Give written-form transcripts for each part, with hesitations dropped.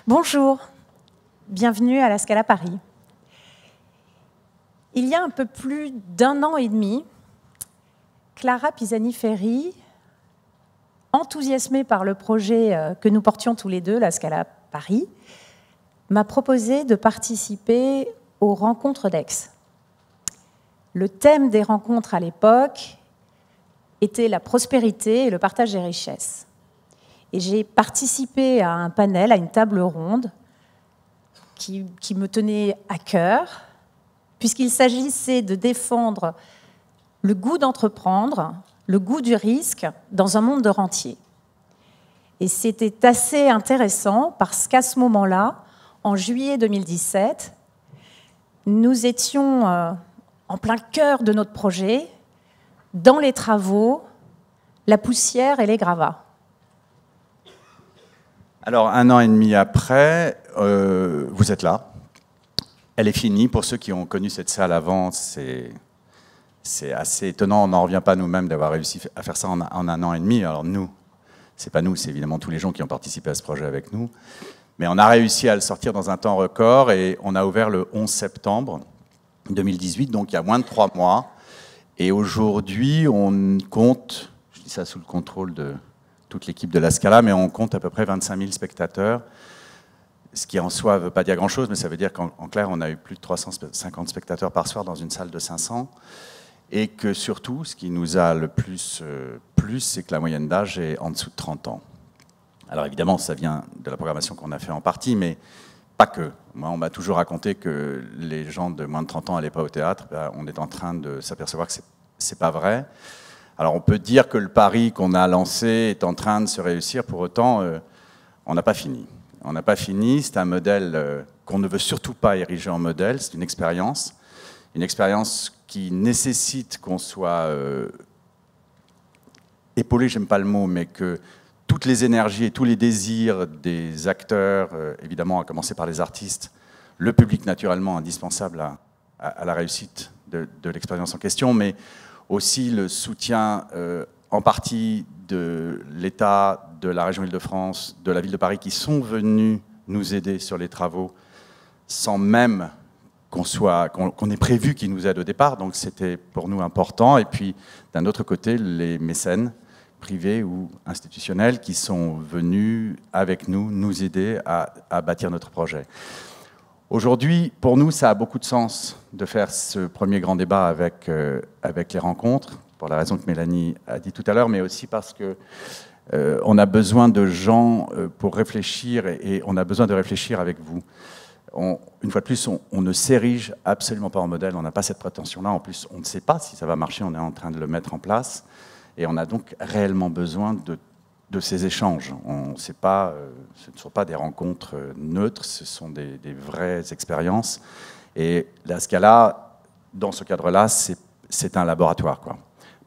Bonjour, bienvenue à la Scala Paris. Il y a un peu plus d'un an et demi, Clara Pisani-Ferry, enthousiasmée par le projet que nous portions tous les deux, la Scala Paris, m'a proposé de participer aux rencontres d'Aix. Le thème des rencontres à l'époque était la prospérité et le partage des richesses. Et j'ai participé à un panel, à une table ronde qui me tenait à cœur, puisqu'il s'agissait de défendre le goût d'entreprendre, le goût du risque dans un monde de rentiers. Et c'était assez intéressant parce qu'à ce moment-là, en juillet 2017, nous étions en plein cœur de notre projet, dans les travaux, la poussière et les gravats. Alors, 1 an et demi après, vous êtes là. Elle est finie. Pour ceux qui ont connu cette salle avant, c'est assez étonnant. On n'en revient pas nous-mêmes d'avoir réussi à faire ça en 1 an et demi. Alors nous, c'est pas nous, c'est évidemment tous les gens qui ont participé à ce projet avec nous. Mais on a réussi à le sortir dans un temps record et on a ouvert le 11 septembre 2018, donc il y a moins de 3 mois. Et aujourd'hui, on compte, je dis ça sous le contrôle de toute l'équipe de la Scala, mais on compte à peu près 25 000 spectateurs, ce qui en soi ne veut pas dire grand-chose, mais ça veut dire qu'en clair, on a eu plus de 350 spectateurs par soir dans une salle de 500, et que surtout, ce qui nous a le plus plu, c'est que la moyenne d'âge est en dessous de 30 ans. Alors évidemment, ça vient de la programmation qu'on a fait en partie, mais pas que. Moi, on m'a toujours raconté que les gens de moins de 30 ans n'allaient pas au théâtre. Ben, on est en train de s'apercevoir que c'est pas vrai. Alors on peut dire que le pari qu'on a lancé est en train de se réussir, pour autant, on n'a pas fini. On n'a pas fini, c'est un modèle qu'on ne veut surtout pas ériger en modèle, c'est une expérience qui nécessite qu'on soit épaulé, j'aime pas le mot, mais que toutes les énergies et tous les désirs des acteurs, évidemment à commencer par les artistes, le public naturellement indispensable à la réussite de l'expérience en question, mais aussi le soutien en partie de l'État, de la région Île-de-France, de la ville de Paris, qui sont venus nous aider sur les travaux sans même qu'on ait prévu qu'ils nous aident au départ. Donc c'était pour nous important. Et puis d'un autre côté, les mécènes privés ou institutionnels qui sont venus avec nous aider à bâtir notre projet. Aujourd'hui, pour nous, ça a beaucoup de sens de faire ce premier grand débat avec les rencontres, pour la raison que Mélanie a dit tout à l'heure, mais aussi parce que on a besoin de gens pour réfléchir et on a besoin de réfléchir avec vous. Une fois de plus, on ne s'érige absolument pas en modèle, on n'a pas cette prétention-là. En plus, on ne sait pas si ça va marcher, on est en train de le mettre en place. Et on a donc réellement besoin de ces échanges. On sait pas, ce ne sont pas des rencontres neutres, ce sont des vraies expériences. Et la Scala, dans ce cadre-là, c'est un laboratoire, quoi.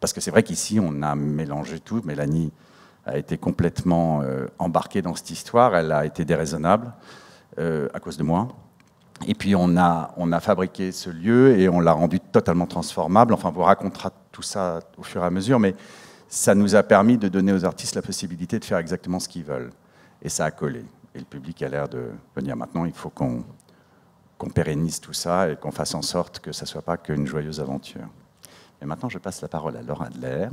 Parce que c'est vrai qu'ici, on a mélangé tout. Mélanie a été complètement embarquée dans cette histoire. Elle a été déraisonnable à cause de moi. Et puis, on a fabriqué ce lieu et on l'a rendu totalement transformable. Enfin, on vous racontera tout ça au fur et à mesure, mais ça nous a permis de donner aux artistes la possibilité de faire exactement ce qu'ils veulent. Et ça a collé. Et le public a l'air de venir. Maintenant, il faut qu'on pérennise tout ça et qu'on fasse en sorte que ça ne soit pas qu'une joyeuse aventure. Et maintenant, je passe la parole à Laure Adler.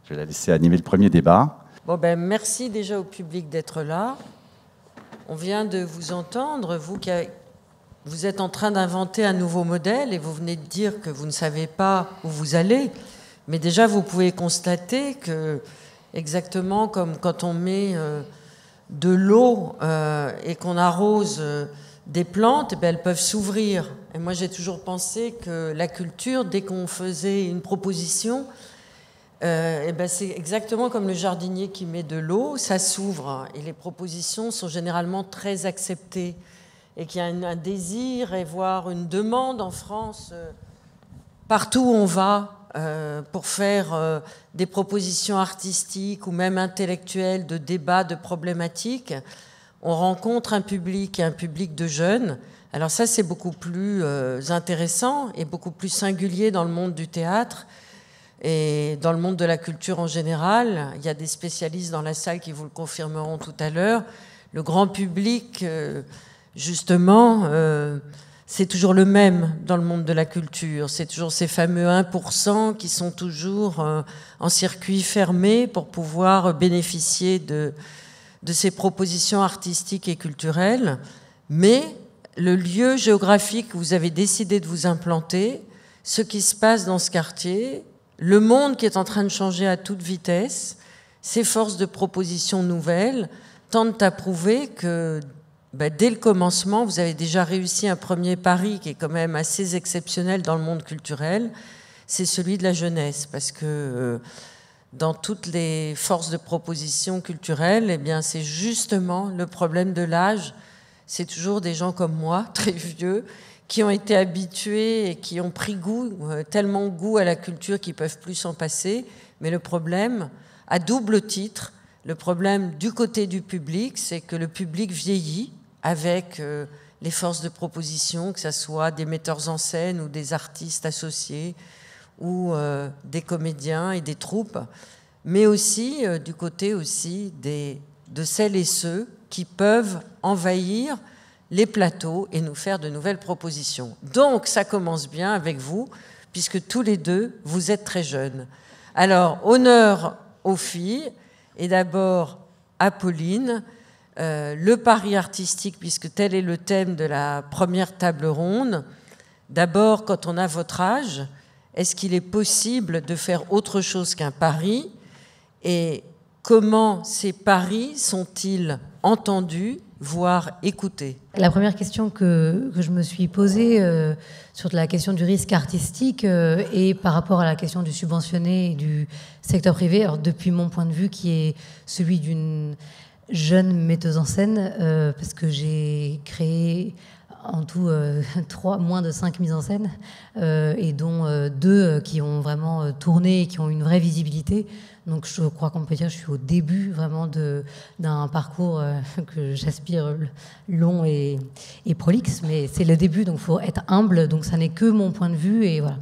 Je vais la laisser animer le premier débat. Bon, ben, merci déjà au public d'être là. On vient de vous entendre, vous êtes en train d'inventer un nouveau modèle et vous venez de dire que vous ne savez pas où vous allez. Mais déjà, vous pouvez constater que, exactement comme quand on met de l'eau et qu'on arrose des plantes, eh bien, elles peuvent s'ouvrir. Et moi, j'ai toujours pensé que la culture, dès qu'on faisait une proposition, eh bien, c'est exactement comme le jardinier qui met de l'eau, ça s'ouvre. Et les propositions sont généralement très acceptées. Et qu'il y a un désir et voire une demande en France, partout où on va, pour faire des propositions artistiques ou même intellectuelles, de débats, de problématiques, on rencontre un public de jeunes. Alors ça, c'est beaucoup plus intéressant et beaucoup plus singulier dans le monde du théâtre et dans le monde de la culture en général. Il y a des spécialistes dans la salle qui vous le confirmeront tout à l'heure. le grand public, justement, c'est toujours le même dans le monde de la culture. C'est toujours ces fameux 1% qui sont toujours en circuit fermé pour pouvoir bénéficier de ces propositions artistiques et culturelles. Mais le lieu géographique où vous avez décidé de vous implanter, ce qui se passe dans ce quartier, le monde qui est en train de changer à toute vitesse, ces forces de propositions nouvelles tentent à prouver que dès le commencement, vous avez déjà réussi un premier pari qui est quand même assez exceptionnel dans le monde culturel, c'est celui de la jeunesse. Parce que dans toutes les forces de proposition culturelles, eh bien, c'est justement le problème de l'âge. C'est toujours des gens comme moi, très vieux, qui ont été habitués et qui ont pris goût, tellement goût à la culture qu'ils ne peuvent plus s'en passer. Mais le problème, à double titre, le problème du côté du public, c'est que le public vieillit avec les forces de proposition, que ce soit des metteurs en scène ou des artistes associés ou des comédiens et des troupes, mais aussi du côté aussi de celles et ceux qui peuvent envahir les plateaux et nous faire de nouvelles propositions. Donc ça commence bien avec vous, puisque tous les deux, vous êtes très jeunes. Alors, honneur aux filles, et d'abord à Pauline, le pari artistique, puisque tel est le thème de la première table ronde. D'abord, quand on a votre âge, est-ce qu'il est possible de faire autre chose qu'un pari? Et comment ces paris sont-ils entendus, voire écoutés? La première question que je me suis posée sur la question du risque artistique et par rapport à la question du subventionné et du secteur privé, alors depuis mon point de vue qui est celui d'une jeune metteuse en scène, parce que j'ai créé en tout moins de 5 mises en scène, et dont 2 qui ont vraiment tourné et qui ont une vraie visibilité. Donc je crois qu'on peut dire que je suis au début vraiment d'un parcours que j'aspire long et prolixe, mais c'est le début, donc il faut être humble, donc ça n'est que mon point de vue, et voilà.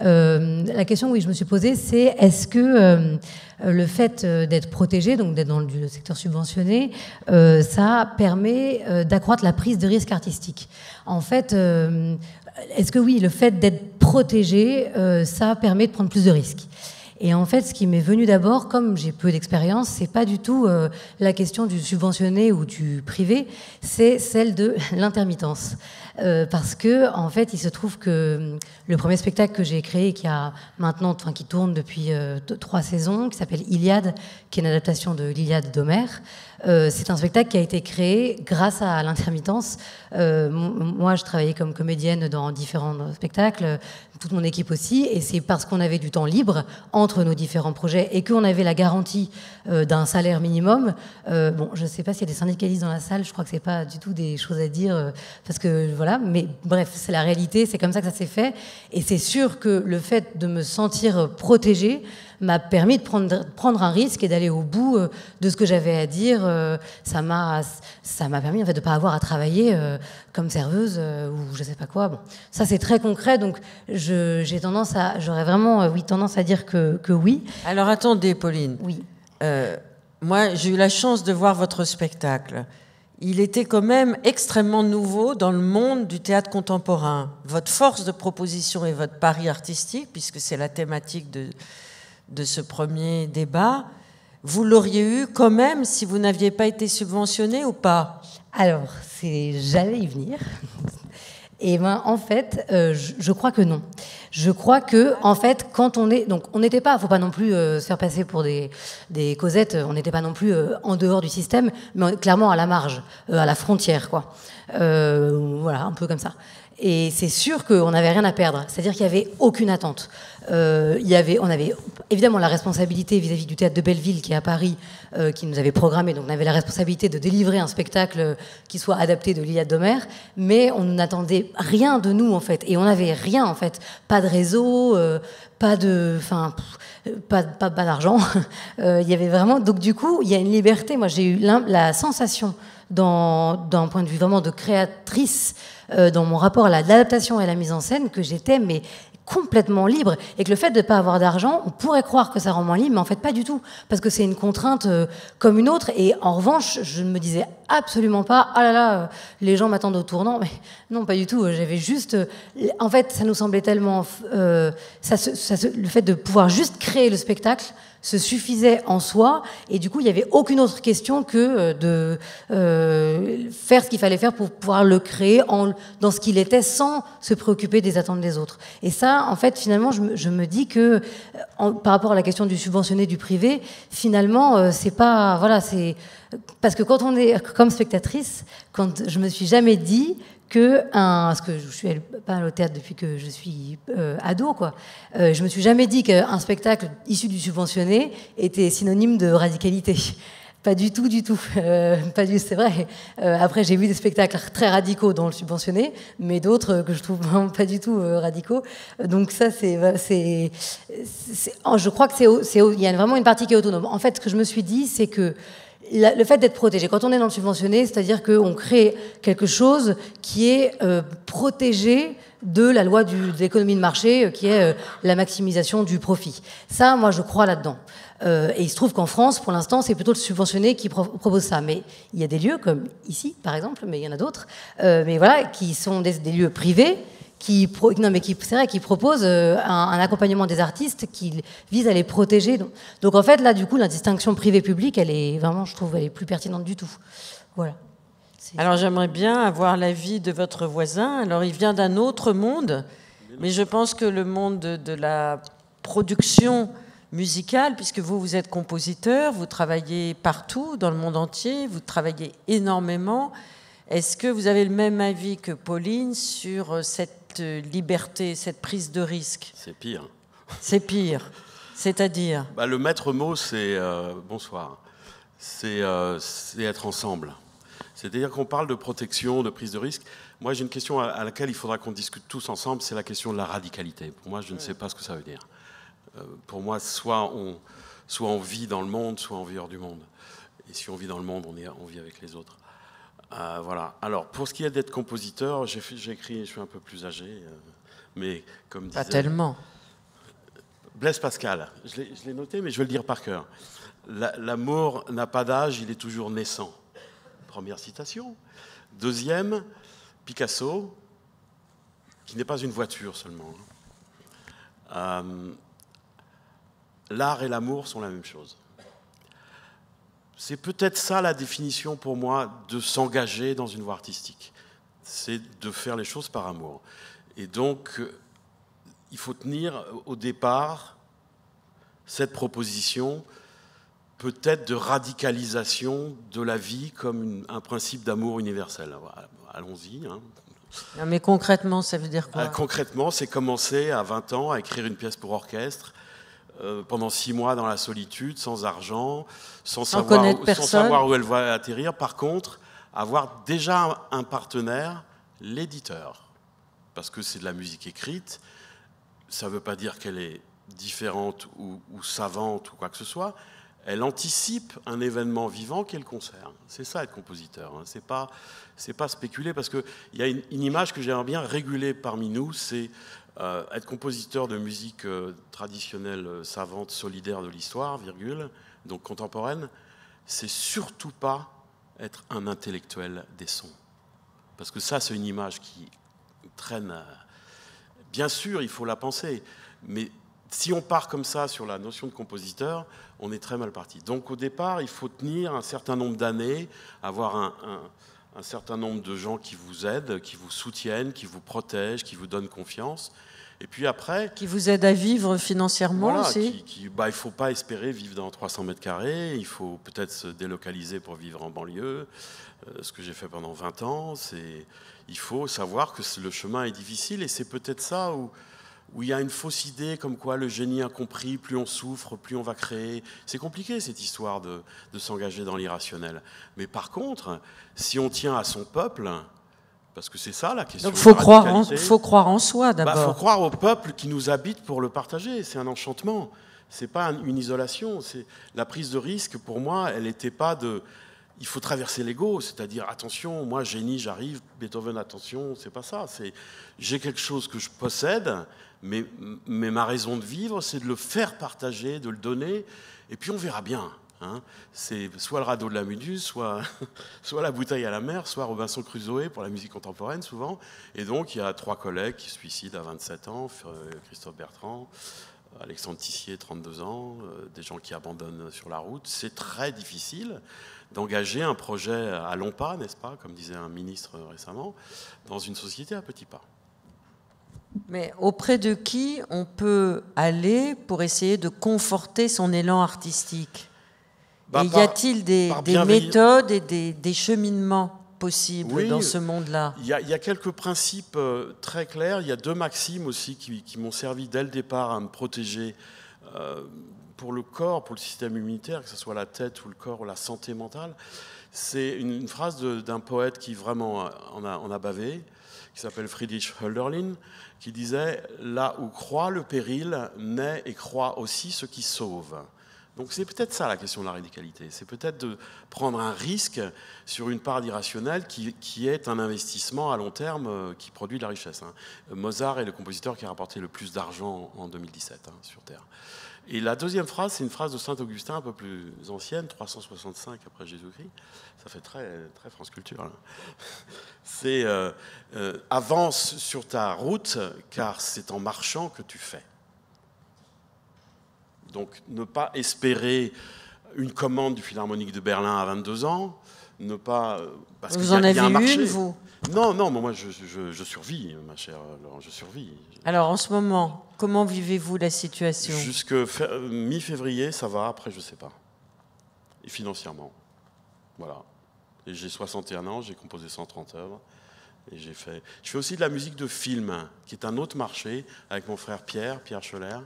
La question que je me suis posée, c'est est-ce que le fait d'être protégé, donc d'être dans le secteur subventionné, ça permet d'accroître la prise de risque artistique? En fait, est-ce que oui, le fait d'être protégé, ça permet de prendre plus de risques? Et en fait, ce qui m'est venu d'abord, comme j'ai peu d'expérience, c'est pas du tout la question du subventionné ou du privé, c'est celle de l'intermittence. Parce que, en fait, il se trouve que le premier spectacle que j'ai créé, qui tourne depuis 3 saisons, qui s'appelle Iliade, qui est une adaptation de l'Iliade d'Homère, c'est un spectacle qui a été créé grâce à l'intermittence. Moi, je travaillais comme comédienne dans différents spectacles, toute mon équipe aussi, et c'est parce qu'on avait du temps libre entre nos différents projets et qu'on avait la garantie d'un salaire minimum. Bon, je ne sais pas s'il y a des syndicalistes dans la salle, je crois que c'est pas du tout des choses à dire, parce que voilà, mais bref, c'est la réalité, c'est comme ça que ça s'est fait, et c'est sûr que le fait de me sentir protégée m'a permis de prendre un risque et d'aller au bout de ce que j'avais à dire. Ça m'a permis en fait de pas avoir à travailler comme serveuse ou je sais pas quoi. Bon, ça c'est très concret, donc j'aurais vraiment tendance à dire que oui. Alors attendez, Pauline. Oui. Moi, j'ai eu la chance de voir votre spectacle. Il était quand même extrêmement nouveau dans le monde du théâtre contemporain. Votre force de proposition et votre pari artistique, puisque c'est la thématique de ce premier débat, vous l'auriez eu quand même si vous n'aviez pas été subventionné ou pas? Alors, j'allais y venir. Et ben, en fait, je crois que non. Je crois que, en fait, quand on est... Donc, on n'était pas... faut pas non plus se faire passer pour des Cosettes. On n'était pas non plus en dehors du système, mais clairement à la marge, à la frontière, quoi. Voilà, un peu comme ça. Et c'est sûr qu'on n'avait rien à perdre. C'est-à-dire qu'il n'y avait aucune attente. On avait évidemment la responsabilité vis-à-vis du théâtre de Belleville, qui est à Paris, qui nous avait programmé. Donc on avait la responsabilité de délivrer un spectacle qui soit adapté de l'Iliade d'Homère, mais on n'attendait rien de nous, en fait. Et on n'avait rien, en fait. Pas de réseau, pas d'argent. Il y avait vraiment... Donc du coup, il y a une liberté. Moi, j'ai eu la sensation, d'un point de vue vraiment de créatrice, dans mon rapport à l'adaptation et à la mise en scène, que j'étais complètement libre, et que le fait de ne pas avoir d'argent, on pourrait croire que ça rend moins libre, mais en fait pas du tout, parce que c'est une contrainte comme une autre. Et en revanche, je me disais absolument pas, ah là là, les gens m'attendent au tournant. Mais non, pas du tout. J'avais juste... En fait, ça nous semblait tellement... le fait de pouvoir juste créer le spectacle se suffisait en soi, et du coup, il n'y avait aucune autre question que de faire ce qu'il fallait faire pour pouvoir le créer dans ce qu'il était, sans se préoccuper des attentes des autres. Et ça, en fait, finalement, je me dis que, par rapport à la question du subventionné, du privé, finalement, c'est pas... Voilà, c'est... Parce que quand on est comme spectatrice, quand je me suis jamais dit parce que je suis pas au théâtre depuis que je suis ado, quoi. Je me suis jamais dit qu'un spectacle issu du subventionné était synonyme de radicalité. Pas du tout, du tout. C'est vrai. Après, j'ai vu des spectacles très radicaux dans le subventionné, mais d'autres que je trouve vraiment pas du tout radicaux. Donc ça, je crois que il y a vraiment une partie qui est autonome. En fait, ce que je me suis dit, c'est que le fait d'être protégé, quand on est dans le subventionné, c'est-à-dire qu'on crée quelque chose qui est protégé de la loi de l'économie de marché, qui est la maximisation du profit. Ça, moi, je crois là-dedans. Et il se trouve qu'en France, pour l'instant, c'est plutôt le subventionné qui propose ça. Mais il y a des lieux, comme ici, par exemple, mais il y en a d'autres, mais voilà, qui sont des lieux privés, qui proposent un accompagnement des artistes qui vise à les protéger. Donc en fait, là, du coup, la distinction privé-public, elle est vraiment, je trouve, elle est plus pertinente du tout. Voilà. Alors j'aimerais bien avoir l'avis de votre voisin. Alors il vient d'un autre monde, mais je pense que le monde de la production musicale, puisque vous êtes compositeur, vous travaillez partout dans le monde entier, vous travaillez énormément. Est-ce que vous avez le même avis que Pauline sur cette liberté, cette prise de risque? C'est pire. C'est pire. C'est-à-dire le maître mot, c'est bonsoir. C'est être ensemble. C'est-à-dire qu'on parle de protection, de prise de risque. Moi, j'ai une question à laquelle il faudra qu'on discute tous ensemble, c'est la question de la radicalité. Pour moi, je ne sais pas ce que ça veut dire. Pour moi, soit on vit dans le monde, soit on vit hors du monde. Et si on vit dans le monde, on vit avec les autres. Voilà. Alors, pour ce qui est d'être compositeur, j'ai écrit, je suis un peu plus âgé, mais comme disait... Pas tellement. Blaise Pascal, je l'ai noté, mais je vais le dire par cœur. L'amour n'a pas d'âge, il est toujours naissant. Première citation. Deuxième, Picasso, qui n'est pas une voiture seulement. L'art et l'amour sont la même chose. C'est peut-être ça la définition pour moi de s'engager dans une voie artistique. C'est de faire les choses par amour. Et donc, il faut tenir au départ cette proposition peut-être de radicalisation de la vie comme un principe d'amour universel. Allons-y. Hein. Non, mais concrètement, ça veut dire quoi? Concrètement, c'est commencer à 20 ans à écrire une pièce pour orchestre, pendant 6 mois dans la solitude, sans argent, sans savoir où elle va atterrir. Par contre, avoir déjà un partenaire, l'éditeur. Parce que c'est de la musique écrite, ça ne veut pas dire qu'elle est différente ou savante ou quoi que ce soit. Elle anticipe un événement vivant qui est le concert. C'est ça être compositeur. Hein. C'est pas spéculer, parce qu'il y a une image que j'aimerais bien réguler parmi nous, c'est être compositeur de musique traditionnelle, savante, solidaire de l'histoire, virgule, donc contemporaine, c'est surtout pas être un intellectuel des sons. Parce que ça, c'est une image qui traîne. Bien sûr, il faut la penser, mais si on part comme ça sur la notion de compositeur, on est très mal parti. Donc au départ, il faut tenir un certain nombre d'années, avoir un certain nombre de gens qui vous aident, qui vous soutiennent, qui vous protègent, qui vous donnent confiance. Et puis après... Qui vous aident à vivre financièrement voilà, aussi. Il ne faut pas espérer vivre dans 300 mètres carrés, il faut peut-être se délocaliser pour vivre en banlieue, ce que j'ai fait pendant 20 ans. Il faut savoir que le chemin est difficile, et c'est peut-être ça où il y a une fausse idée comme quoi le génie incompris, plus on souffre, plus on va créer. C'est compliqué cette histoire de s'engager dans l'irrationnel. Mais par contre, si on tient à son peuple, parce que c'est ça la question. Donc il faut croire en soi d'abord. Il faut croire au peuple qui nous habite pour le partager. C'est un enchantement. Ce n'est pas une isolation. La prise de risque, pour moi, elle n'était pas de... Il faut traverser l'ego, c'est-à-dire, attention, moi, génie, j'arrive, Beethoven, attention, c'est pas ça. J'ai quelque chose que je possède, mais ma raison de vivre, c'est de le faire partager, de le donner, et puis on verra bien. Hein. C'est soit le radeau de la Méduse, soit la bouteille à la mer, soit Robinson Crusoe pour la musique contemporaine souvent. Et donc il y a 3 collègues qui se suicident à 27 ans, Christophe Bertrand, Alexandre Tissier, 32 ans, des gens qui abandonnent sur la route. C'est très difficile d'engager un projet à longs pas, n'est-ce pas, comme disait un ministre récemment, dans une société à petits pas. Mais auprès de qui on peut aller pour essayer de conforter son élan artistique ? Et y a-t-il des méthodes et des cheminements possibles dans ce monde-là ? Il y a quelques principes très clairs. Il y a 2 maximes aussi qui m'ont servi dès le départ à me protéger pour le corps, pour le système immunitaire, que ce soit la tête ou le corps ou la santé mentale. C'est une phrase d'un poète qui vraiment en a bavé, qui s'appelle Friedrich Hölderlin, qui disait « Là où croît le péril, naît et croît aussi ce qui sauve ». Donc c'est peut-être ça la question de la radicalité, c'est peut-être de prendre un risque sur une part d'irrationnel qui est un investissement à long terme qui produit de la richesse. Hein. Mozart est le compositeur qui a rapporté le plus d'argent en 2017 sur Terre. Et la deuxième phrase, c'est une phrase de Saint-Augustin un peu plus ancienne, 365 après Jésus-Christ. Ça fait très, très France Culture. Là. C'est avance sur ta route, car c'est en marchant que tu fais. Donc, ne pas espérer une commande du Philharmonique de Berlin à 22 ans, ne pas... Parce vous en avez une, vous ? Non, moi, je survis, ma chère Laurent, je survis. Alors, en ce moment, comment vivez-vous la situation ? Jusque mi-février, ça va, après, je ne sais pas. Et financièrement, voilà. Et j'ai 61 ans, j'ai composé 130 œuvres. Et je fais aussi de la musique de film, qui est un autre marché, avec mon frère Pierre Scholler.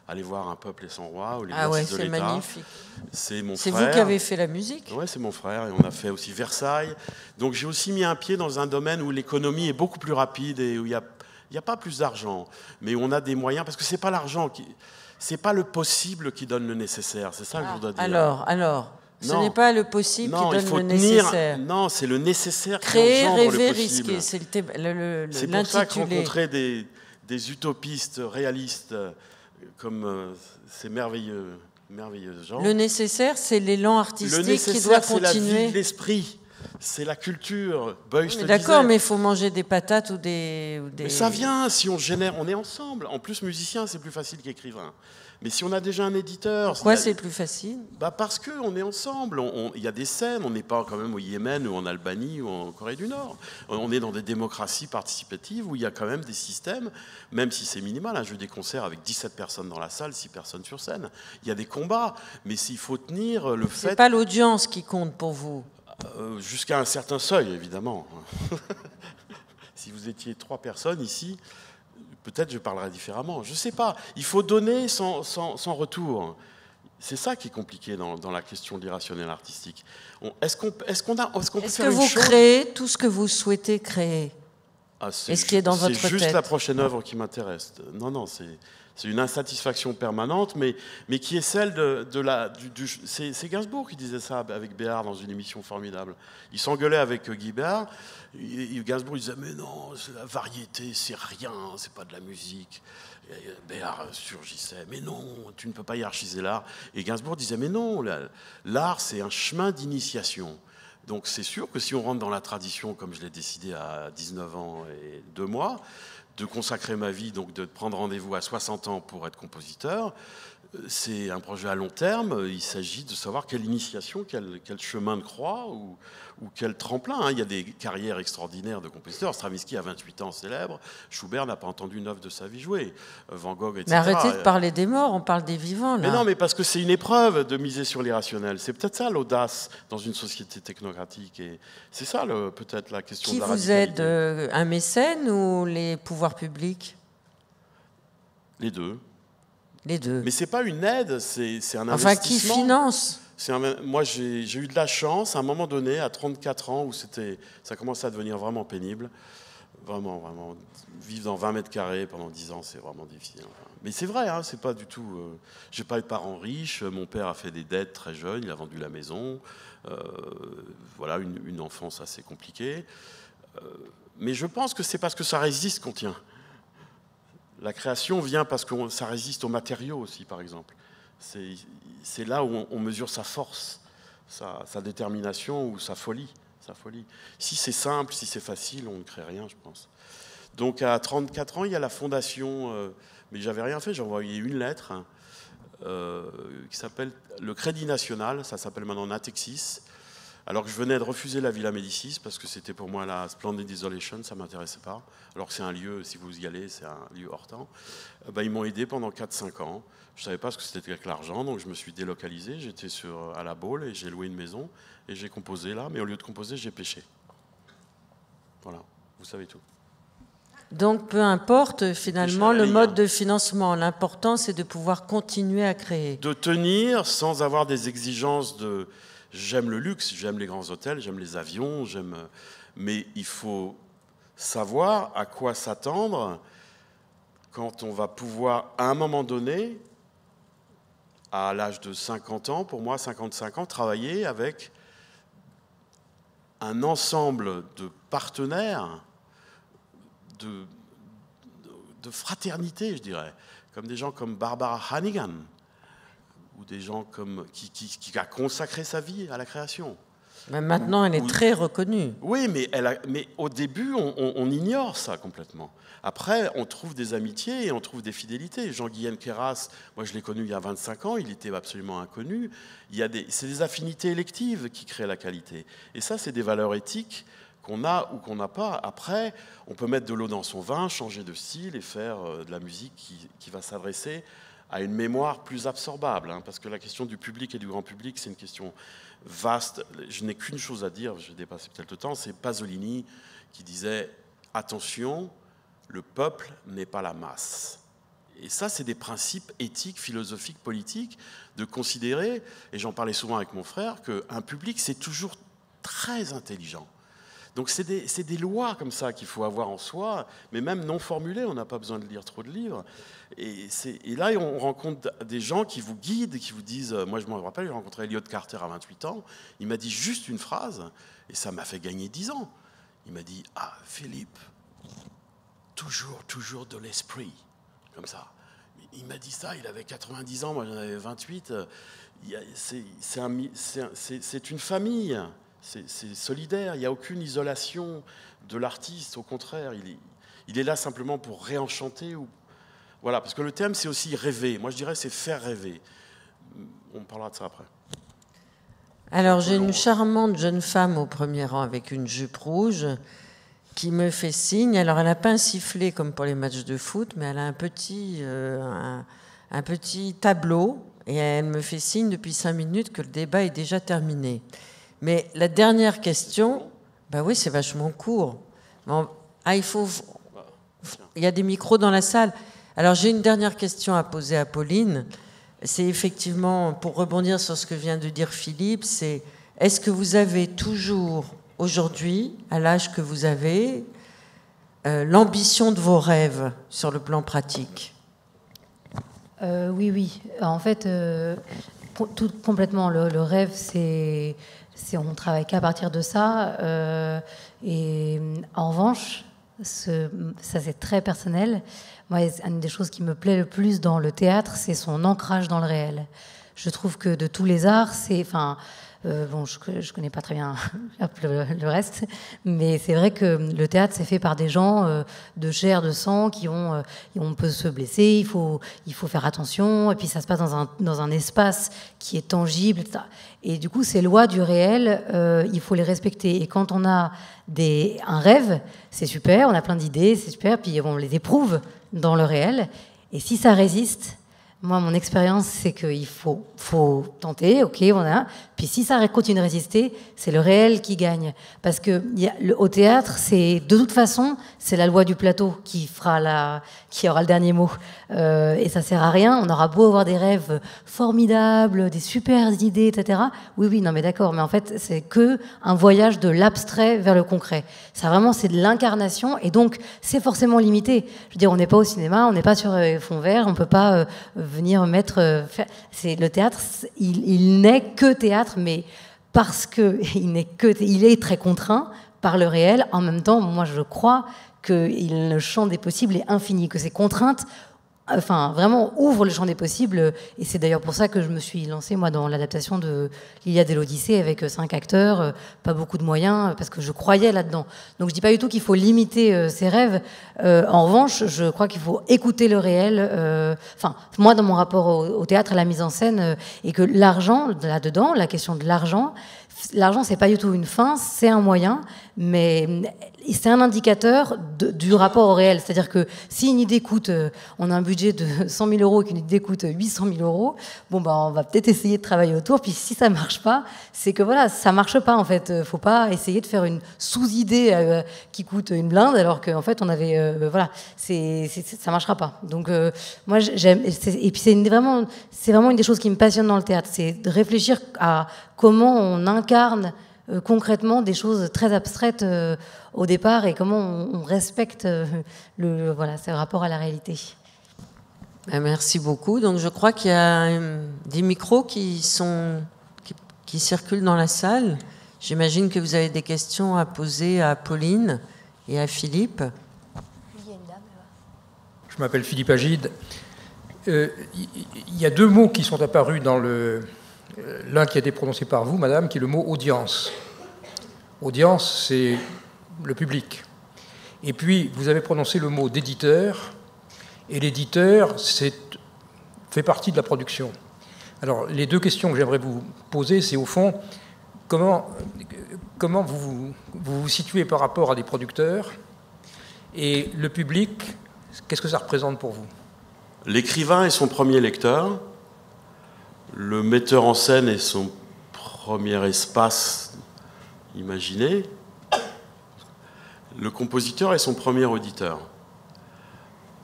Allez voir Un peuple et son roi, ou les Exercices de l'État. Magnifique. C'est mon frère. C'est vous qui avez fait la musique ? Oui, c'est mon frère, et on a fait aussi Versailles. Donc j'ai aussi mis un pied dans un domaine où l'économie est beaucoup plus rapide et où il n'y a pas plus d'argent, mais où on a des moyens, parce que c'est pas l'argent, c'est pas le possible qui donne le nécessaire, c'est ça que je voudrais dire. Alors, ce n'est pas le possible qui donne le nécessaire. Non, c'est le nécessaire créer, qui engendre rêver, le possible. Risquer, c'est l'intitulé. C'est pour ça que rencontrer des utopistes réalistes comme ces merveilleux gens. Le nécessaire, c'est l'élan artistique qui doit continuer. C'est la vie, l'esprit, c'est la culture. D'accord, mais il faut manger des patates ou des... Mais ça vient, si on génère, on est ensemble. En plus, musicien, c'est plus facile qu'écrivain. Mais si on a déjà un éditeur... Pourquoi c'est plus facile ? Parce qu'on est ensemble. Il y a des scènes, on n'est pas quand même au Yémen ou en Albanie ou en Corée du Nord. On est dans des démocraties participatives où il y a quand même des systèmes, même si c'est minimal, un jeu des concerts avec 17 personnes dans la salle, 6 personnes sur scène. Il y a des combats, mais s'il faut tenir le fait... C'est pas l'audience qui compte pour vous ? Jusqu'à un certain seuil, évidemment. Si vous étiez 3 personnes ici... Peut-être je parlerai différemment, je ne sais pas. Il faut donner sans retour. C'est ça qui est compliqué dans la question de l'irrationnel artistique. Est-ce que vous créez tout ce que vous souhaitez créer ? C'est ce qui est dans votre tête ? C'est juste la prochaine œuvre qui m'intéresse. Non, c'est une insatisfaction permanente, mais qui est celle c'est Gainsbourg qui disait ça avec Béard dans une émission formidable. Il s'engueulait avec Guy Béard. Gainsbourg disait « Mais non, c'est la variété, c'est rien, c'est pas de la musique. » Béard surgissait « Mais non, tu ne peux pas hiérarchiser l'art. » Et Gainsbourg disait « Mais non, l'art, c'est un chemin d'initiation. » Donc c'est sûr que si on rentre dans la tradition, comme je l'ai décidé à 19 ans et 2 mois, de consacrer ma vie, donc de prendre rendez-vous à 60 ans pour être compositeur, c'est un projet à long terme. Il s'agit de savoir quelle initiation, quel chemin de croix ou quel tremplin. Il y a des carrières extraordinaires de compositeurs. Stravinsky, à 28 ans, célèbre. Schubert n'a pas entendu une œuvre de sa vie jouée. Van Gogh, etc. Mais arrêtez de parler des morts, on parle des vivants, là. Mais non, mais parce que c'est une épreuve de miser sur l'irrationnel. C'est peut-être ça l'audace dans une société technocratique. Et c'est ça, peut-être, la question de la radicalité. Qui vous aide, un mécène ou les pouvoirs publics ? Les deux. Les deux. Mais c'est pas une aide, c'est un investissement. Enfin, qui finance ? Moi, j'ai eu de la chance, à un moment donné, à 34 ans, où ça commençait à devenir vraiment pénible. Vraiment, vraiment. Vivre dans 20 mètres carrés pendant 10 ans, c'est vraiment difficile. Mais c'est vrai, hein, c'est pas du tout... j'ai pas eu de parents riches, mon père a fait des dettes très jeune, il a vendu la maison. Voilà, une enfance assez compliquée. Mais je pense que c'est parce que ça résiste qu'on tient. La création vient parce que ça résiste aux matériaux aussi, par exemple. C'est là où on mesure sa force, sa détermination ou sa folie. Si c'est simple, si c'est facile, on ne crée rien, je pense. Donc à 34 ans, il y a la fondation, mais j'avais rien fait, j'ai envoyé une lettre qui s'appelle le Crédit National, ça s'appelle maintenant Natexis, alors que je venais de refuser la Villa Médicis parce que c'était pour moi la Splendid Isolation, ça ne m'intéressait pas, alors que c'est un lieu, si vous y allez, c'est un lieu hors temps. Ils m'ont aidé pendant 4-5 ans. Je ne savais pas ce que c'était avec l'argent, donc je me suis délocalisé, j'étais à la Baule et j'ai loué une maison et j'ai composé là, mais au lieu de composer, j'ai pêché. Voilà, vous savez tout. Donc peu importe finalement le mode de financement, l'important c'est de pouvoir continuer à créer. De tenir sans avoir des exigences de... J'aime le luxe, j'aime les grands hôtels, j'aime les avions, mais il faut savoir à quoi s'attendre quand on va pouvoir, à un moment donné, à l'âge de 50 ans, pour moi 55 ans, travailler avec un ensemble de partenaires, de fraternité, je dirais, comme des gens comme Barbara Hannigan, ou des gens qui a consacré sa vie à la création. Mais maintenant, elle est très reconnue. Oui, mais au début, on ignore ça complètement. Après, on trouve des amitiés et on trouve des fidélités. Jean-Guyen Queyras, moi je l'ai connu il y a 25 ans, il était absolument inconnu. C'est des affinités électives qui créent la qualité. Et ça, c'est des valeurs éthiques qu'on a ou qu'on n'a pas. Après, on peut mettre de l'eau dans son vin, changer de style et faire de la musique qui va s'adresser à une mémoire plus absorbable. Parce que la question du public et du grand public, c'est une question vaste. Je n'ai qu'une chose à dire, je vais dépasser peut-être le temps, c'est Pasolini qui disait « Attention, le peuple n'est pas la masse ». Et ça, c'est des principes éthiques, philosophiques, politiques, de considérer, et j'en parlais souvent avec mon frère, qu'un public, c'est toujours très intelligent. Donc c'est des lois comme ça qu'il faut avoir en soi, mais même non formulées, on n'a pas besoin de lire trop de livres. Et là, on rencontre des gens qui vous guident, qui vous disent... Moi, je me rappelle, j'ai rencontré Elliot Carter à 28 ans, il m'a dit juste une phrase, et ça m'a fait gagner 10 ans. Il m'a dit « Ah, Philippe, toujours de l'esprit », comme ça. Il m'a dit ça, il avait 90 ans, moi j'en avais 28. C'est une famille. C'est solidaire, il n'y a aucune isolation de l'artiste, au contraire, il est là simplement pour réenchanter. Voilà, parce que le thème, c'est aussi rêver. Moi, je dirais, c'est faire rêver. On parlera de ça après. Alors, j'ai une charmante jeune femme au premier rang avec une jupe rouge qui me fait signe. Alors, elle n'a pas un sifflet comme pour les matchs de foot, mais elle a un petit tableau et elle me fait signe depuis 5 minutes que le débat est déjà terminé. Mais la dernière question, oui, c'est vachement court. Bon, il y a des micros dans la salle. Alors, j'ai une dernière question à poser à Pauline. C'est effectivement, pour rebondir sur ce que vient de dire Philippe, c'est est-ce que vous avez toujours, aujourd'hui, à l'âge que vous avez, l'ambition de vos rêves sur le plan pratique ? Oui. En fait, tout complètement. Le rêve, on travaille qu'à partir de ça. Et en revanche, ça c'est très personnel. Moi, une des choses qui me plaît le plus dans le théâtre, c'est son ancrage dans le réel. Je trouve que de tous les arts, je connais pas très bien le reste, mais c'est vrai que le théâtre, c'est fait par des gens de chair, de sang, on peut se blesser, il faut faire attention, et puis ça se passe dans un espace qui est tangible, etc. Et du coup, ces lois du réel, il faut les respecter. Et quand on a un rêve, c'est super, on a plein d'idées, c'est super, puis on les éprouve dans le réel. Et si ça résiste, moi, mon expérience, c'est qu'il faut tenter, ok, puis si ça continue de résister, c'est le réel qui gagne. Parce que au théâtre, de toute façon, c'est la loi du plateau qui aura le dernier mot. Et ça sert à rien. On aura beau avoir des rêves formidables, des super idées, etc. Oui, non, mais d'accord. Mais en fait, c'est que un voyage de l'abstrait vers le concret. Ça vraiment, c'est de l'incarnation, et donc c'est forcément limité. Je veux dire, on n'est pas au cinéma, on n'est pas sur fond vert, on peut pas venir mettre. Le théâtre, il n'est que théâtre, mais parce que il est très contraint par le réel. En même temps, moi, je crois que le champ des possibles est infini, que ces contraintes enfin, vraiment ouvre le champ des possibles. Et c'est d'ailleurs pour ça que je me suis lancée, moi, dans l'adaptation de l'Iliade et l'Odyssée, avec 5 acteurs, pas beaucoup de moyens, parce que je croyais là-dedans. Donc je dis pas du tout qu'il faut limiter ses rêves. En revanche, je crois qu'il faut écouter le réel. Enfin, moi, dans mon rapport au théâtre, à la mise en scène, et que l'argent, là-dedans, la question de l'argent, c'est pas du tout une fin, c'est un moyen, mais c'est un indicateur du rapport au réel. C'est-à-dire que si une idée coûte, on a un budget de 100 000 euros et qu'une idée coûte 800 000 euros, bon, bah, on va peut-être essayer de travailler autour. Puis si ça marche pas, c'est que voilà, ça marche pas en fait. Faut pas essayer de faire une sous-idée qui coûte une blinde alors qu'en fait on avait, voilà, ça marchera pas. Donc moi j'aime, et puis c'est vraiment une des choses qui me passionne dans le théâtre, c'est de réfléchir à comment on incarne concrètement des choses très abstraites au départ et comment on respecte ce rapport à la réalité. Merci beaucoup. Donc je crois qu'il y a des micros qui circulent dans la salle. J'imagine que vous avez des questions à poser à Pauline et à Philippe. Je m'appelle Philippe Agide. Il y a 2 mots qui sont apparus dans l'un qui a été prononcé par vous, madame, qui est le mot audience. Audience, c'est le public. Et puis, vous avez prononcé le mot d'éditeur, et l'éditeur fait partie de la production. Alors, les 2 questions que j'aimerais vous poser, c'est au fond, comment vous vous situez par rapport à des producteurs, et le public, qu'est-ce que ça représente pour vous? L'écrivain est son premier lecteur, le metteur en scène est son premier espace imaginé, le compositeur est son premier auditeur.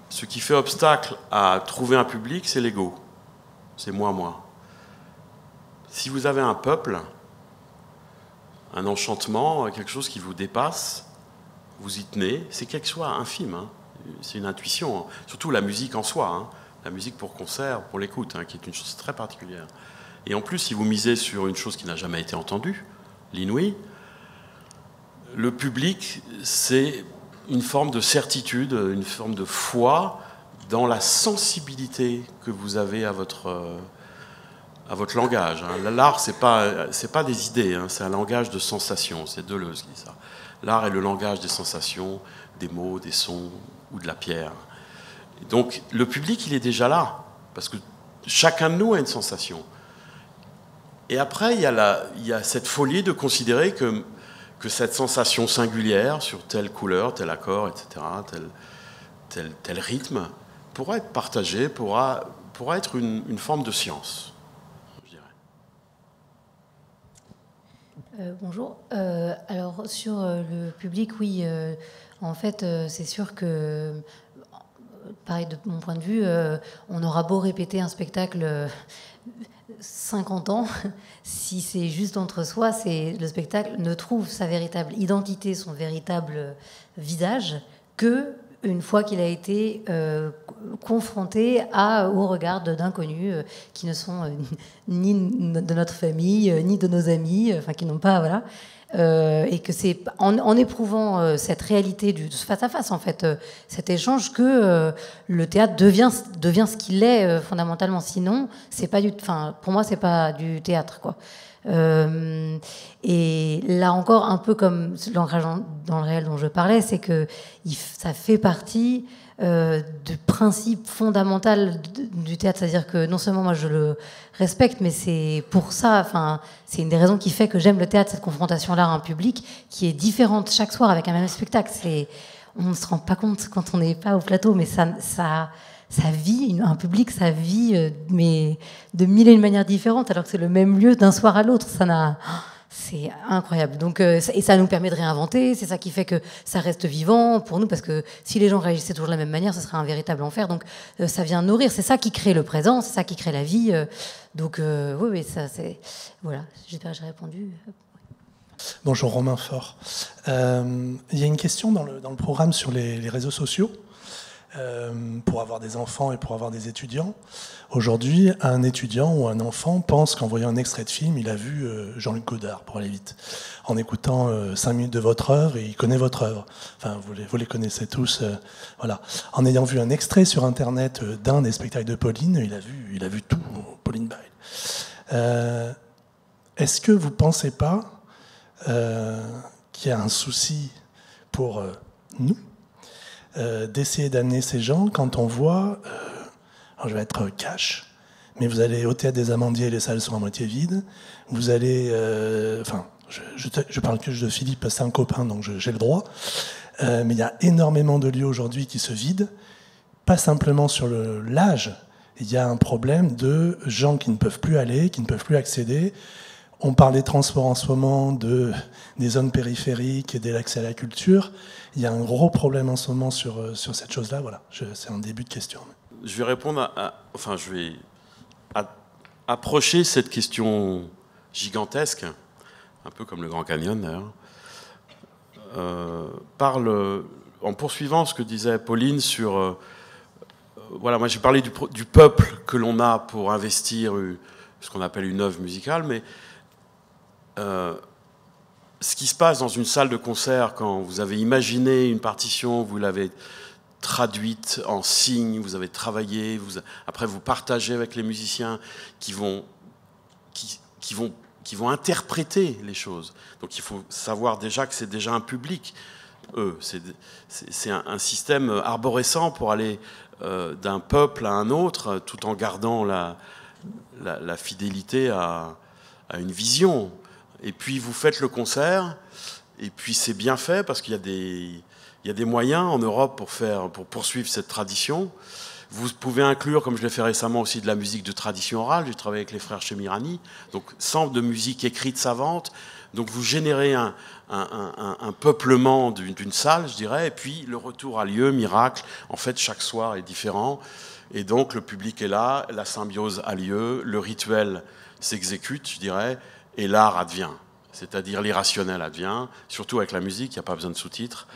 Ce qui fait obstacle à trouver un public, c'est l'ego. C'est moi. Si vous avez un peuple, un enchantement, quelque chose qui vous dépasse, vous y tenez, c'est quelque chose infime, hein. C'est une intuition, hein. Surtout la musique en soi, hein. La musique pour concert, pour l'écoute, hein, qui est une chose très particulière. Et en plus, si vous misez sur une chose qui n'a jamais été entendue, l'inouï, le public, c'est une forme de certitude, une forme de foi dans la sensibilité que vous avez à votre langage. Hein. L'art, c'est pas des idées, hein, c'est un langage de sensations. C'est Deleuze qui dit ça. L'art est le langage des sensations, des mots, des sons ou de la pierre. Et donc, le public, il est déjà là, parce que chacun de nous a une sensation. Et après, il y a cette folie de considérer que cette sensation singulière sur telle couleur, tel accord, etc., tel rythme, pourra être partagée, pourra être une forme de science, je dirais. Bonjour. Alors, sur le public, oui, en fait, c'est sûr que, pareil, de mon point de vue, on aura beau répéter un spectacle 50 ans, si c'est juste entre soi, le spectacle ne trouve sa véritable identité, son véritable visage, que une fois qu'il a été confronté au regard d'inconnus qui ne sont ni de notre famille, ni de nos amis, enfin qui n'ont pas, voilà. Et que c'est en éprouvant cette réalité du face-à-face, en fait, cet échange, que le théâtre devient ce qu'il est fondamentalement. Sinon, c'est pas pour moi, c'est pas du théâtre, quoi. Et là encore, un peu comme l'ancrage dans le réel dont je parlais, c'est que ça fait partie du principe fondamental du théâtre, c'est-à-dire que non seulement moi je le respecte, mais c'est pour ça, enfin, c'est une des raisons qui fait que j'aime le théâtre, cette confrontation-là à un public qui est différente chaque soir avec un même spectacle. On ne se rend pas compte quand on n'est pas au plateau, mais ça vit, un public, ça vit, mais de mille et une manières différentes, alors que c'est le même lieu d'un soir à l'autre. C'est incroyable. Donc, et ça nous permet de réinventer. C'est ça qui fait que ça reste vivant pour nous, parce que si les gens réagissaient toujours de la même manière, ce serait un véritable enfer. Donc, ça vient nourrir. C'est ça qui crée le présent, c'est ça qui crée la vie. Donc, oui, ça, c'est... Voilà, j'espère que j'ai répondu. Bonjour, Romain Faure. Il y a une question dans le programme sur les réseaux sociaux. pour avoir des enfants et pour avoir des étudiants. Aujourd'hui, un étudiant ou un enfant pense qu'en voyant un extrait de film, il a vu Jean-Luc Godard, pour aller vite. En écoutant 5 minutes de votre œuvre, il connaît votre œuvre. Enfin, vous les connaissez tous. Voilà. En ayant vu un extrait sur Internet d'un des spectacles de Pauline, il a vu tout, Pauline Bail. Est-ce que vous ne pensez pas qu'il y a un souci pour nous d'essayer d'amener ces gens quand on voit, alors je vais être cash, mais vous allez au Théâtre des Amandiers, les salles sont à moitié vides, vous allez, enfin, je parle que de Philippe parce que c'est un copain, donc j'ai le droit, mais il y a énormément de lieux aujourd'hui qui se vident, pas simplement sur l'âge, il y a un problème de gens qui ne peuvent plus aller, qui ne peuvent plus accéder. On parle des transports en ce moment, des zones périphériques et de l'accès à la culture. Il y a un gros problème en ce moment sur cette chose-là. Voilà, c'est un début de question. Je vais répondre je vais approcher cette question gigantesque, un peu comme le Grand Canyon d'ailleurs, en poursuivant ce que disait Pauline sur... voilà, moi j'ai parlé du peuple que l'on a pour investir ce qu'on appelle une œuvre musicale, mais ce qui se passe dans une salle de concert quand vous avez imaginé une partition, vous l'avez traduite en signes, vous avez travaillé, après vous partagez avec les musiciens qui vont interpréter les choses. Donc il faut savoir déjà que c'est déjà un public. C'est un système arborescent pour aller d'un peuple à un autre, tout en gardant la fidélité à une vision. Et puis vous faites le concert, et puis c'est bien fait parce qu'il y a des moyens en Europe pour poursuivre cette tradition. Vous pouvez inclure, comme je l'ai fait récemment aussi, de la musique de tradition orale. J'ai travaillé avec les frères Chemirani, donc sans de musique écrite savante. Donc vous générez un peuplement d'une salle, je dirais, et puis le retour a lieu, miracle. En fait, chaque soir est différent, et donc le public est là, la symbiose a lieu, le rituel s'exécute, je dirais, et l'art advient, c'est-à-dire l'irrationnel advient, surtout avec la musique, il n'y a pas besoin de sous-titres,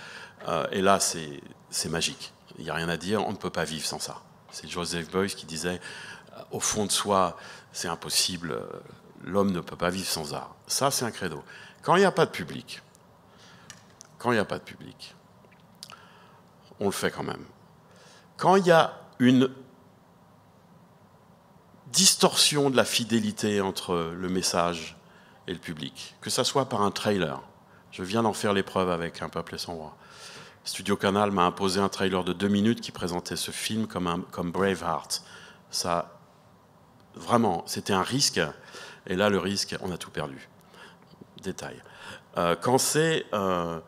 et là c'est magique, il n'y a rien à dire, on ne peut pas vivre sans ça. C'est Joseph Beuys qui disait, au fond de soi, c'est impossible, l'homme ne peut pas vivre sans art. Ça, c'est un credo. Quand il n'y a pas de public, on le fait quand même. Quand il y a une distorsion de la fidélité entre le message et le public, que ça soit par un trailer. Je viens d'en faire l'épreuve avec Un peuple et son roi. Studio Canal m'a imposé un trailer de 2 minutes qui présentait ce film comme Braveheart. Ça, vraiment, c'était un risque. Et là, le risque, on a tout perdu. Détail. Quand c'est un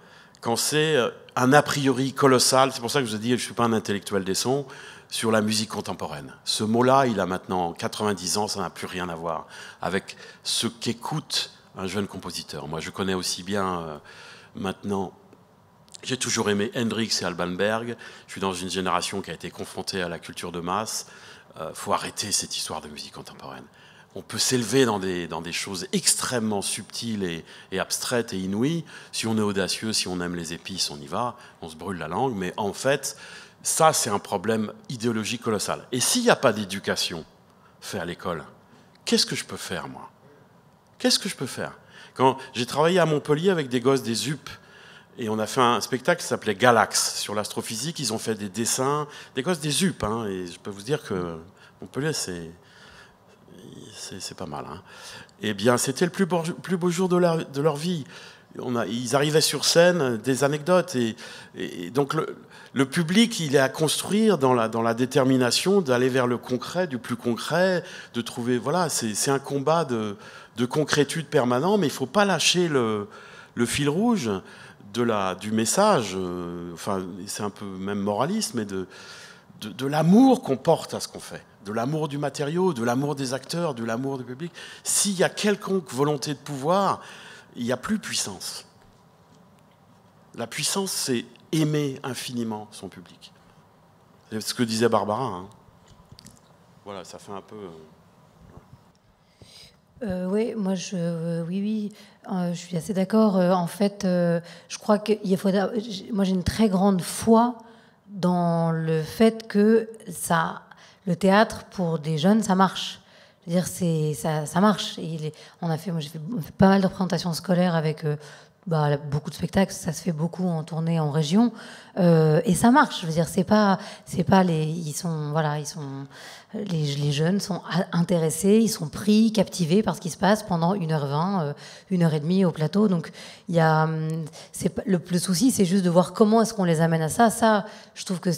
a priori colossal, c'est pour ça que je vous dis, je ne suis pas un intellectuel des sons, sur la musique contemporaine. Ce mot-là, il a maintenant 90 ans, ça n'a plus rien à voir avec ce qu'écoute un jeune compositeur. Moi, je connais aussi bien maintenant... J'ai toujours aimé Hendrix et Alban Berg. Je suis dans une génération qui a été confrontée à la culture de masse. Faut arrêter cette histoire de musique contemporaine. On peut s'élever dans des choses extrêmement subtiles et abstraites et inouïes. Si on est audacieux, si on aime les épices, on y va. On se brûle la langue. Mais en fait... ça, c'est un problème idéologique colossal. Et s'il n'y a pas d'éducation faite à l'école, qu'est-ce que je peux faire, moi? Qu'est-ce que je peux faire? Quand j'ai travaillé à Montpellier avec des gosses des UP, et on a fait un spectacle qui s'appelait Galax, sur l'astrophysique, ils ont fait des dessins, des gosses des UP, hein, et je peux vous dire que Montpellier, c'est pas mal. Hein. Eh bien, c'était le plus beau jour de leur vie. Ils arrivaient sur scène, des anecdotes, et donc le public, il est à construire dans la détermination d'aller vers le concret, du plus concret, de trouver... Voilà, c'est un combat de concrétude permanent, mais il ne faut pas lâcher le fil rouge du message, enfin, c'est un peu même moraliste, mais de l'amour qu'on porte à ce qu'on fait, de l'amour du matériau, de l'amour des acteurs, de l'amour du public. S'il y a quelconque volonté de pouvoir, il n'y a plus puissance. La puissance, c'est aimer infiniment son public. C'est ce que disait Barbara. Hein. Voilà, ça fait un peu... Oui, moi, oui, je suis assez d'accord. En fait, je crois qu'il faut... Moi, j'ai une très grande foi dans le fait que le théâtre, pour des jeunes, ça marche. Je veux dire, ça marche. On fait pas mal de représentations scolaires avec beaucoup de spectacles. Ça se fait beaucoup en tournée en région. Et ça marche. Je veux dire, les jeunes sont intéressés, ils sont pris, captivés par ce qui se passe pendant 1h20, 1h30 au plateau. Donc, le souci, c'est juste de voir comment est-ce qu'on les amène à ça. Ça, je trouve que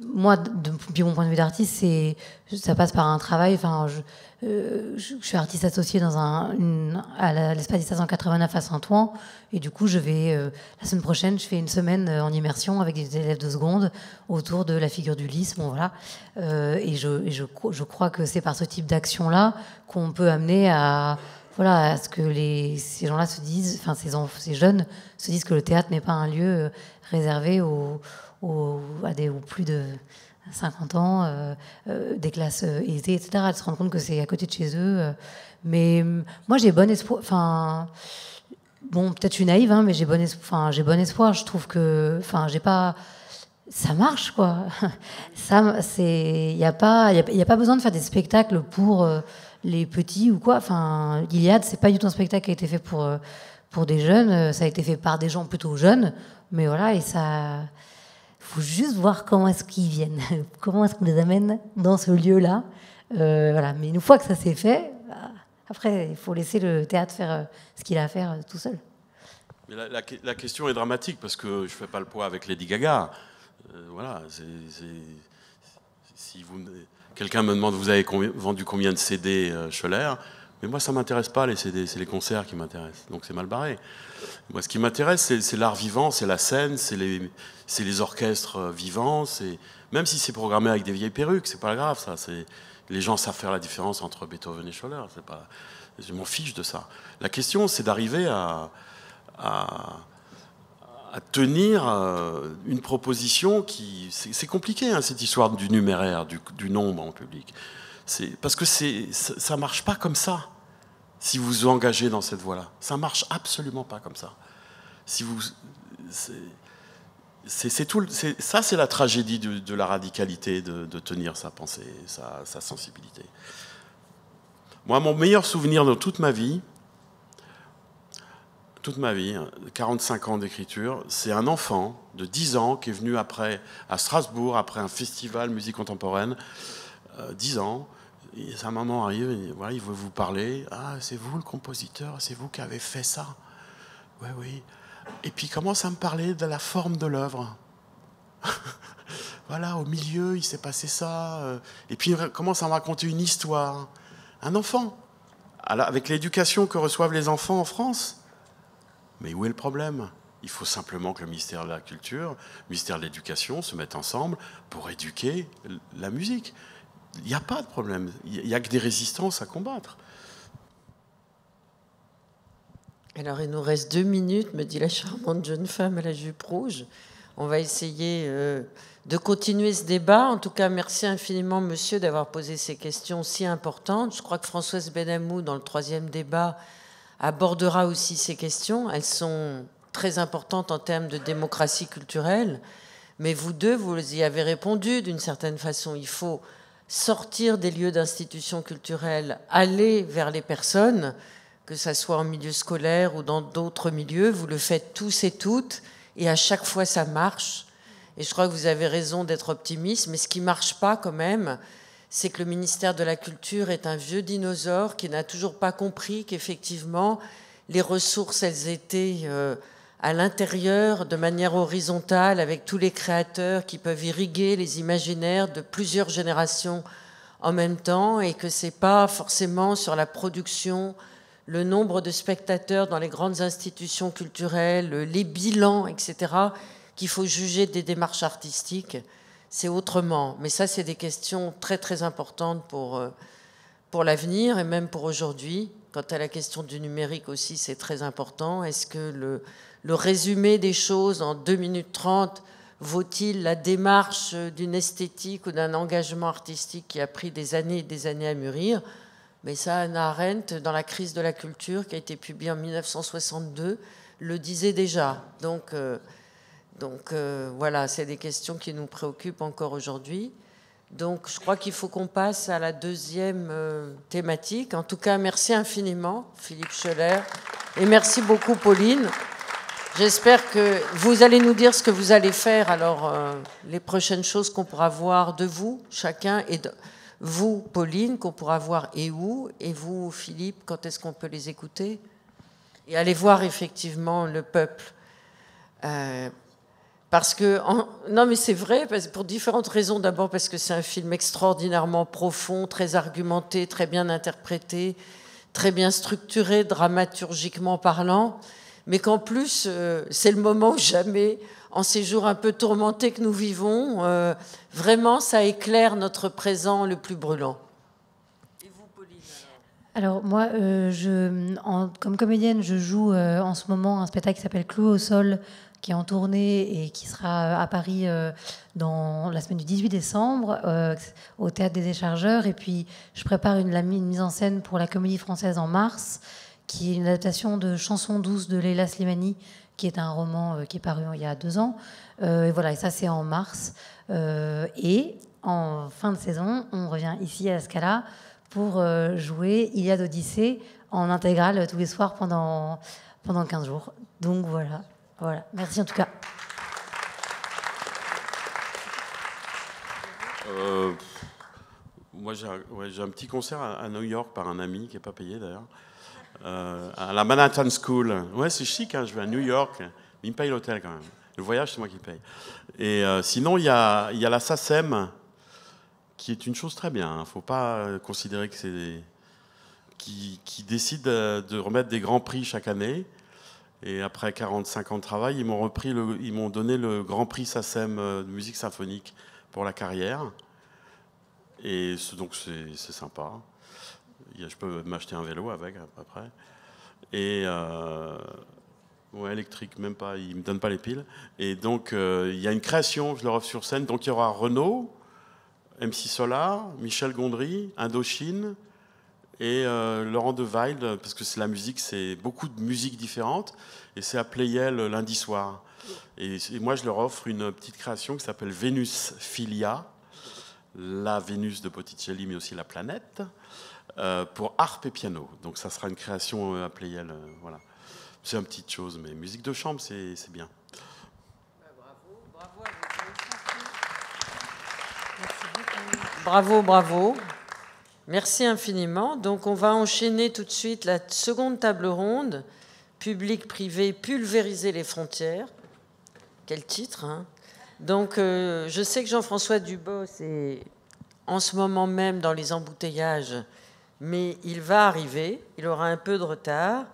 moi, depuis mon point de vue d'artiste, ça passe par un travail. Enfin, je suis artiste associée à l'Espace d'Istace 189 à Saint-Ouen, et du coup, la semaine prochaine, je fais une semaine en immersion avec des élèves de seconde autour de la figure d'Ulysse. Bon, voilà. Et je crois que c'est par ce type d'action-là qu'on peut amener à ce que ces gens-là se disent, enfin, ces jeunes se disent que le théâtre n'est pas un lieu réservé aux plus de 50 ans, des classes aisées, etc. Elles se rendent compte que c'est à côté de chez eux. Mais moi, j'ai bon espoir. Enfin, bon, peut-être je suis naïve, hein, mais j'ai bon espoir. Je trouve que, ça marche, quoi. Il n'y a pas besoin de faire des spectacles pour les petits ou quoi. Enfin, Iliade, c'est pas du tout un spectacle qui a été fait pour des jeunes. Ça a été fait par des gens plutôt jeunes. Mais voilà, et ça. Il faut juste voir comment est-ce qu'ils viennent, comment est-ce qu'on les amène dans ce lieu-là. Voilà. Mais une fois que ça s'est fait, après, il faut laisser le théâtre faire ce qu'il a à faire tout seul. Mais la question est dramatique parce que je ne fais pas le poids avec Lady Gaga. Voilà. Si quelqu'un me demande vous avez vendu combien de CD Schoeller, mais moi ça ne m'intéresse pas les CD, c'est les concerts qui m'intéressent. Donc c'est mal barré. Moi ce qui m'intéresse c'est l'art vivant, c'est la scène, c'est les orchestres vivants, même si c'est programmé avec des vieilles perruques, c'est pas grave ça. Les gens savent faire la différence entre Beethoven et Schoeller. Je m'en fiche de ça. La question c'est d'arriver à tenir une proposition qui... C'est compliqué hein, cette histoire du numéraire, du nombre en public. Parce que ça ne marche pas comme ça, si vous vous engagez dans cette voie-là. Ça ne marche absolument pas comme ça. Ça, c'est la tragédie de la radicalité, de tenir sa pensée, sa sensibilité. Moi, mon meilleur souvenir de toute ma vie, 45 ans d'écriture, c'est un enfant de 10 ans qui est venu à Strasbourg, après un festival musique contemporaine, 10 ans, et sa maman arrive, et voilà, il veut vous parler. Ah, c'est vous le compositeur, c'est vous qui avez fait ça. Oui, oui. Et puis il commence à me parler de la forme de l'œuvre. Voilà, au milieu, il s'est passé ça. Et puis il commence à me raconter une histoire. Un enfant, avec l'éducation que reçoivent les enfants en France. Mais où est le problème ? Il faut simplement que le ministère de la Culture, le ministère de l'Éducation se mettent ensemble pour éduquer la musique. Il n'y a pas de problème. Il n'y a que des résistances à combattre. Alors, il nous reste 2 minutes, me dit la charmante jeune femme à la jupe rouge. On va essayer de continuer ce débat. En tout cas, merci infiniment, monsieur, d'avoir posé ces questions si importantes. Je crois que Françoise Benamou, dans le 3e débat, abordera aussi ces questions. Elles sont très importantes en termes de démocratie culturelle. Mais vous deux, vous y avez répondu d'une certaine façon. Il faut sortir des lieux d'institutions culturelles, aller vers les personnes, que ça soit en milieu scolaire ou dans d'autres milieux. Vous le faites tous et toutes, et à chaque fois ça marche. Et je crois que vous avez raison d'être optimiste, mais ce qui ne marche pas quand même, c'est que le ministère de la Culture est un vieux dinosaure qui n'a toujours pas compris qu'effectivement, les ressources, elles étaient à l'intérieur, de manière horizontale, avec tous les créateurs qui peuvent irriguer les imaginaires de plusieurs générations en même temps, et que ce n'est pas forcément sur la production, le nombre de spectateurs dans les grandes institutions culturelles, les bilans, etc., qu'il faut juger des démarches artistiques. C'est autrement. Mais ça, c'est des questions très, très importantes pour l'avenir et même pour aujourd'hui. Quant à la question du numérique aussi, c'est très important. Est-ce que le résumé des choses en 2 minutes 30 vaut-il la démarche d'une esthétique ou d'un engagement artistique qui a pris des années et des années à mûrir ? Mais ça, Hannah Arendt, dans La crise de la culture, qui a été publiée en 1962, le disait déjà. Donc, Donc voilà, c'est des questions qui nous préoccupent encore aujourd'hui. Donc je crois qu'il faut qu'on passe à la deuxième thématique. En tout cas, merci infiniment, Philippe Schoeller. Et merci beaucoup, Pauline. J'espère que vous allez nous dire ce que vous allez faire, alors les prochaines choses qu'on pourra voir de vous, chacun, et de vous, Pauline, qu'on pourra voir et où, et vous, Philippe, quand est-ce qu'on peut les écouter? Et aller voir effectivement le peuple. Parce que, non mais c'est vrai, pour différentes raisons. D'abord parce que c'est un film extraordinairement profond, très argumenté, très bien interprété, très bien structuré, dramaturgiquement parlant, mais qu'en plus, c'est le moment où jamais, en ces jours un peu tourmentés que nous vivons, vraiment, ça éclaire notre présent le plus brûlant. Et vous, Pauline, alors moi, comme comédienne, je joue en ce moment un spectacle qui s'appelle Clou au sol, qui est en tournée et qui sera à Paris dans la semaine du 18 décembre au Théâtre des Déchargeurs. Et puis, je prépare une mise en scène pour la Comédie Française en mars, qui est une adaptation de Chansons douces de Leila Slimani, qui est un roman qui est paru il y a 2 ans. Et voilà, et ça, c'est en mars. Et en fin de saison, on revient ici à la Scala pour jouer Iliade Odyssée en intégrale tous les soirs pendant 15 jours. Donc voilà. Voilà, merci en tout cas. Moi, j'ai un petit concert à New York par un ami qui n'est pas payé d'ailleurs, à la Manhattan School. Ouais, c'est chic, hein, je vais à New York, mais il me paye l'hôtel quand même. Le voyage, c'est moi qui le paye. Et sinon, il y a la SACEM, qui est une chose très bien. Il ne faut pas considérer que c'est qui décide de remettre des grands prix chaque année. Et après 45 ans de travail, ils m'ont donné le Grand Prix SACEM de musique symphonique pour la carrière. Et donc c'est sympa. Je peux m'acheter un vélo avec après. Et ouais, électrique, même pas, ils ne me donnent pas les piles. Et donc il y a une création, je leur offre sur scène. Donc il y aura Renaud, MC Solar, Michel Gondry, Indochine et Laurent de Wild, parce que c'est la musique, c'est beaucoup de musiques différentes, et c'est à Playel lundi soir. Et moi, je leur offre une petite création qui s'appelle Vénus Philia, la Vénus de Botticelli, mais aussi la planète, pour harpe et piano. Donc ça sera une création à Playel, voilà. C'est une petite chose, mais musique de chambre, c'est bien. Bravo à vous. Bravo. Merci infiniment. Donc on va enchaîner tout de suite la seconde table ronde, public-privé, pulvériser les frontières. Quel titre, hein? Donc je sais que Jean-François Dubos est en ce moment même dans les embouteillages, mais il va arriver, il aura un peu de retard.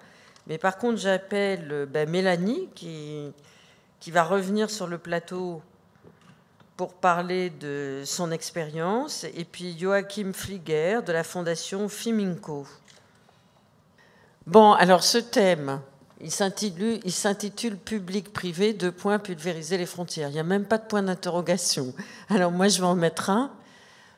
Mais par contre, j'appelle Mélanie qui va revenir sur le plateau pour parler de son expérience, et puis Joachim Flieger de la fondation Fiminco. Bon, alors ce thème, il s'intitule Public-privé, pulvériser les frontières. Il n'y a même pas de point d'interrogation. Alors moi, je vais en mettre un,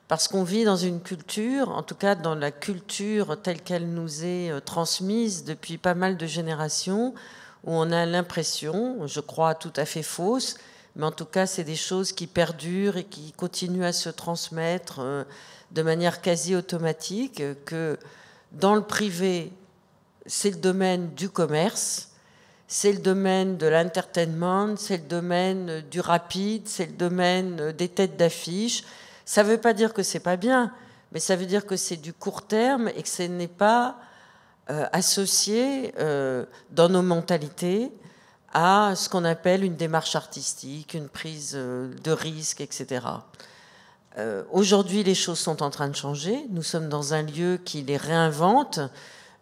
parce qu'on vit dans une culture, en tout cas dans la culture telle qu'elle nous est transmise depuis pas mal de générations, où on a l'impression, je crois tout à fait fausse, mais en tout cas, c'est des choses qui perdurent et qui continuent à se transmettre de manière quasi automatique, que dans le privé, c'est le domaine du commerce, c'est le domaine de l'entertainment, c'est le domaine du rapide, c'est le domaine des têtes d'affiche. Ça ne veut pas dire que c'est pas bien, mais ça veut dire que c'est du court terme et que ce n'est pas associé dans nos mentalités à ce qu'on appelle une démarche artistique, une prise de risque, etc. Aujourd'hui, les choses sont en train de changer. Nous sommes dans un lieu qui les réinvente.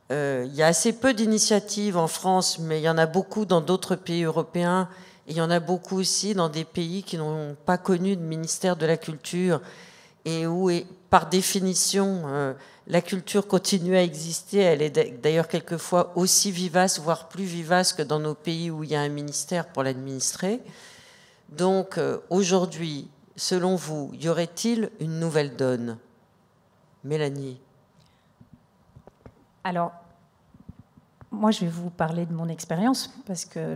Il y a assez peu d'initiatives en France, mais il y en a beaucoup dans d'autres pays européens. Et il y en a beaucoup aussi dans des pays qui n'ont pas connu de ministère de la Culture et où, par définition, la culture continue à exister. Elle est d'ailleurs quelquefois aussi vivace, voire plus vivace que dans nos pays où il y a un ministère pour l'administrer. Donc aujourd'hui, selon vous, y aurait-il une nouvelle donne? Mélanie. Alors, moi, je vais vous parler de mon expérience, parce que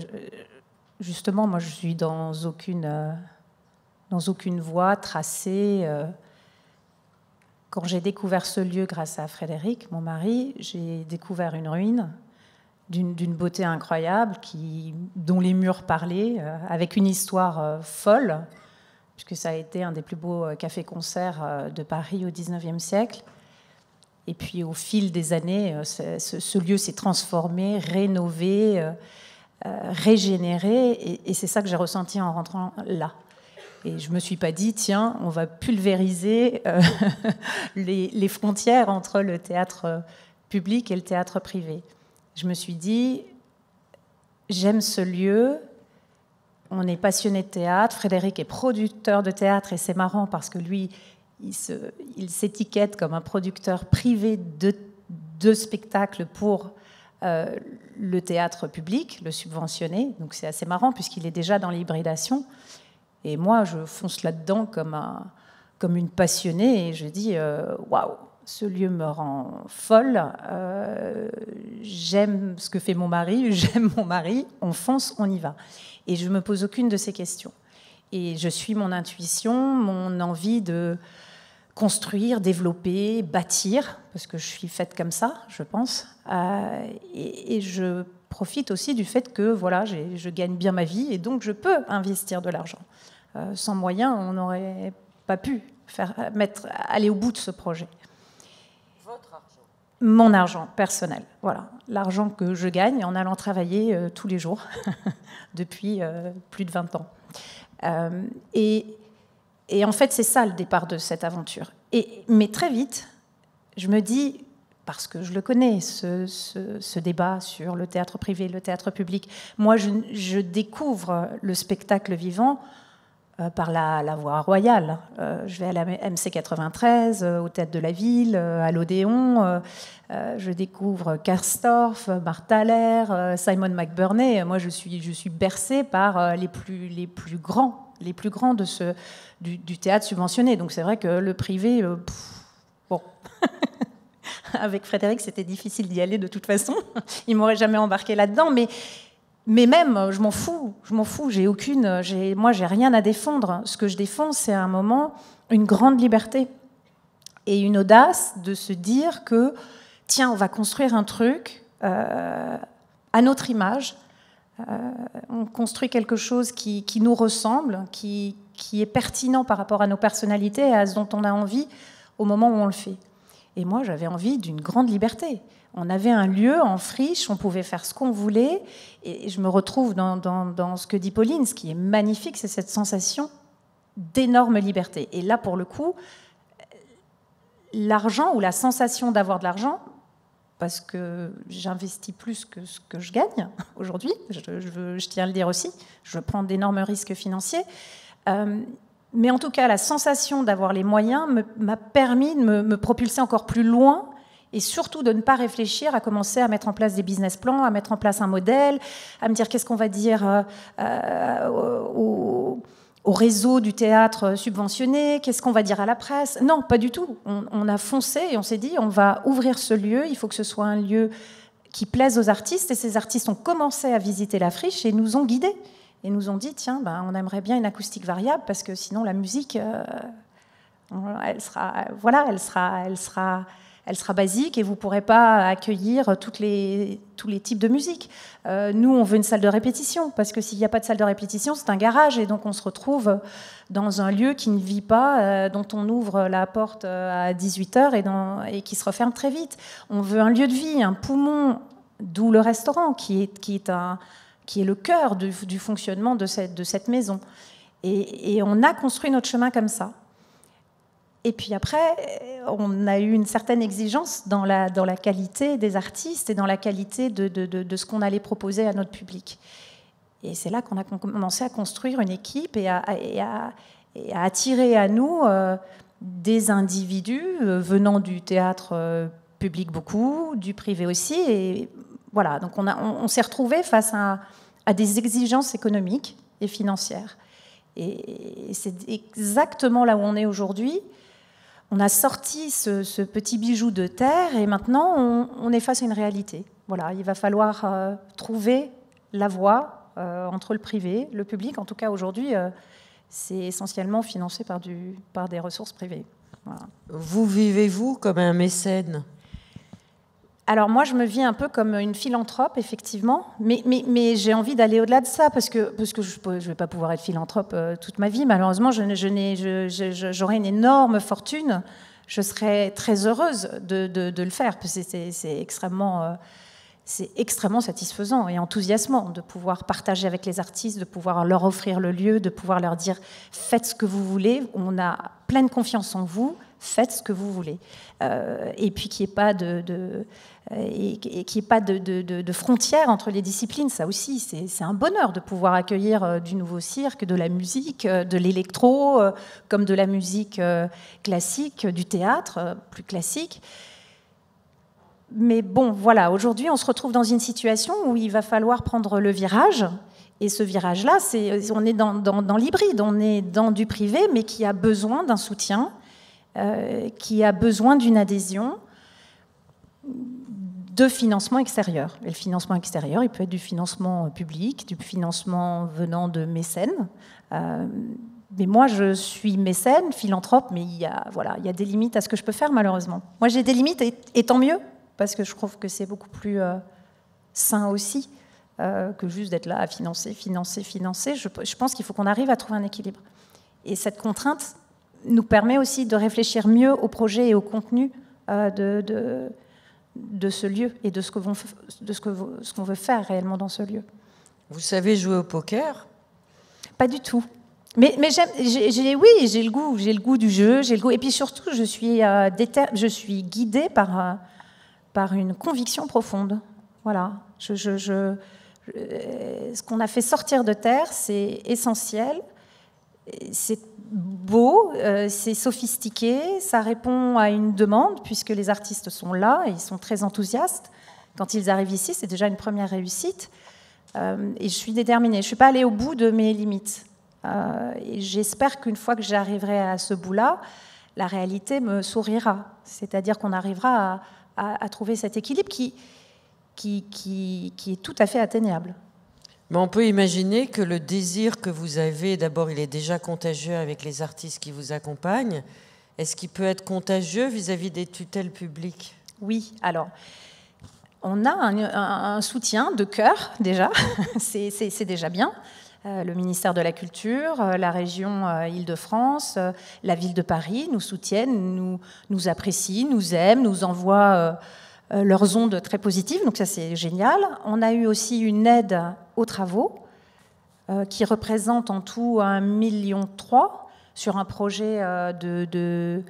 justement, moi, je suis dans aucune voie tracée. Quand j'ai découvert ce lieu grâce à Frédéric, mon mari, j'ai découvert une ruine d'une beauté incroyable, dont les murs parlaient, avec une histoire folle, puisque ça a été un des plus beaux cafés-concerts de Paris au XIXe siècle. Et puis au fil des années, ce lieu s'est transformé, rénové, régénéré, et c'est ça que j'ai ressenti en rentrant là. Et je ne me suis pas dit, tiens, on va pulvériser les frontières entre le théâtre public et le théâtre privé. Je me suis dit, j'aime ce lieu, on est passionné de théâtre, Frédéric est producteur de théâtre, et c'est marrant parce que lui, il s'étiquette comme un producteur privé de spectacles pour le théâtre public, le subventionné. Donc c'est assez marrant puisqu'il est déjà dans l'hybridation. Et moi, je fonce là-dedans comme une passionnée et je dis waouh, ce lieu me rend folle. J'aime ce que fait mon mari, j'aime mon mari, on fonce, on y va. Et je ne me pose aucune de ces questions. Et je suis mon intuition, mon envie de construire, développer, bâtir, parce que je suis faite comme ça, je pense. Et je profite aussi du fait que voilà, je gagne bien ma vie et donc je peux investir de l'argent. Sans moyens, on n'aurait pas pu aller au bout de ce projet. Votre argent? Mon argent personnel, voilà. L'argent que je gagne en allant travailler tous les jours depuis plus de 20 ans. Et en fait, c'est ça le départ de cette aventure. Mais très vite, je me dis, parce que je le connais, ce débat sur le théâtre privé et le théâtre public, moi, je découvre le spectacle vivant par la voie royale. Je vais à la MC 93, au Théâtre de la Ville, à l'Odéon. Je découvre Karsdorff, Martha Haller, Simon McBurney. Moi, je suis bercée par les plus grands du théâtre subventionné. Donc c'est vrai que le privé, bon, avec Frédéric, c'était difficile d'y aller de toute façon. Il m'aurait jamais embarqué là-dedans, mais même, je m'en fous. Moi, j'ai rien à défendre. Ce que je défends, c'est à un moment une grande liberté et une audace de se dire que, tiens, on va construire un truc à notre image. On construit quelque chose qui nous ressemble, qui est pertinent par rapport à nos personnalités et à ce dont on a envie au moment où on le fait. Et moi, j'avais envie d'une grande liberté. On avait un lieu en friche, on pouvait faire ce qu'on voulait. Et je me retrouve dans ce que dit Pauline. Ce qui est magnifique, c'est cette sensation d'énorme liberté. Et là, pour le coup, l'argent ou la sensation d'avoir de l'argent, parce que j'investis plus que ce que je gagne aujourd'hui, je tiens à le dire aussi, je prends d'énormes risques financiers, mais en tout cas, la sensation d'avoir les moyens m'a permis de me propulser encore plus loin et surtout de ne pas réfléchir à commencer à mettre en place des business plans, à mettre en place un modèle, à me dire qu'est-ce qu'on va dire au réseau du théâtre subventionné, qu'est-ce qu'on va dire à la presse. Non, pas du tout. On a foncé et on s'est dit, on va ouvrir ce lieu, il faut que ce soit un lieu qui plaise aux artistes. Et ces artistes ont commencé à visiter la friche et nous ont guidés. Et nous ont dit, tiens, on aimerait bien une acoustique variable parce que sinon la musique, elle sera basique et vous ne pourrez pas accueillir tous les types de musique. Nous, on veut une salle de répétition, parce que s'il n'y a pas de salle de répétition, c'est un garage, et donc on se retrouve dans un lieu qui ne vit pas, dont on ouvre la porte à 18h et qui se referme très vite. On veut un lieu de vie, un poumon, d'où le restaurant, qui est le cœur du fonctionnement de cette maison. Et on a construit notre chemin comme ça. Et puis après, on a eu une certaine exigence dans la qualité des artistes et dans la qualité de ce qu'on allait proposer à notre public. Et c'est là qu'on a commencé à construire une équipe et à attirer à nous des individus venant du théâtre public beaucoup, du privé aussi. Et voilà, donc on s'est retrouvés face à des exigences économiques et financières. Et c'est exactement là où on est aujourd'hui. On a sorti ce petit bijou de terre et maintenant on est face à une réalité. Voilà, il va falloir trouver la voie, entre le privé, le public. En tout cas, aujourd'hui, c'est essentiellement financé par des ressources privées. Voilà. Vous vivez-vous comme un mécène ? Alors moi, je me vis un peu comme une philanthrope, effectivement, mais j'ai envie d'aller au-delà de ça, parce que je ne vais pas pouvoir être philanthrope toute ma vie. Malheureusement, j'aurais une énorme fortune. Je serais très heureuse de le faire, parce que c'est extrêmement satisfaisant et enthousiasmant de pouvoir partager avec les artistes, de pouvoir leur offrir le lieu, de pouvoir leur dire « faites ce que vous voulez, on a pleine confiance en vous, faites ce que vous voulez ». Et puis qu'il n'y ait pas de frontières entre les disciplines, ça aussi, c'est un bonheur de pouvoir accueillir du nouveau cirque, de la musique, de l'électro, comme de la musique classique, du théâtre plus classique. Mais bon, voilà, aujourd'hui, on se retrouve dans une situation où il va falloir prendre le virage. Et ce virage-là, on est dans l'hybride, on est dans du privé, mais qui a besoin d'un soutien, qui a besoin d'une adhésion, de financement extérieur. Et le financement extérieur, il peut être du financement public, du financement venant de mécènes. Mais moi, je suis mécène, philanthrope, mais il y a des limites à ce que je peux faire, malheureusement. Moi, j'ai des limites, et tant mieux, parce que je trouve que c'est beaucoup plus sain aussi que juste d'être là à financer. Je pense qu'il faut qu'on arrive à trouver un équilibre. Et cette contrainte nous permet aussi de réfléchir mieux au projet et au contenu de ce lieu et de ce qu'on veut faire réellement dans ce lieu. Vous savez jouer au poker ? Pas du tout. Mais j'ai le goût du jeu, et puis surtout, je suis guidée par une conviction profonde. Voilà. Ce qu'on a fait sortir de terre, c'est essentiel, c'est beau, c'est sophistiqué, ça répond à une demande, puisque les artistes sont là, et ils sont très enthousiastes. Quand ils arrivent ici, c'est déjà une première réussite. Et je suis déterminée. Je ne suis pas allée au bout de mes limites. Et j'espère qu'une fois que j'arriverai à ce bout-là, la réalité me sourira. C'est-à-dire qu'on arrivera à trouver cet équilibre qui est tout à fait atteignable. Mais on peut imaginer que le désir que vous avez, d'abord, il est déjà contagieux avec les artistes qui vous accompagnent. Est-ce qu'il peut être contagieux vis-à-vis des tutelles publiques ? Oui, alors, on a un soutien de cœur, déjà. c'est déjà bien. Le ministère de la Culture, la région Île-de-France, la ville de Paris nous soutiennent, nous apprécient, nous aiment, nous envoient leurs ondes très positives, donc ça c'est génial. On a eu aussi une aide aux travaux qui représente en tout 1,3 million sur un projet de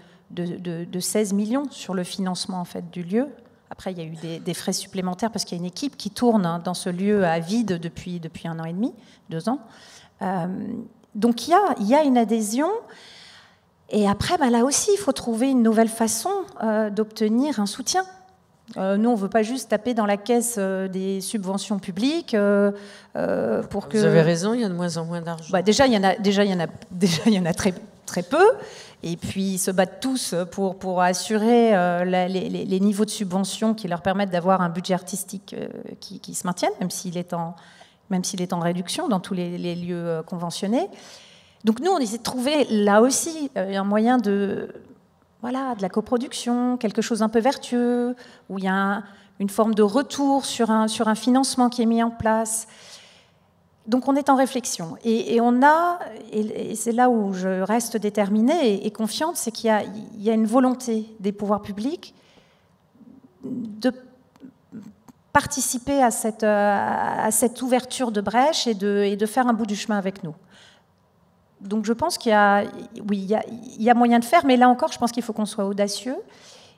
16 millions sur le financement en fait, du lieu. Après, il y a eu des frais supplémentaires parce qu'il y a une équipe qui tourne dans ce lieu à vide depuis 1 an et demi, 2 ans. Donc il y a une adhésion. Et après, là aussi, il faut trouver une nouvelle façon d'obtenir un soutien. Nous, on ne veut pas juste taper dans la caisse des subventions publiques pour que... Vous avez raison, il y a de moins en moins d'argent. Déjà, il y en a très, très peu. Et puis, ils se battent tous pour assurer les niveaux de subvention qui leur permettent d'avoir un budget artistique qui se maintienne, même s'il est en réduction dans tous les lieux conventionnés. Donc nous, on essaie de trouver là aussi un moyen de la coproduction, quelque chose un peu vertueux, où il y a une forme de retour sur un financement qui est mis en place. Donc on est en réflexion. Et c'est là où je reste déterminée et confiante, c'est qu'il y a une volonté des pouvoirs publics de participer à cette ouverture de brèche et de faire un bout du chemin avec nous. Donc je pense qu'il y a moyen de faire, mais là encore, je pense qu'il faut qu'on soit audacieux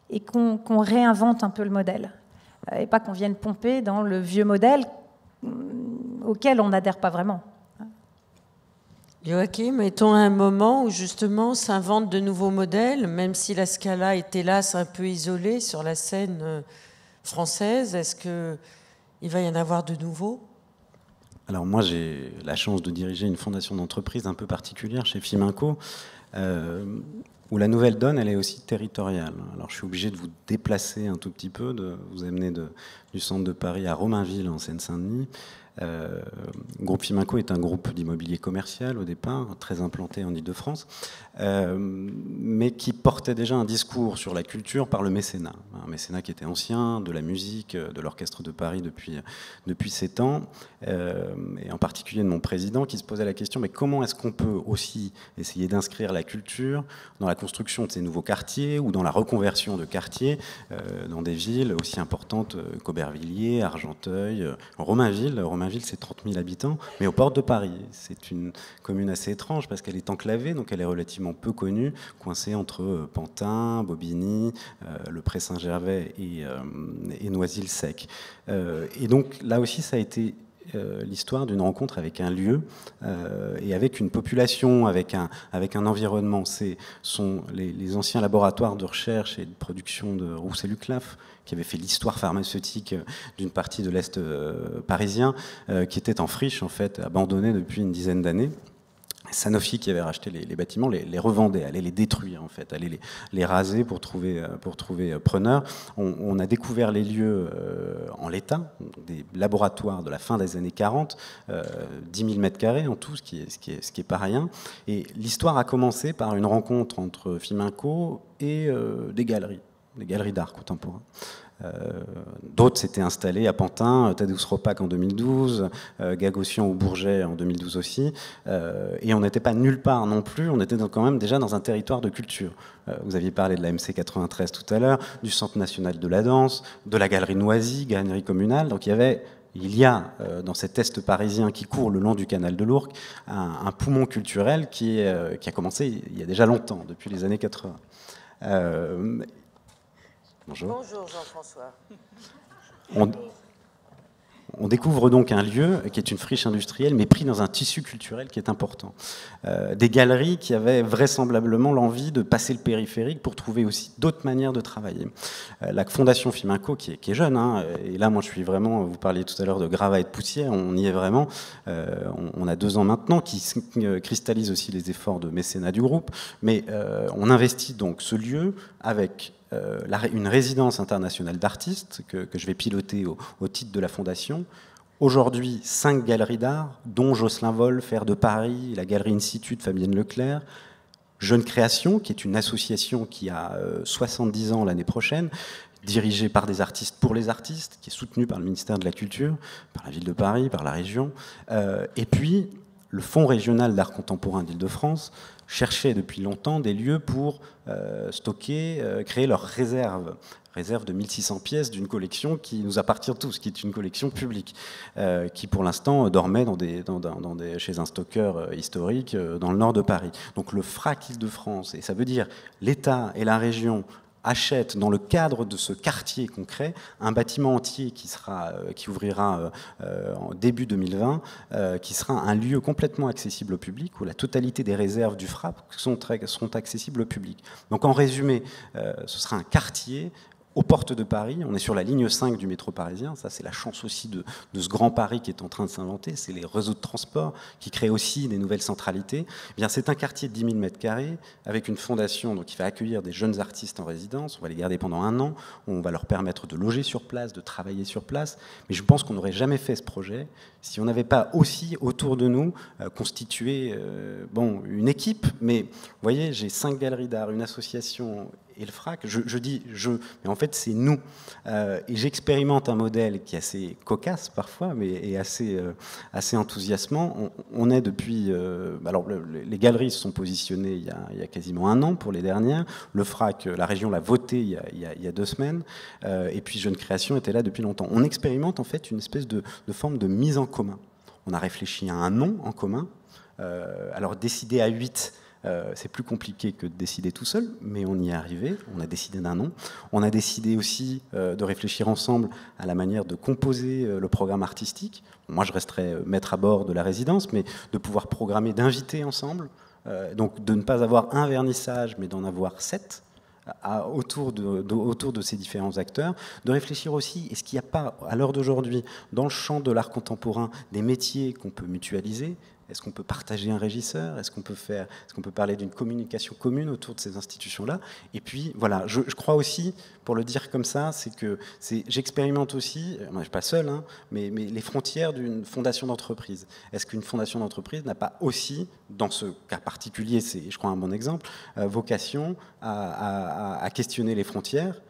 et qu'on réinvente un peu le modèle. Et pas qu'on vienne pomper dans le vieux modèle auquel on n'adhère pas vraiment. Joachim, est-on à un moment où justement s'inventent de nouveaux modèles, même si la Scala est hélas un peu isolée sur la scène française, est-ce qu'il va y en avoir de nouveaux ? Alors moi, j'ai la chance de diriger une fondation d'entreprise un peu particulière chez Fiminco, où la nouvelle donne, elle est aussi territoriale. Alors je suis obligé de vous déplacer un tout petit peu, de vous amener du centre de Paris à Romainville, en Seine-Saint-Denis. Groupe Fiminco est un groupe d'immobilier commercial au départ, très implanté en Ile-de-France, mais qui portait déjà un discours sur la culture par le mécénat. Un mécénat qui était ancien, de la musique, de l'Orchestre de Paris depuis 7 ans, et en particulier de mon président qui se posait la question, mais comment est-ce qu'on peut aussi essayer d'inscrire la culture dans la construction de ces nouveaux quartiers ou dans la reconversion de quartiers dans des villes aussi importantes qu'Aubervilliers, Argenteuil, Romainville. Romainville, c'est 30 000 habitants, mais aux portes de Paris. C'est une commune assez étrange parce qu'elle est enclavée, donc elle est relativement peu connue, coincée entre Pantin, Bobigny, le Pré-Saint-Gervais et Noisy-le-Sec. Et donc là aussi, ça a été l'histoire d'une rencontre avec un lieu et avec une population, avec un environnement. Ce sont les anciens laboratoires de recherche et de production de Roussel-Luclaf qui avaient fait l'histoire pharmaceutique d'une partie de l'Est parisien, qui était en friche, en fait, abandonnée depuis une dizaine d'années. Sanofi, qui avait racheté les bâtiments, les revendait, allait les détruire, en fait, allait les raser pour trouver preneur. On a découvert les lieux en l'état, des laboratoires de la fin des années 40, 10 000 m² en tout, ce qui est pas rien. Et l'histoire a commencé par une rencontre entre Fiminco et des galeries d'art contemporain. D'autres s'étaient installés à Pantin, Tadeusz Ropac en 2012, Gagossian au Bourget en 2012 aussi, et on n'était pas nulle part non plus, on était quand même déjà dans un territoire de culture. Vous aviez parlé de la MC 93 tout à l'heure, du Centre national de la danse, de la galerie Noisy, galerie communale, donc il y a dans cet est parisien qui court le long du canal de l'Ourcq un poumon culturel qui a commencé il y a déjà longtemps, depuis les années 80. Bonjour. Bonjour Jean-François. On découvre donc un lieu qui est une friche industrielle, mais pris dans un tissu culturel qui est important. Des galeries qui avaient vraisemblablement l'envie de passer le périphérique pour trouver aussi d'autres manières de travailler. La Fondation Fiminco, qui est jeune, hein, et là moi je suis vraiment, vous parliez tout à l'heure de gravats et de poussière, on y est vraiment, on a 2 ans maintenant, qui cristallise aussi les efforts de mécénat du groupe, mais on investit donc ce lieu avec une résidence internationale d'artistes que je vais piloter au titre de la Fondation. Aujourd'hui, 5 galeries d'art, dont Jocelyn Wolf, Air de Paris, la galerie In Situ de Fabienne Leclerc, Jeune Création, qui est une association qui a 70 ans l'année prochaine, dirigée par des artistes pour les artistes, qui est soutenue par le ministère de la Culture, par la ville de Paris, par la région, et puis le Fonds régional d'art contemporain d'Île-de-France cherchait depuis longtemps des lieux pour stocker, créer leurs réserve de 1600 pièces d'une collection qui nous appartient tous, qui est une collection publique, qui pour l'instant dormait chez un stockeur historique dans le nord de Paris. Donc le FRAC Île-de-France, et ça veut dire l'État et la région achètent, dans le cadre de ce quartier qu'on crée, un bâtiment entier qui ouvrira en début 2020, qui sera un lieu complètement accessible au public, où la totalité des réserves du FRAP seront accessibles au public. Donc en résumé, ce sera un quartier aux portes de Paris. On est sur la ligne 5 du métro parisien. Ça, c'est la chance aussi de ce grand Paris qui est en train de s'inventer. C'est les réseaux de transport qui créent aussi des nouvelles centralités. Eh bien, c'est un quartier de 10 000 m² avec une fondation qui va accueillir des jeunes artistes en résidence. On va les garder pendant 1 an. On va leur permettre de loger sur place, de travailler sur place. Mais je pense qu'on n'aurait jamais fait ce projet si on n'avait pas aussi autour de nous constitué une équipe. Mais vous voyez, j'ai 5 galeries d'art, une association et le FRAC, mais en fait c'est nous. Et j'expérimente un modèle qui est assez cocasse parfois, mais assez enthousiasmant. On est depuis... les galeries se sont positionnées il y a quasiment 1 an pour les dernières. Le FRAC, la région l'a voté il y a 2 semaines. Et puis Jeune Création était là depuis longtemps. On expérimente en fait une espèce de forme de mise en commun. On a réfléchi à un nom en commun. Alors décider à 8... c'est plus compliqué que de décider tout seul, mais on y est arrivé, on a décidé d'un nom. On a décidé aussi de réfléchir ensemble à la manière de composer le programme artistique. Moi, je resterai maître à bord de la résidence, mais de pouvoir programmer, d'inviter ensemble, donc de ne pas avoir un vernissage, mais d'en avoir 7 autour de ces différents acteurs, de réfléchir aussi, est-ce qu'il n'y a pas, à l'heure d'aujourd'hui, dans le champ de l'art contemporain, des métiers qu'on peut mutualiser, Est-ce qu'on peut partager un régisseur? Est-ce qu'on peut parler d'une communication commune autour de ces institutions-là? Et puis, voilà, je crois aussi, pour le dire comme ça, j'expérimente aussi, moi, je ne suis pas seul, hein, mais les frontières d'une fondation d'entreprise. Est-ce qu'une fondation d'entreprise n'a pas aussi, dans ce cas particulier, c'est, je crois, un bon exemple, vocation à questionner les frontières?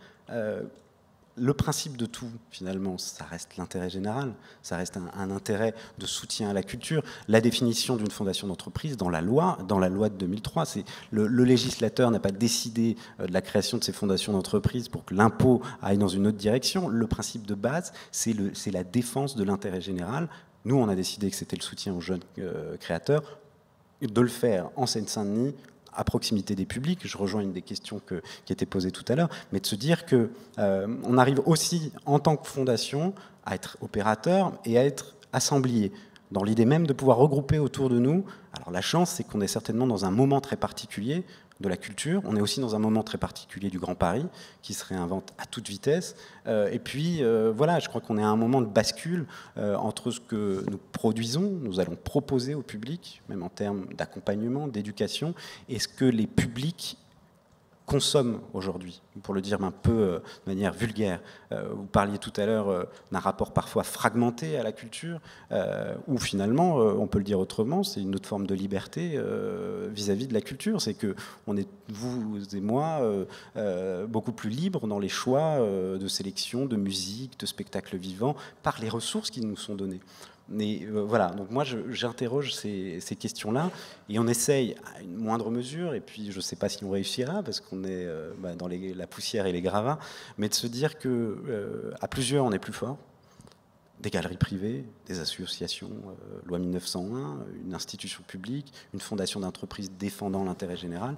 Le principe de tout, finalement, ça reste l'intérêt général, ça reste un intérêt de soutien à la culture. La définition d'une fondation d'entreprise dans la loi de 2003, c'est le législateur n'a pas décidé de la création de ces fondations d'entreprise pour que l'impôt aille dans une autre direction. Le principe de base, c'est la défense de l'intérêt général. Nous, on a décidé que c'était le soutien aux jeunes créateurs, de le faire en Seine-Saint-Denis, à proximité des publics. Je rejoins une des questions qui était posée tout à l'heure, mais de se dire qu'on arrive aussi, en tant que fondation, à être opérateur et à être assemblier, dans l'idée même de pouvoir regrouper autour de nous. Alors la chance, c'est qu'on est certainement dans un moment très particulier de la culture. On est aussi dans un moment très particulier du Grand Paris, qui se réinvente à toute vitesse. Et puis, voilà, je crois qu'on est à un moment de bascule entre ce que nous produisons, nous allons proposer au public, même en termes d'accompagnement, d'éducation, et ce que les publics consomment aujourd'hui, pour le dire un peu de manière vulgaire. Vous parliez tout à l'heure d'un rapport parfois fragmenté à la culture, où finalement, on peut le dire autrement, c'est une autre forme de liberté vis-à-vis de la culture. C'est que on est, vous et moi, beaucoup plus libres dans les choix de sélection, de musique, de spectacles vivants, par les ressources qui nous sont données. Mais voilà, donc moi j'interroge ces questions-là et on essaye à une moindre mesure, et puis je ne sais pas si on réussira parce qu'on est dans la poussière et les gravats, mais de se dire qu'à plusieurs on est plus fort. Des galeries privées, des associations, loi 1901, une institution publique, une fondation d'entreprise défendant l'intérêt général.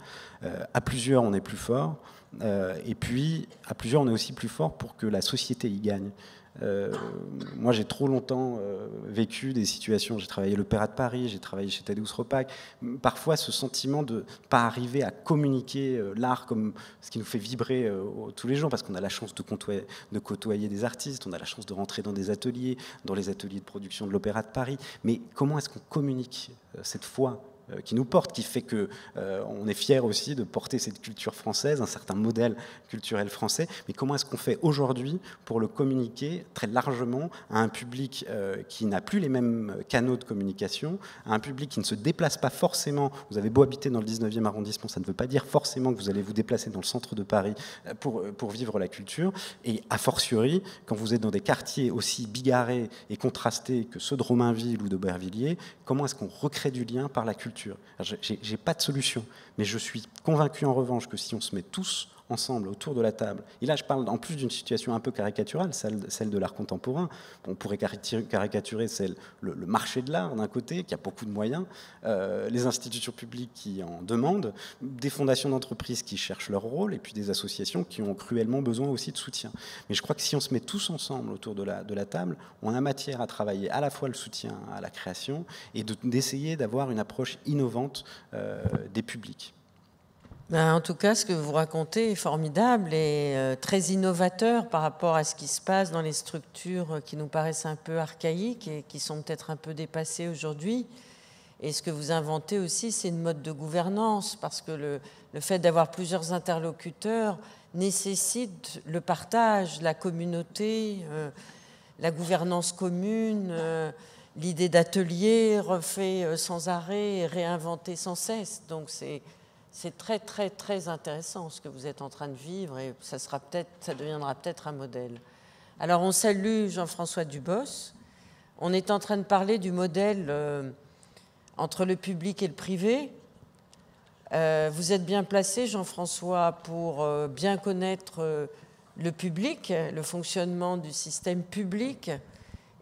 À plusieurs on est plus fort, et puis à plusieurs on est aussi plus fort pour que la société y gagne. Moi, j'ai trop longtemps vécu des situations. J'ai travaillé à l'Opéra de Paris, j'ai travaillé chez Tadeusz Ropac. Parfois, ce sentiment de ne pas arriver à communiquer l'art comme ce qui nous fait vibrer tous les jours, parce qu'on a la chance de côtoyer des artistes, on a la chance de rentrer dans des ateliers, dans les ateliers de production de l'Opéra de Paris. Mais comment est-ce qu'on communique cette foi qui nous porte, qui fait qu'on est fier aussi de porter cette culture française, un certain modèle culturel français, mais comment est-ce qu'on fait aujourd'hui pour le communiquer très largement à un public qui n'a plus les mêmes canaux de communication, à un public qui ne se déplace pas forcément. Vous avez beau habiter dans le 19e arrondissement, ça ne veut pas dire forcément que vous allez vous déplacer dans le centre de Paris pour vivre la culture, et a fortiori, quand vous êtes dans des quartiers aussi bigarrés et contrastés que ceux de Romainville ou d'Aubervilliers, comment est-ce qu'on recrée du lien par la culture? J'ai pas de solution, mais je suis convaincu en revanche que si on se met tous ensemble autour de la table, et là je parle en plus d'une situation un peu caricaturale, celle de l'art contemporain, on pourrait caricaturer le marché de l'art d'un côté, qui a beaucoup de moyens, les institutions publiques qui en demandent, des fondations d'entreprises qui cherchent leur rôle, et puis des associations qui ont cruellement besoin aussi de soutien. Mais je crois que si on se met tous ensemble autour de la table, on a matière à travailler à la fois le soutien à la création et d'essayer d'avoir une approche innovante des publics. En tout cas, ce que vous racontez est formidable et très innovateur par rapport à ce qui se passe dans les structures qui nous paraissent un peu archaïques et qui sont peut-être un peu dépassées aujourd'hui. Et ce que vous inventez aussi, c'est une mode de gouvernance, parce que le fait d'avoir plusieurs interlocuteurs nécessite le partage, la communauté, la gouvernance commune, l'idée d'atelier refait sans arrêt et réinventé sans cesse. Donc c'est très, très, très intéressant ce que vous êtes en train de vivre, et ça deviendra peut-être un modèle. Alors, on salue Jean-François Dubos. On est en train de parler du modèle entre le public et le privé. Vous êtes bien placé, Jean-François, pour bien connaître le public, le fonctionnement du système public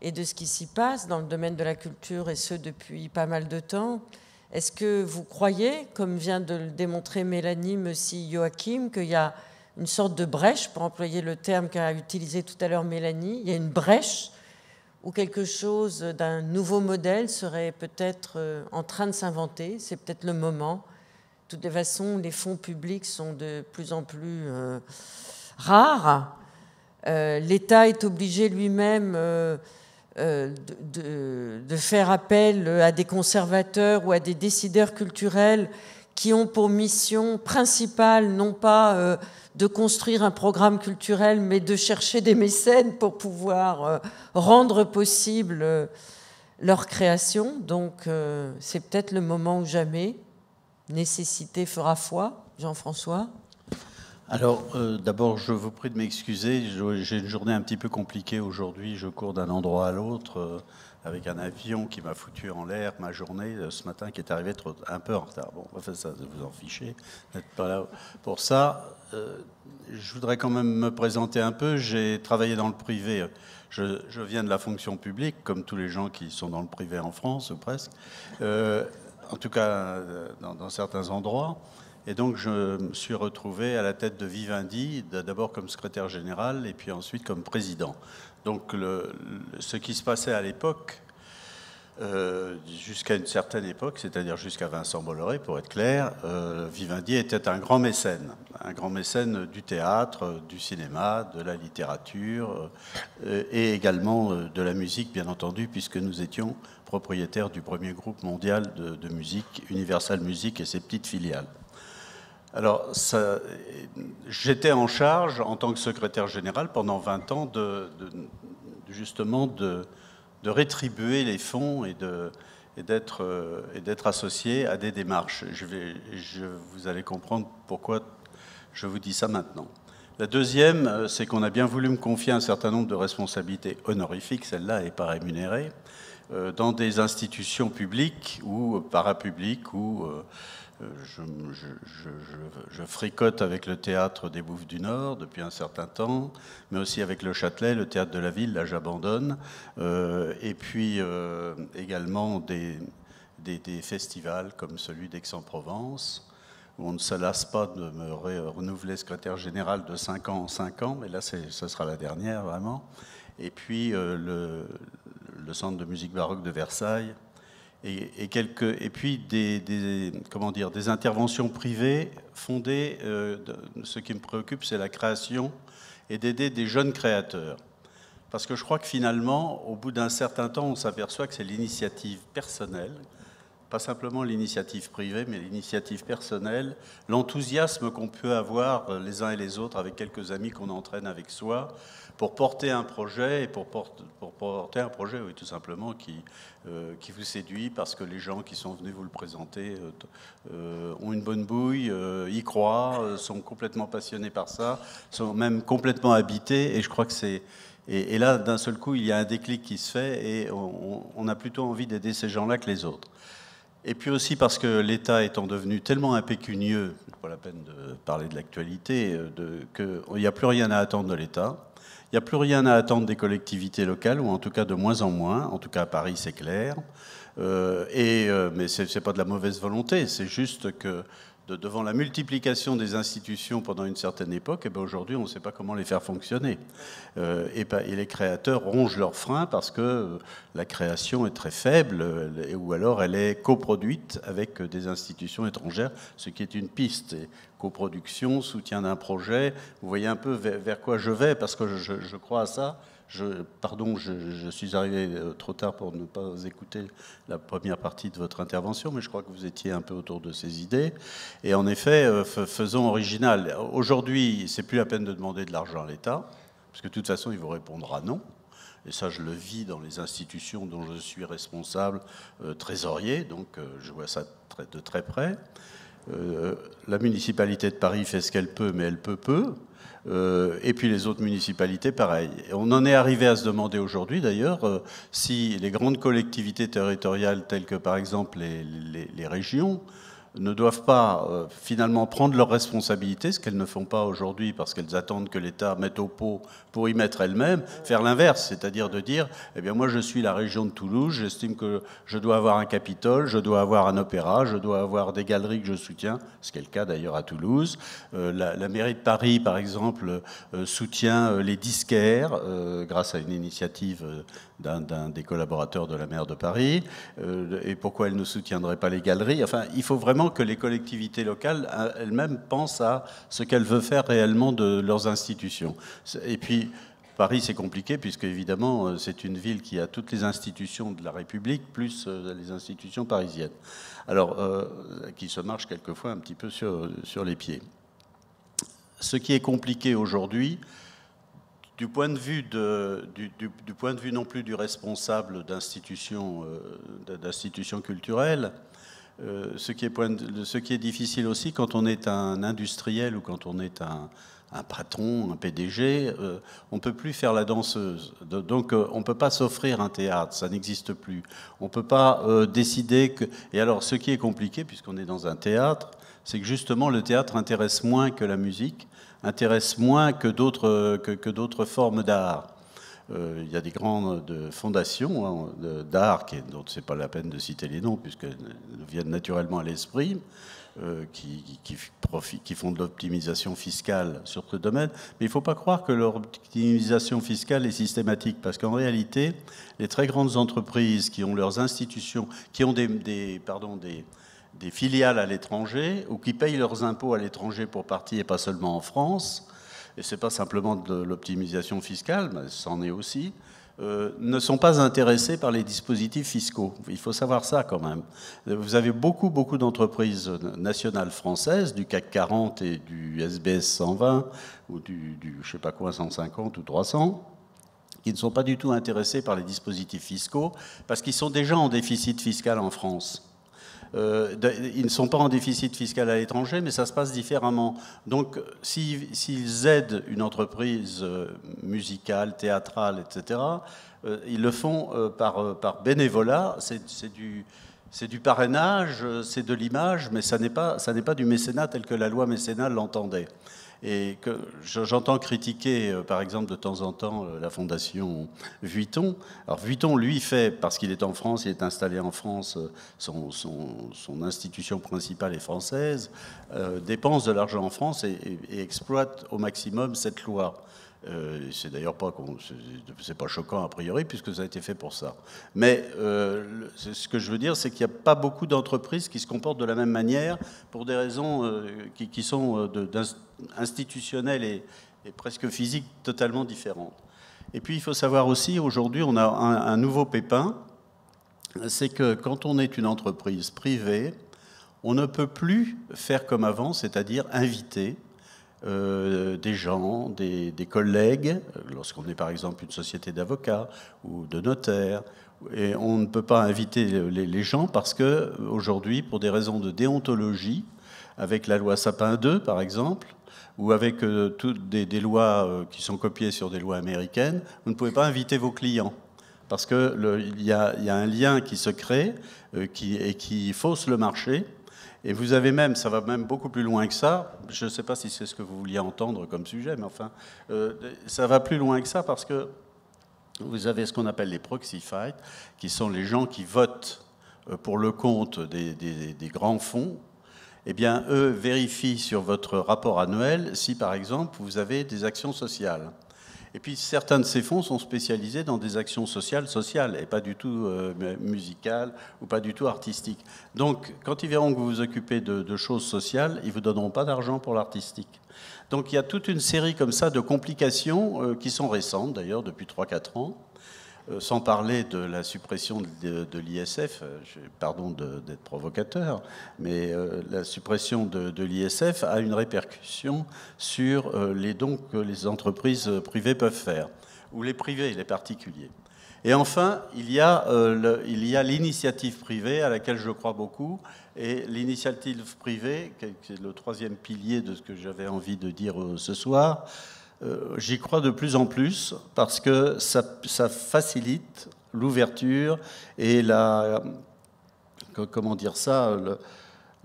et de ce qui s'y passe dans le domaine de la culture, et ce depuis pas mal de temps. Est-ce que vous croyez, comme vient de le démontrer Mélanie, mais aussi Joachim, qu'il y a une sorte de brèche, pour employer le terme qu'a utilisé tout à l'heure Mélanie, il y a une brèche où quelque chose d'un nouveau modèle serait peut-être en train de s'inventer? C'est peut-être le moment. De toutes les façons, les fonds publics sont de plus en plus rares. L'État est obligé lui-même de faire appel à des conservateurs ou à des décideurs culturels qui ont pour mission principale non pas de construire un programme culturel, mais de chercher des mécènes pour pouvoir rendre possible leur création. Donc c'est peut-être le moment ou jamais. Nécessité fera foi, Jean-François. Alors, d'abord, je vous prie de m'excuser. J'ai une journée un petit peu compliquée aujourd'hui. Je cours d'un endroit à l'autre avec un avion qui m'a foutu en l'air ma journée ce matin, qui est arrivé un peu en retard. Bon, enfin, ça, vous en fichez. Vous n'êtes pas là pour ça. Je voudrais quand même me présenter un peu. J'ai travaillé dans le privé. Je viens de la fonction publique, comme tous les gens qui sont dans le privé en France, ou presque. En tout cas, dans certains endroits. Et donc, je me suis retrouvé à la tête de Vivendi, d'abord comme secrétaire général et puis ensuite comme président. Donc, ce qui se passait à l'époque, jusqu'à une certaine époque, c'est-à-dire jusqu'à Vincent Bolloré, pour être clair, Vivendi était un grand mécène du théâtre, du cinéma, de la littérature et également de la musique, bien entendu, puisque nous étions propriétaires du premier groupe mondial de musique, Universal Music et ses petites filiales. Alors, j'étais en charge, en tant que secrétaire général, pendant 20 ans, justement de rétribuer les fonds et d'être associé à des démarches. Vous allez comprendre pourquoi je vous dis ça maintenant. La deuxième, c'est qu'on a bien voulu me confier un certain nombre de responsabilités honorifiques, celle-là n'est pas rémunérée, dans des institutions publiques ou parapubliques où je fricote avec le théâtre des Bouffes du Nord depuis un certain temps, mais aussi avec le Châtelet, le théâtre de la ville, là j'abandonne, et puis également des festivals comme celui d'Aix-en-Provence, où on ne se lasse pas de me renouveler secrétaire général de 5 ans en 5 ans, mais là ce sera la dernière vraiment, et puis le Centre de musique baroque de Versailles, et puis des interventions privées fondées. Ce qui me préoccupe, c'est la création et d'aider des jeunes créateurs. Parce que je crois que finalement, au bout d'un certain temps, on s'aperçoit que c'est l'initiative personnelle, pas simplement l'initiative privée, mais l'initiative personnelle, l'enthousiasme qu'on peut avoir les uns et les autres avec quelques amis qu'on entraîne avec soi, pour porter un projet, et pour porter un projet, oui, tout simplement, qui vous séduit, parce que les gens qui sont venus vous le présenter ont une bonne bouille, y croient, sont complètement passionnés par ça, sont même complètement habités, et je crois que c'est... Et là, d'un seul coup, il y a un déclic qui se fait, et on a plutôt envie d'aider ces gens-là que les autres. Et puis aussi parce que l'État étant devenu tellement impécunieux, pas la peine de parler de l'actualité, qu'il n'y a plus rien à attendre de l'État. Il n'y a plus rien à attendre des collectivités locales, ou en tout cas de moins en moins. En tout cas à Paris, c'est clair. Mais ce n'est pas de la mauvaise volonté, c'est juste que devant la multiplication des institutions pendant une certaine époque, et bien aujourd'hui, on ne sait pas comment les faire fonctionner. Et les créateurs rongent leurs freins parce que la création est très faible, ou alors elle est coproduite avec des institutions étrangères, ce qui est une piste. Et coproduction, soutien d'un projet, vous voyez un peu vers quoi je vais, parce que je crois à ça. Pardon, je suis arrivé trop tard pour ne pas écouter la première partie de votre intervention, mais je crois que vous étiez un peu autour de ces idées. Et en effet, faisons original. Aujourd'hui, c'est plus la peine de demander de l'argent à l'État, parce que de toute façon, il vous répondra non. Et ça, je le vis dans les institutions dont je suis responsable, trésorier, donc je vois ça de très près. La municipalité de Paris fait ce qu'elle peut, mais elle peut peu. Et puis les autres municipalités, pareil. Et on en est arrivé à se demander aujourd'hui, d'ailleurs, si les grandes collectivités territoriales, telles que par exemple les régions, ne doivent pas finalement prendre leurs responsabilités, ce qu'elles ne font pas aujourd'hui parce qu'elles attendent que l'État mette au pot pour y mettre elles-mêmes, faire l'inverse, c'est-à-dire de dire, eh bien moi je suis la région de Toulouse, j'estime que je dois avoir un Capitole, je dois avoir un opéra, je dois avoir des galeries que je soutiens, ce qui est le cas d'ailleurs à Toulouse. La mairie de Paris, par exemple, soutient les disquaires grâce à une initiative d'un des collaborateurs de la maire de Paris. Et pourquoi elle ne soutiendrait pas les galeries? Enfin, il faut vraiment que les collectivités locales elles-mêmes pensent à ce qu'elles veulent faire réellement de leurs institutions. Et puis, Paris, c'est compliqué, puisque évidemment, c'est une ville qui a toutes les institutions de la République, plus les institutions parisiennes. Alors, qui se marche quelquefois un petit peu sur les pieds. Ce qui est compliqué aujourd'hui, du point de vue non plus du responsable d'institutions culturelles, ce qui est difficile aussi quand on est un industriel ou quand on est un patron, un PDG, on ne peut plus faire la danseuse. Donc on ne peut pas s'offrir un théâtre, ça n'existe plus. On ne peut pas décider que... Et alors ce qui est compliqué, puisqu'on est dans un théâtre, c'est que justement le théâtre intéresse moins que la musique, intéresse moins que d'autres formes d'art. Il y a des grandes fondations d'art, dont ce n'est pas la peine de citer les noms, puisqu'elles viennent naturellement à l'esprit, qui font de l'optimisation fiscale sur ce domaine. Mais il ne faut pas croire que l'optimisation fiscale est systématique, parce qu'en réalité, les très grandes entreprises qui ont leurs institutions, qui ont des filiales à l'étranger, ou qui payent leurs impôts à l'étranger pour partie et pas seulement en France, et ce n'est pas simplement de l'optimisation fiscale, mais c'en est aussi, ne sont pas intéressés par les dispositifs fiscaux. Il faut savoir ça quand même. Vous avez beaucoup d'entreprises nationales françaises, du CAC 40 et du SBS 120, ou du je sais pas quoi, 150 ou 300, qui ne sont pas du tout intéressés par les dispositifs fiscaux, parce qu'ils sont déjà en déficit fiscal en France. Ils ne sont pas en déficit fiscal à l'étranger, mais ça se passe différemment. Donc, s'ils aident une entreprise musicale, théâtrale, etc., ils le font par bénévolat. C'est du parrainage, c'est de l'image, mais ça n'est pas du mécénat tel que la loi mécénat l'entendait. Et que j'entends critiquer, par exemple, de temps en temps, la fondation Vuitton. Alors Vuitton, lui, fait, parce qu'il est en France, il est installé en France, son institution principale est française, dépense de l'argent en France et exploite au maximum cette loi. C'est d'ailleurs pas choquant a priori, puisque ça a été fait pour ça. Mais ce que je veux dire, c'est qu'il n'y a pas beaucoup d'entreprises qui se comportent de la même manière pour des raisons qui sont institutionnelles et presque physiques totalement différentes. Et puis il faut savoir aussi, aujourd'hui, on a un nouveau pépin, c'est que quand on est une entreprise privée, on ne peut plus faire comme avant, c'est-à-dire inviter des gens, des collègues, lorsqu'on est par exemple une société d'avocats ou de notaires, et on ne peut pas inviter les gens parce que aujourd'hui, pour des raisons de déontologie, avec la loi Sapin 2 par exemple, ou avec toutes des lois qui sont copiées sur des lois américaines, vous ne pouvez pas inviter vos clients. Parce qu'il y a un lien qui se crée et qui fausse le marché. Et vous avez même, ça va même beaucoup plus loin que ça, je ne sais pas si c'est ce que vous vouliez entendre comme sujet, mais enfin, ça va plus loin que ça parce que vous avez ce qu'on appelle les proxy fights, qui sont les gens qui votent pour le compte des grands fonds. Eh bien, eux vérifient sur votre rapport annuel si, par exemple, vous avez des actions sociales. Et puis, certains de ces fonds sont spécialisés dans des actions sociales et pas du tout musicales ou pas du tout artistiques. Donc, quand ils verront que vous vous occupez de choses sociales, ils ne vous donneront pas d'argent pour l'artistique. Donc, il y a toute une série comme ça de complications qui sont récentes, d'ailleurs, depuis 3-4 ans, sans parler de la suppression de l'ISF, pardon d'être provocateur, mais la suppression de l'ISF a une répercussion sur les dons que les entreprises privées peuvent faire, ou les privés, les particuliers. Et enfin, il y a l'initiative privée à laquelle je crois beaucoup, et l'initiative privée, qui est le troisième pilier de ce que j'avais envie de dire ce soir, j'y crois de plus en plus parce que ça facilite l'ouverture et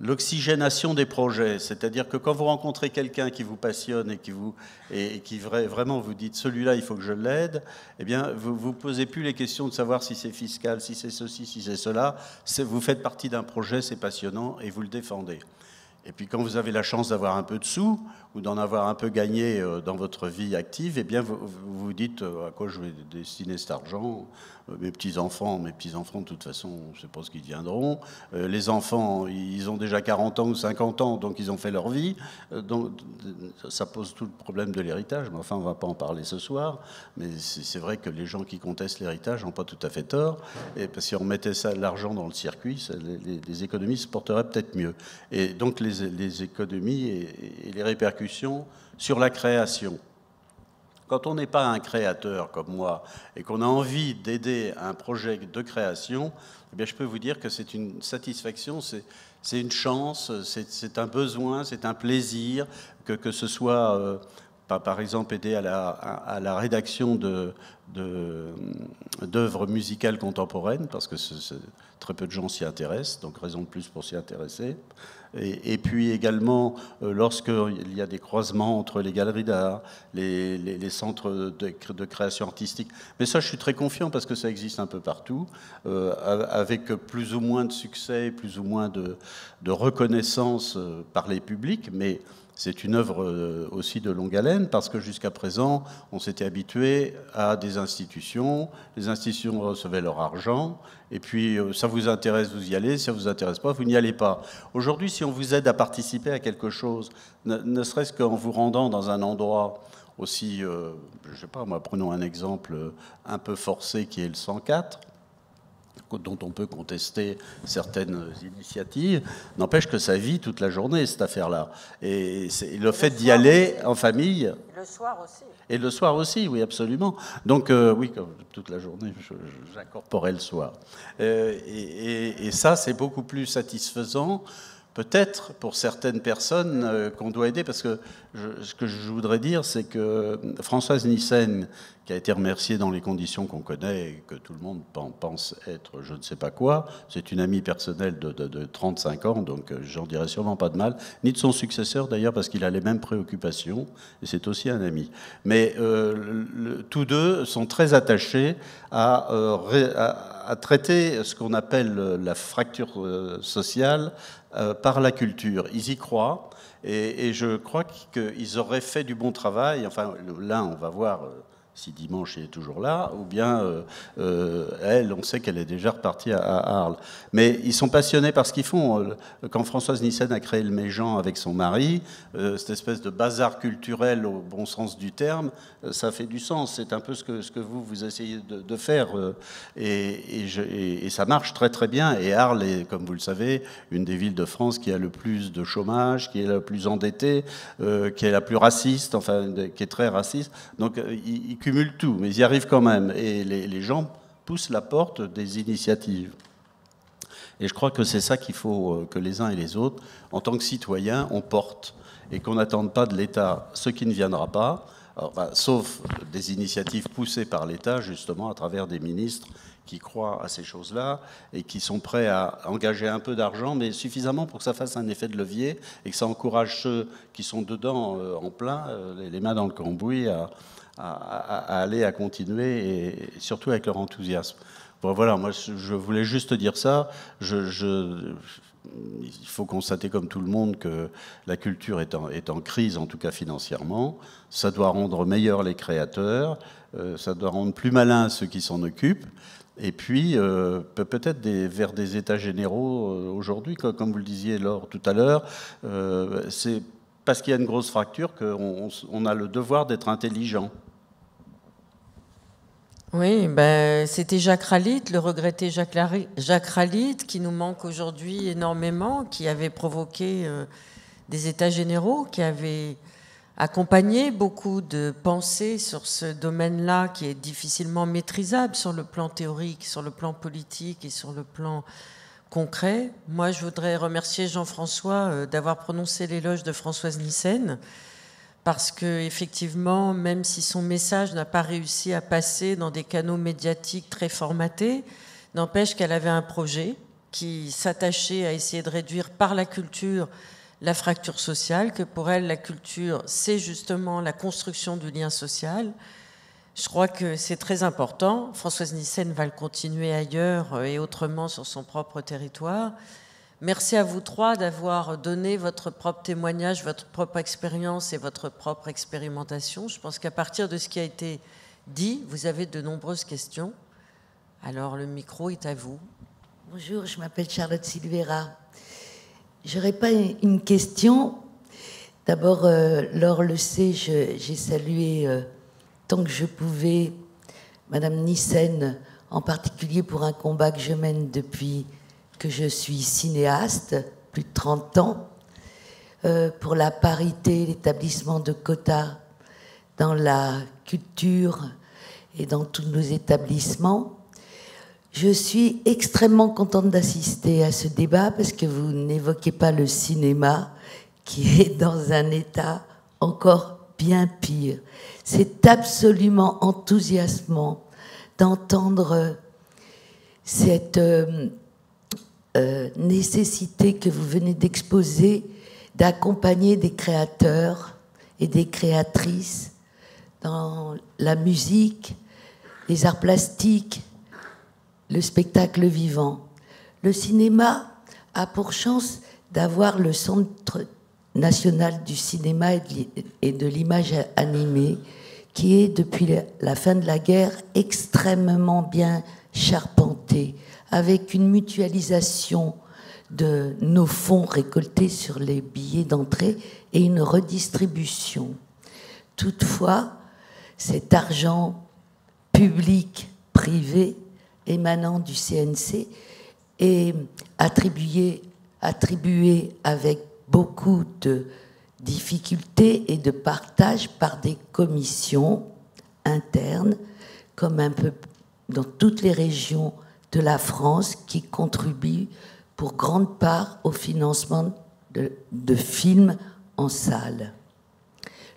l'oxygénation des projets. C'est-à-dire que quand vous rencontrez quelqu'un qui vous passionne et qui vraiment vous dites celui-là il faut que je l'aide, eh bien vous ne posez plus les questions de savoir si c'est fiscal, si c'est ceci, si c'est cela. Vous faites partie d'un projet, c'est passionnant et vous le défendez. Et puis quand vous avez la chance d'avoir un peu de sous ou d'en avoir un peu gagné dans votre vie active, eh bien vous vous dites à quoi je vais destiner cet argent. Mes petits-enfants, de toute façon, je ne sais pas ce qu'ils deviendront. Les enfants, ils ont déjà 40 ans ou 50 ans, donc ils ont fait leur vie. Donc ça pose tout le problème de l'héritage. Mais enfin, on ne va pas en parler ce soir. Mais c'est vrai que les gens qui contestent l'héritage n'ont pas tout à fait tort. Et parce que si on mettait l'argent dans le circuit, les économies se porteraient peut-être mieux. Et donc les économies et les répercussions sur la création. Quand on n'est pas un créateur comme moi et qu'on a envie d'aider un projet de création, eh bien je peux vous dire que c'est une satisfaction, c'est une chance, c'est un besoin, c'est un plaisir, que ce soit par exemple aider à la rédaction d'œuvres musicales contemporaines, parce que très peu de gens s'y intéressent, donc raison de plus pour s'y intéresser. Et puis également, lorsqu'il y a des croisements entre les galeries d'art, les centres de création artistique. Mais ça, je suis très confiant parce que ça existe un peu partout, avec plus ou moins de succès, plus ou moins de reconnaissance par les publics, mais c'est une œuvre aussi de longue haleine parce que jusqu'à présent, on s'était habitué à des institutions. Les institutions recevaient leur argent et puis ça vous intéresse, vous y allez. Si ça vous intéresse pas, vous n'y allez pas. Aujourd'hui, si on vous aide à participer à quelque chose, ne serait-ce qu'en vous rendant dans un endroit aussi, je sais pas, moi, prenons un exemple un peu forcé qui est le 104. Dont on peut contester certaines initiatives, n'empêche que ça vit toute la journée, cette affaire-là. Et le fait d'y aller en famille... Et le soir aussi. Et le soir aussi, oui, absolument. Donc, oui, toute la journée, j'incorporais le soir. Et ça, c'est beaucoup plus satisfaisant, peut-être pour certaines personnes qu'on doit aider, parce que ce que je voudrais dire, c'est que Françoise Nyssen, qui a été remerciée dans les conditions qu'on connaît et que tout le monde pense être je ne sais pas quoi, c'est une amie personnelle de 35 ans, donc j'en dirais sûrement pas de mal, ni de son successeur d'ailleurs, parce qu'il a les mêmes préoccupations, et c'est aussi un ami. Mais tous deux sont très attachés à traiter ce qu'on appelle la fracture sociale par la culture. Ils y croient, et je crois qu'ils auraient fait du bon travail. Enfin, là, on va voir si dimanche il est toujours là, ou bien elle, on sait qu'elle est déjà repartie à Arles. Mais ils sont passionnés par ce qu'ils font. Quand Françoise Nyssen a créé le Méjean avec son mari, cette espèce de bazar culturel au bon sens du terme, ça fait du sens. C'est un peu ce que vous essayez de faire. Et ça marche très très bien. Et Arles est, comme vous le savez, une des villes de France qui a le plus de chômage, qui est la plus endettée, qui est la plus raciste, enfin, qui est très raciste. Donc, ils cumulent tout, mais ils y arrivent quand même. Et les gens poussent la porte des initiatives. Et je crois que c'est ça qu'il faut que les uns et les autres, en tant que citoyens, on porte. Et qu'on n'attende pas de l'État ce qui ne viendra pas, alors, sauf des initiatives poussées par l'État, justement, à travers des ministres qui croient à ces choses-là et qui sont prêts à engager un peu d'argent, mais suffisamment pour que ça fasse un effet de levier et que ça encourage ceux qui sont dedans en plein, les mains dans le cambouis, à aller, à continuer, et surtout avec leur enthousiasme. Bon, voilà, moi je voulais juste dire ça. Il faut constater comme tout le monde que la culture est en crise, en tout cas financièrement. Ça doit rendre meilleurs les créateurs, ça doit rendre plus malins ceux qui s'en occupent. Et puis, peut-être vers des états généraux aujourd'hui, comme vous le disiez Laure tout à l'heure, c'est parce qu'il y a une grosse fracture qu'on a le devoir d'être intelligent. Oui, c'était Jacques Ralite, le regretté Jacques Ralite, qui nous manque aujourd'hui énormément, qui avait provoqué des états généraux, qui avait accompagné beaucoup de pensées sur ce domaine-là, qui est difficilement maîtrisable sur le plan théorique, sur le plan politique et sur le plan concret. Moi, je voudrais remercier Jean-François d'avoir prononcé l'éloge de Françoise Nyssen, parce qu'effectivement, même si son message n'a pas réussi à passer dans des canaux médiatiques très formatés, n'empêche qu'elle avait un projet qui s'attachait à essayer de réduire par la culture la fracture sociale, que pour elle, la culture, c'est justement la construction du lien social. Je crois que c'est très important. Françoise Nyssen va le continuer ailleurs et autrement sur son propre territoire. Merci à vous trois d'avoir donné votre propre témoignage, votre propre expérience et votre propre expérimentation. Je pense qu'à partir de ce qui a été dit, vous avez de nombreuses questions. Alors le micro est à vous. Bonjour, je m'appelle Charlotte Silveira. J'aurais pas une question. D'abord, Laure le sait, j'ai salué tant que je pouvais Madame Nyssen, en particulier pour un combat que je mène depuis que je suis cinéaste, plus de 30 ans, pour la parité, l'établissement de quotas dans la culture et dans tous nos établissements. Je suis extrêmement contente d'assister à ce débat parce que vous n'évoquez pas le cinéma qui est dans un état encore bien pire. C'est absolument enthousiasmant d'entendre cette nécessité que vous venez d'exposer d'accompagner des créateurs et des créatrices dans la musique, les arts plastiques, le spectacle vivant. Le cinéma a pour chance d'avoir le Centre national du cinéma et de l'image animée, qui est, depuis la fin de la guerre, extrêmement bien charpenté, avec une mutualisation de nos fonds récoltés sur les billets d'entrée et une redistribution. Toutefois, cet argent public, privé, émanant du CNC est attribué avec beaucoup de difficultés et de partage par des commissions internes, comme un peu dans toutes les régions de la France, qui contribuent pour grande part au financement de films en salle.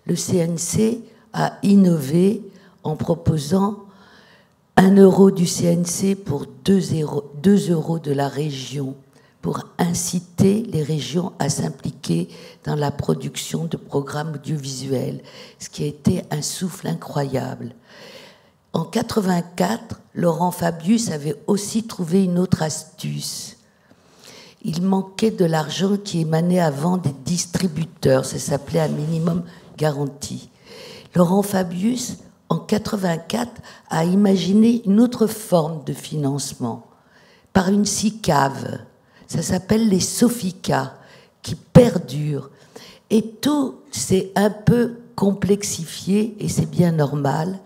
Le CNC a innové en proposant 1 euro du CNC pour 2 euros de la région, pour inciter les régions à s'impliquer dans la production de programmes audiovisuels, ce qui a été un souffle incroyable. En 1984, Laurent Fabius avait aussi trouvé une autre astuce. Il manquait de l'argent qui émanait avant des distributeurs, ça s'appelait un minimum garanti. Laurent Fabius, en 1984, a imaginé une autre forme de financement par une SICAV. Ça s'appelle les Sofica, qui perdurent. Et tout s'est un peu complexifié, et c'est bien normal,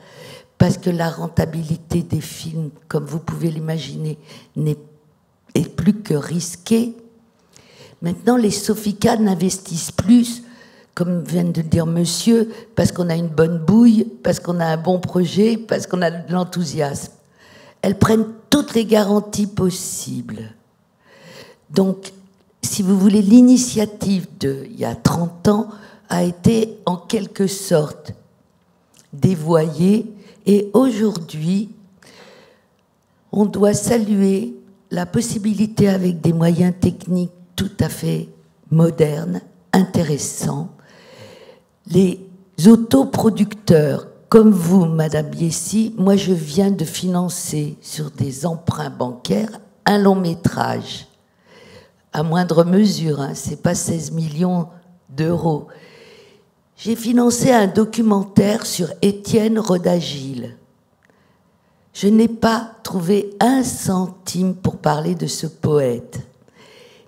parce que la rentabilité des films, comme vous pouvez l'imaginer, est plus que risquée. Maintenant, les Sofica n'investissent plus, comme vient de le dire monsieur, parce qu'on a une bonne bouille, parce qu'on a un bon projet, parce qu'on a de l'enthousiasme. Elles prennent toutes les garanties possibles. Donc, si vous voulez, l'initiative d'il y a 30 ans a été en quelque sorte dévoyée, et aujourd'hui, on doit saluer la possibilité, avec des moyens techniques tout à fait modernes, intéressants, les autoproducteurs, comme vous, Madame Biessi. Moi, je viens de financer sur des emprunts bancaires un long métrage, à moindre mesure, hein, c'est pas 16 millions d'euros. J'ai financé un documentaire sur Étienne Rodagil. Je n'ai pas trouvé un centime pour parler de ce poète,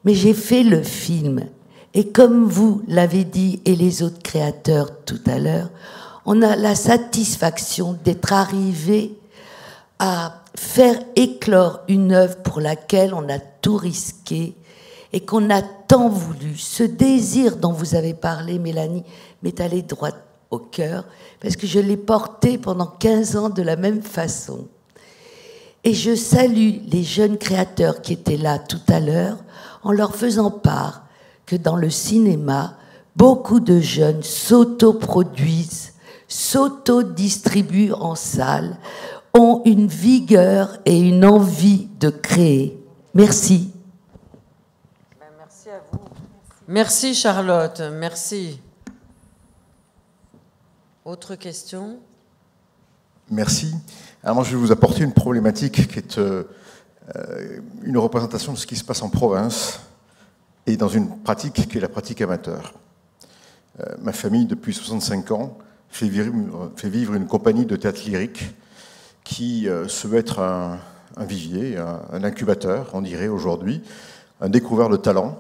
mais j'ai fait le film. Et comme vous l'avez dit, et les autres créateurs tout à l'heure, on a la satisfaction d'être arrivé à faire éclore une œuvre pour laquelle on a tout risqué et qu'on a tant voulu. Ce désir dont vous avez parlé, Mélanie, m'est allé droit au cœur, parce que je l'ai porté pendant 15 ans de la même façon. Et je salue les jeunes créateurs qui étaient là tout à l'heure, en leur faisant part que dans le cinéma, beaucoup de jeunes s'autoproduisent, s'autodistribuent en salle, ont une vigueur et une envie de créer. Merci. Merci à vous. Merci Charlotte, merci. Autre question ? Merci. Alors moi, je vais vous apporter une problématique qui est une représentation de ce qui se passe en province. et dans une pratique qui est la pratique amateur. Ma famille, depuis 65 ans, fait vivre une compagnie de théâtre lyrique qui se veut être un vivier, un incubateur, on dirait aujourd'hui, un découvreur de talent.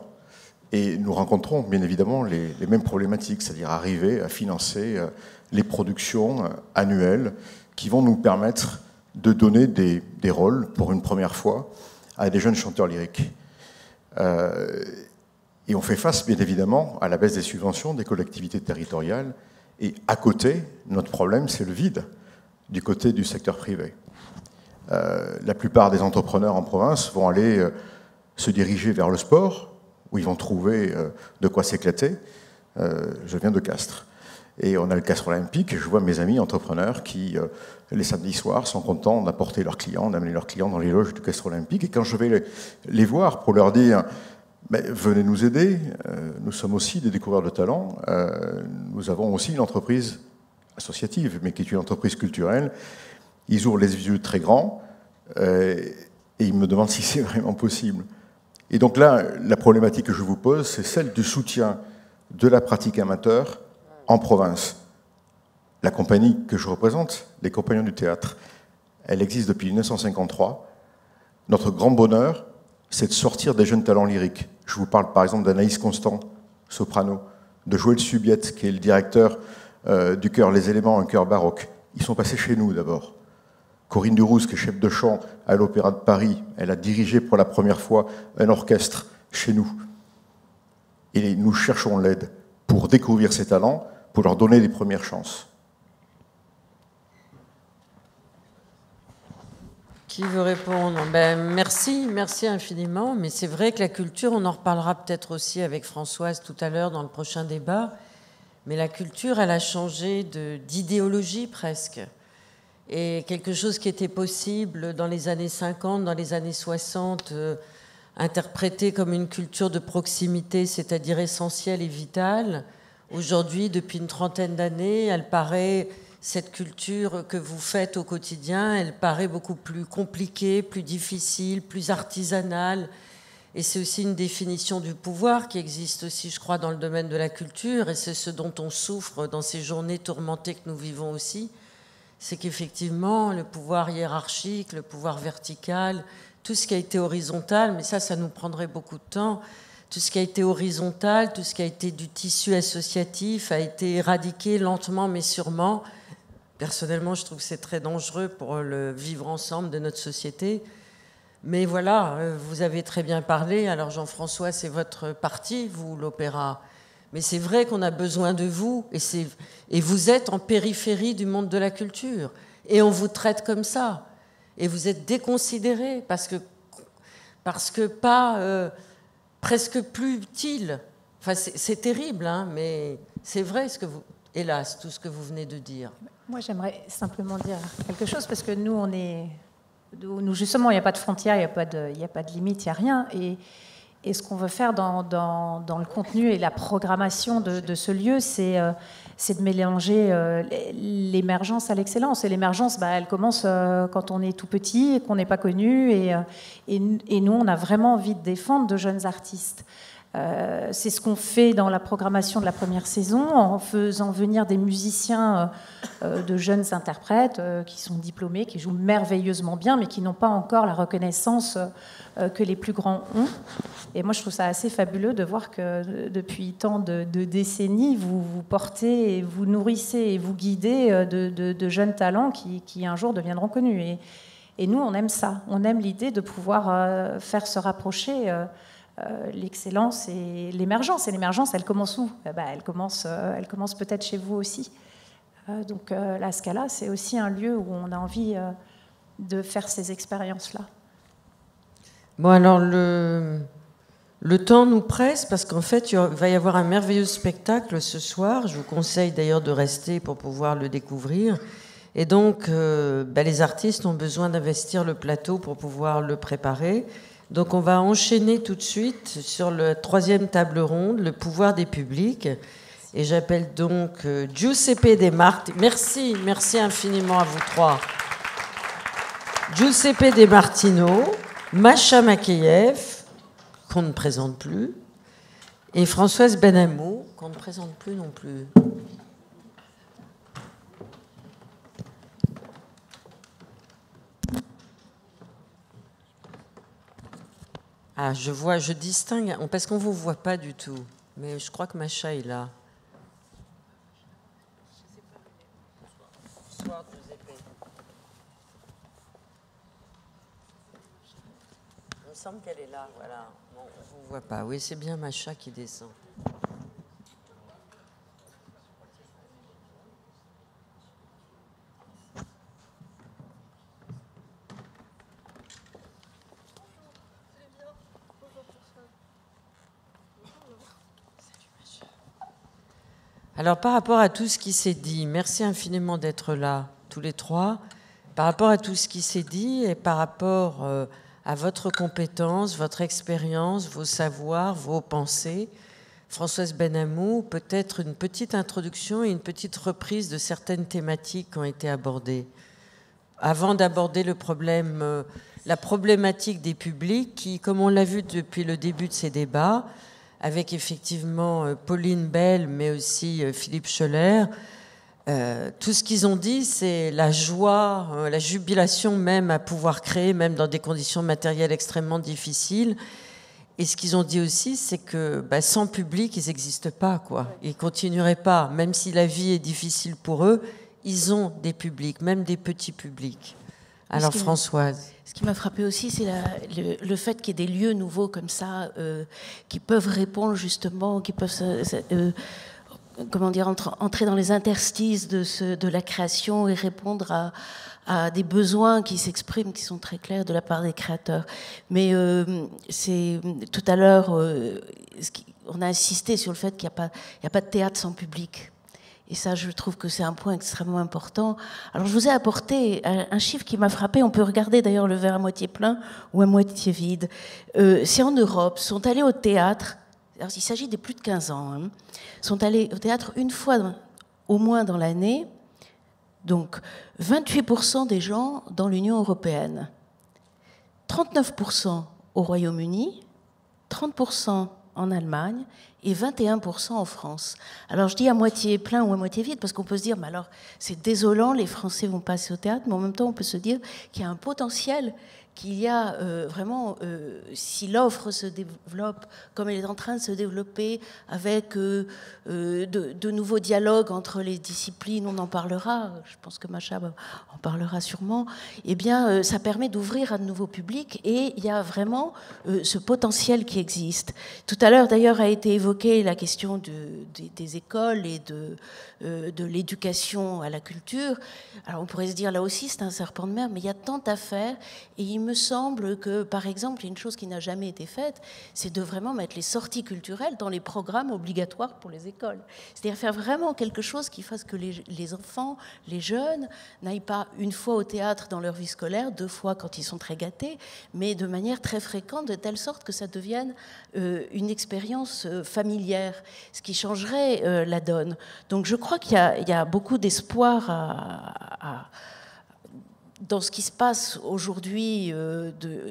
Et nous rencontrons bien évidemment les mêmes problématiques, c'est-à-dire arriver à financer les productions annuelles qui vont nous permettre de donner des rôles, pour une première fois, à des jeunes chanteurs lyriques. Et on fait face, bien évidemment, à la baisse des subventions des collectivités territoriales. Et à côté, notre problème, c'est le vide du côté du secteur privé. La plupart des entrepreneurs en province vont aller se diriger vers le sport, où ils vont trouver de quoi s'éclater. Je viens de Castres. Et on a le Castres Olympique, et je vois mes amis entrepreneurs qui, les samedis soirs, sont contents d'apporter leurs clients, d'amener leurs clients dans les loges du Castres Olympique. Et quand je vais les voir pour leur dire « venez nous aider, nous sommes aussi des découvreurs de talents, nous avons aussi une entreprise associative, mais qui est une entreprise culturelle », ils ouvrent les yeux très grands et ils me demandent si c'est vraiment possible. Et donc là, la problématique que je vous pose, c'est celle du soutien de la pratique amateur en province. La compagnie que je représente, les Compagnons du Théâtre, elle existe depuis 1953. Notre grand bonheur, c'est de sortir des jeunes talents lyriques. Je vous parle par exemple d'Anaïs Constant, soprano, de Joël Subiette, qui est le directeur du chœur Les Éléments, un chœur baroque. Ils sont passés chez nous d'abord. Corinne Durousse, qui est chef de chant à l'Opéra de Paris, elle a dirigé pour la première fois un orchestre chez nous. Et nous cherchons l'aide pour découvrir ces talents, pour leur donner les premières chances. Qui veut répondre? Merci infiniment. Mais c'est vrai que la culture, on en reparlera peut-être aussi avec Françoise tout à l'heure dans le prochain débat, mais la culture, elle a changé d'idéologie presque. Et quelque chose qui était possible dans les années 50, dans les années 60, interprété comme une culture de proximité, c'est-à-dire essentielle et vitale, aujourd'hui, depuis une trentaine d'années, elle paraît, cette culture que vous faites au quotidien, elle paraît beaucoup plus compliquée, plus difficile, plus artisanale. Et c'est aussi une définition du pouvoir qui existe aussi, je crois, dans le domaine de la culture, et c'est ce dont on souffre dans ces journées tourmentées que nous vivons aussi. C'est qu'effectivement, le pouvoir hiérarchique, le pouvoir vertical, tout ce qui a été horizontal, mais ça nous prendrait beaucoup de temps, tout ce qui a été horizontal, tout ce qui a été du tissu associatif a été éradiqué lentement mais sûrement. Personnellement, je trouve que c'est très dangereux pour le vivre ensemble de notre société. Mais voilà, vous avez très bien parlé. Alors Jean-François, c'est votre parti, vous, l'opéra. Mais c'est vrai qu'on a besoin de vous, et vous êtes en périphérie du monde de la culture. Et on vous traite comme ça. Et vous êtes déconsidérés, parce que pas presque plus utile. Enfin, c'est terrible, hein, mais c'est vrai, hélas, tout ce que vous venez de dire. Moi, j'aimerais simplement dire quelque chose, parce que nous justement, il n'y a pas de frontières, il n'y a pas de limite, il n'y a rien. Et ce qu'on veut faire dans le contenu et la programmation de ce lieu, c'est de mélanger l'émergence à l'excellence. Et l'émergence, elle commence quand on est tout petit et qu'on n'est pas connu. Et nous, on a vraiment envie de défendre de jeunes artistes. C'est ce qu'on fait dans la programmation de la première saison, en faisant venir des musiciens de jeunes interprètes qui sont diplômés, qui jouent merveilleusement bien, mais qui n'ont pas encore la reconnaissance que les plus grands ont. Et moi, je trouve ça assez fabuleux de voir que depuis tant de décennies, vous portez, et vous nourrissez et vous guidez de jeunes talents qui un jour deviendront connus. Et nous, on aime ça. On aime l'idée de pouvoir faire se rapprocher l'excellence et l'émergence. Et l'émergence, elle commence où? Elle commence peut-être chez vous aussi. Donc la Scala, c'est aussi un lieu où on a envie de faire ces expériences-là. Bon, alors le temps nous presse, parce qu'en fait, il va y avoir un merveilleux spectacle ce soir. Je vous conseille d'ailleurs de rester pour pouvoir le découvrir. Et donc, les artistes ont besoin d'investir le plateau pour pouvoir le préparer. Donc on va enchaîner tout de suite sur la troisième table ronde, le pouvoir des publics. Et j'appelle donc Giuseppe De Martino. Merci infiniment à vous trois. Giuseppe De Martino, Masha Makeyev, qu'on ne présente plus, Et Françoise Benamou, qu'on ne présente plus non plus. Ah, je vois, je distingue, parce qu'on ne vous voit pas du tout, mais je crois que Macha est là. Bonsoir, Giuseppe. Il me semble qu'elle est là, voilà. Bon, on ne vous voit pas. Oui, c'est bien Macha qui descend. Alors, par rapport à tout ce qui s'est dit, merci infiniment d'être là, tous les trois. Par rapport à tout ce qui s'est dit et par rapport à votre compétence, votre expérience, vos savoirs, vos pensées, Françoise Benamou, peut-être une petite introduction et une petite reprise de certaines thématiques qui ont été abordées. Avant d'aborder le problème, la problématique des publics qui, comme on l'a vu depuis le début de ces débats, avec effectivement Pauline Bell, mais aussi Philippe Schoeller. Tout ce qu'ils ont dit, c'est la joie, la jubilation même à pouvoir créer, même dans des conditions matérielles extrêmement difficiles. Et ce qu'ils ont dit aussi, c'est que sans public, ils n'existent pas, quoi. Ils ne continueraient pas. Même si la vie est difficile pour eux, ils ont des publics, même des petits publics. Alors Françoise. Ce qui m'a frappé aussi, c'est le fait qu'il y ait des lieux nouveaux comme ça, qui peuvent répondre justement, qui peuvent entrer dans les interstices de la création et répondre à des besoins qui s'expriment, qui sont très clairs de la part des créateurs. Mais c'est tout à l'heure, on a insisté sur le fait qu'il n'y a pas de théâtre sans public. Et ça, je trouve que c'est un point extrêmement important. Alors, je vous ai apporté un chiffre qui m'a frappé. On peut regarder d'ailleurs le verre à moitié plein ou à moitié vide. C'est en Europe, sont allés au théâtre, alors il s'agit des plus de 15 ans, sont allés au théâtre une fois au moins dans l'année, donc 28% des gens dans l'Union européenne, 39% au Royaume-Uni, 30% en Allemagne et 21% en France. Alors je dis à moitié plein ou à moitié vide parce qu'on peut se dire, mais alors c'est désolant, les Français vont passer au théâtre, mais en même temps on peut se dire qu'il y a un potentiel, qu'il y a vraiment, si l'offre se développe comme elle est en train de se développer, avec de nouveaux dialogues entre les disciplines, on en parlera, je pense que Macha en parlera sûrement, eh bien ça permet d'ouvrir à de nouveaux publics et il y a vraiment ce potentiel qui existe. Tout à l'heure d'ailleurs a été évoquée la question des écoles et de l'éducation à la culture. Alors on pourrait se dire là aussi c'est un serpent de mer, mais il y a tant à faire et il me semble que, par exemple, il y a une chose qui n'a jamais été faite, c'est de vraiment mettre les sorties culturelles dans les programmes obligatoires pour les écoles. C'est-à-dire faire vraiment quelque chose qui fasse que les enfants, les jeunes, n'aillent pas une fois au théâtre dans leur vie scolaire, 2 fois quand ils sont très gâtés, mais de manière très fréquente, de telle sorte que ça devienne une expérience familière, ce qui changerait la donne. Donc je crois qu'il y a beaucoup d'espoir dans ce qui se passe aujourd'hui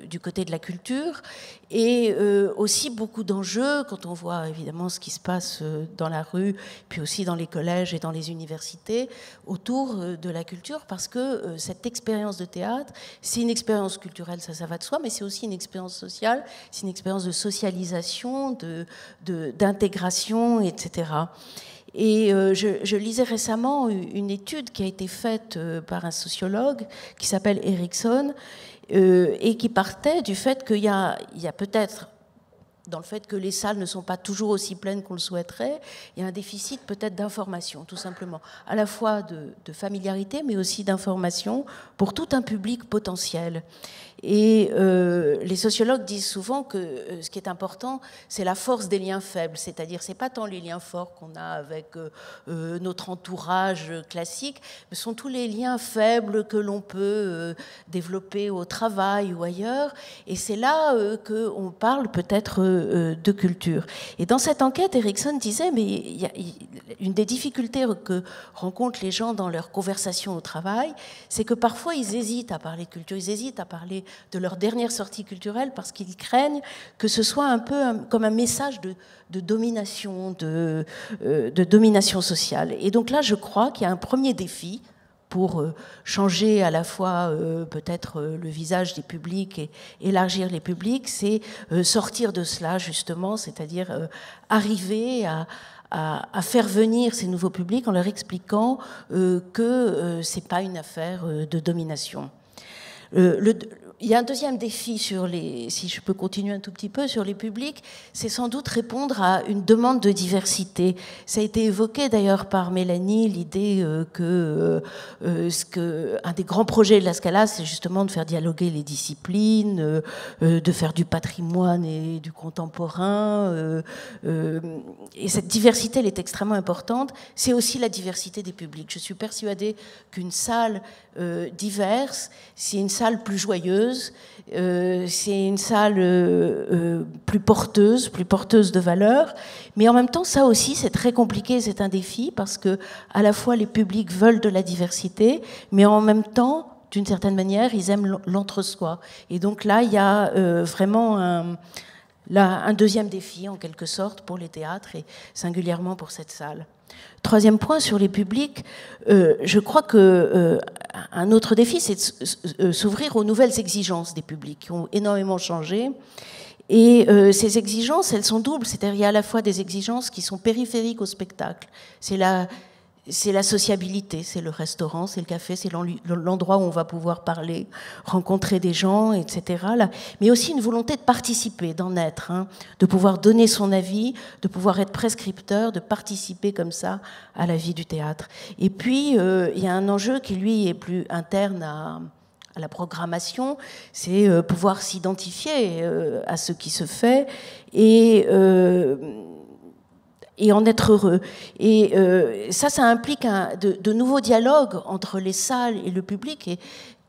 du côté de la culture et aussi beaucoup d'enjeux quand on voit évidemment ce qui se passe dans la rue, puis aussi dans les collèges et dans les universités autour de la culture, parce que cette expérience de théâtre, c'est une expérience culturelle, ça va de soi, mais c'est aussi une expérience sociale, c'est une expérience de socialisation, d'intégration, etc. Et je lisais récemment une étude qui a été faite par un sociologue qui s'appelle Erickson et qui partait du fait qu'il y a peut-être, dans le fait que les salles ne sont pas toujours aussi pleines qu'on le souhaiterait, il y a un déficit peut-être d'information, tout simplement, à la fois de familiarité, mais aussi d'information pour tout un public potentiel. Et les sociologues disent souvent que ce qui est important, c'est la force des liens faibles, c'est-à-dire c'est pas tant les liens forts qu'on a avec notre entourage classique, mais ce sont tous les liens faibles que l'on peut développer au travail ou ailleurs. Et c'est là qu'on parle peut-être de culture. Et dans cette enquête, Erickson disait, mais une des difficultés que rencontrent les gens dans leur conversation au travail, c'est que parfois ils hésitent à parler culture, ils hésitent à parler de leur dernière sortie culturelle parce qu'ils craignent que ce soit un peu comme un message de domination, de domination sociale. Et donc là, je crois qu'il y a un premier défi pour changer à la fois peut-être le visage des publics et élargir les publics, c'est sortir de cela justement, c'est-à-dire arriver à faire venir ces nouveaux publics en leur expliquant que ce n'est pas une affaire de domination. Il y a un deuxième défi sur si je peux continuer un tout petit peu, sur les publics, c'est sans doute répondre à une demande de diversité. Ça a été évoqué d'ailleurs par Mélanie, l'idée que un des grands projets de la Scala, c'est justement de faire dialoguer les disciplines, de faire du patrimoine et du contemporain. Et cette diversité, elle est extrêmement importante. C'est aussi la diversité des publics. Je suis persuadée qu'une salle diverse, c'est une salle plus joyeuse, c'est une salle plus porteuse de valeurs, mais en même temps, ça aussi, c'est très compliqué, c'est un défi, parce que à la fois les publics veulent de la diversité, mais en même temps, d'une certaine manière, ils aiment l'entre-soi. Et donc là, il y a vraiment un deuxième défi, en quelque sorte, pour les théâtres, et singulièrement pour cette salle. Troisième point sur les publics, je crois qu'un autre défi, c'est de s'ouvrir aux nouvelles exigences des publics qui ont énormément changé. Et ces exigences, elles sont doubles. C'est-à-dire qu'il y a à la fois des exigences qui sont périphériques au spectacle. C'est la sociabilité, c'est le restaurant, c'est le café, c'est l'endroit où on va pouvoir parler, rencontrer des gens, etc. Là. Mais aussi une volonté de participer, d'en être, de pouvoir donner son avis, de pouvoir être prescripteur, de participer comme ça à la vie du théâtre. Et puis, il y a un enjeu qui, lui, est plus interne à la programmation, c'est pouvoir s'identifier à ce qui se fait et en être heureux. Et ça implique de nouveaux dialogues entre les salles et le public. Et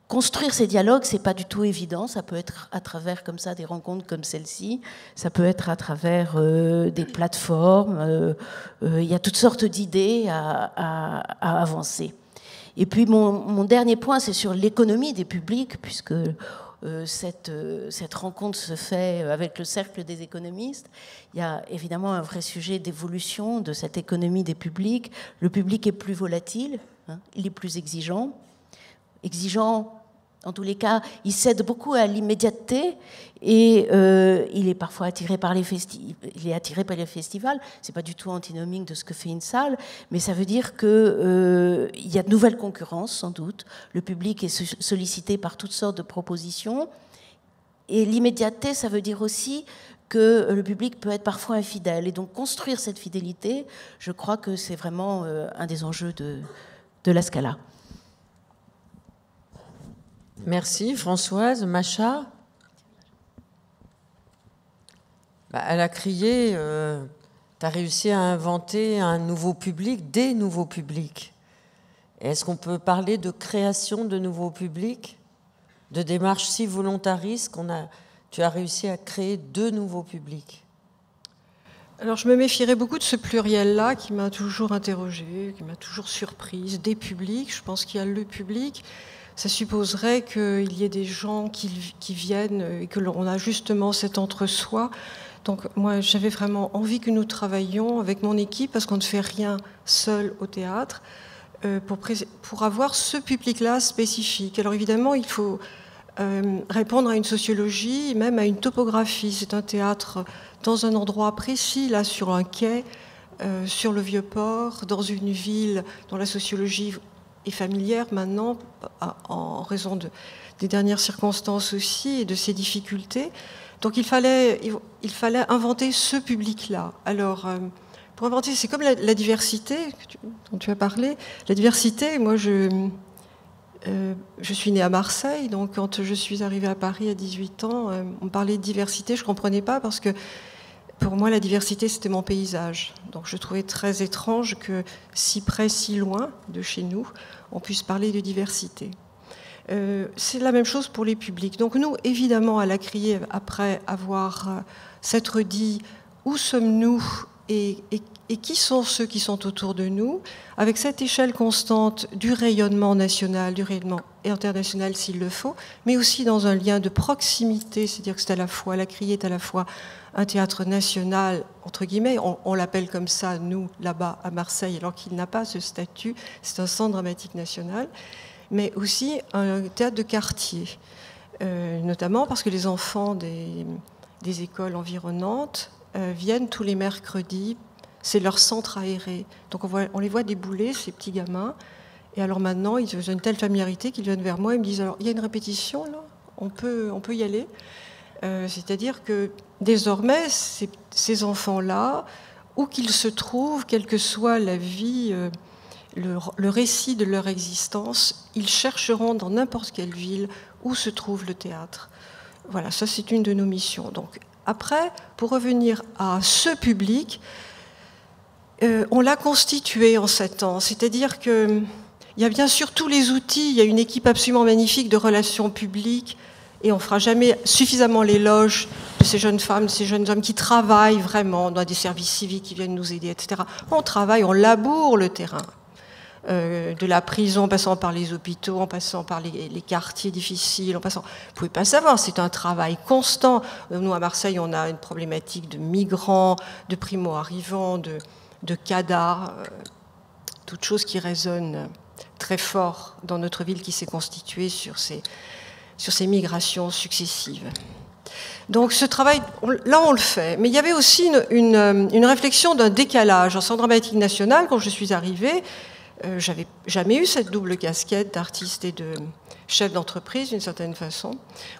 construire ces dialogues, c'est pas du tout évident. Ça peut être à travers comme ça des rencontres comme celle-ci. Ça peut être à travers des plateformes. Il y a toutes sortes d'idées à avancer. Et puis mon dernier point, c'est sur l'économie des publics, puisque cette rencontre se fait avec le cercle des économistes. Il y a évidemment un vrai sujet d'évolution de cette économie des publics. Le public est plus volatile, il est plus exigeant. En tous les cas, il cède beaucoup à l'immédiateté et il est parfois attiré par les festivals. C'est pas du tout antinomique de ce que fait une salle, mais ça veut dire que il y a de nouvelles concurrences sans doute. Le public est sollicité par toutes sortes de propositions et l'immédiateté, ça veut dire aussi que le public peut être parfois infidèle. Et donc construire cette fidélité, je crois que c'est vraiment un des enjeux de la Scala. Merci Françoise. Macha, elle a crié, tu as réussi à inventer un nouveau public, des nouveaux publics. Est-ce qu'on peut parler de création de nouveaux publics, de démarche si volontariste tu as réussi à créer de nouveaux publics? Alors je me méfierais beaucoup de ce pluriel-là qui m'a toujours interrogée, qui m'a toujours surprise, des publics. Je pense qu'il y a le public. Ça supposerait qu'il y ait des gens qui viennent et que l'on a justement cet entre-soi. Donc moi, j'avais vraiment envie que nous travaillions avec mon équipe, parce qu'on ne fait rien seul au théâtre, pour avoir ce public-là spécifique. Alors évidemment, il faut répondre à une sociologie, même à une topographie. C'est un théâtre dans un endroit précis, là, sur un quai, sur le Vieux-Port, dans une ville dont la sociologie est familière maintenant, en raison des dernières circonstances aussi et de ses difficultés. Donc il fallait inventer ce public-là. Alors, pour inventer, c'est comme la diversité dont tu as parlé. La diversité, moi, je suis née à Marseille, donc quand je suis arrivée à Paris à 18 ans, on parlait de diversité, je ne comprenais pas, parce que pour moi, la diversité, c'était mon paysage. Donc je trouvais très étrange que si près, si loin de chez nous, on puisse parler de diversité. C'est la même chose pour les publics. Donc nous, évidemment, à la Criée, après avoir s'être dit où sommes-nous et qui sont ceux qui sont autour de nous, avec cette échelle constante du rayonnement national, du rayonnement international s'il le faut, mais aussi dans un lien de proximité, c'est-à-dire que c'est à la fois, la Criée est à la fois un théâtre national, entre guillemets, on l'appelle comme ça, nous, là-bas, à Marseille, alors qu'il n'a pas ce statut, c'est un centre dramatique national, mais aussi un théâtre de quartier, notamment parce que les enfants des écoles environnantes viennent tous les mercredis, c'est leur centre aéré. Donc on les voit débouler, ces petits gamins, et alors maintenant, ils ont une telle familiarité qu'ils viennent vers moi et me disent, alors, il y a une répétition, là, on peut y aller. C'est-à-dire que désormais, ces enfants-là, où qu'ils se trouvent, quelle que soit la vie, le récit de leur existence, ils chercheront dans n'importe quelle ville où se trouve le théâtre. Voilà, ça c'est une de nos missions. Donc après, pour revenir à ce public, on l'a constitué en 7 ans. C'est-à-dire qu'il y a bien sûr tous les outils, il y a une équipe absolument magnifique de relations publiques, et on ne fera jamais suffisamment l'éloge de ces jeunes femmes, ces jeunes hommes qui travaillent vraiment dans des services civiques qui viennent nous aider, etc. On travaille, on laboure le terrain. De la prison, en passant par les hôpitaux, en passant par les quartiers difficiles, en passant... Vous ne pouvez pas savoir, c'est un travail constant. Nous, à Marseille, on a une problématique de migrants, de primo-arrivants, de CADA, toutes choses qui résonnent très fort dans notre ville qui s'est constituée sur ces migrations successives. Donc ce travail, là on le fait, mais il y avait aussi une réflexion d'un décalage. En Centre dramatique national, quand je suis arrivée, j'avais jamais eu cette double casquette d'artiste et de chef d'entreprise d'une certaine façon.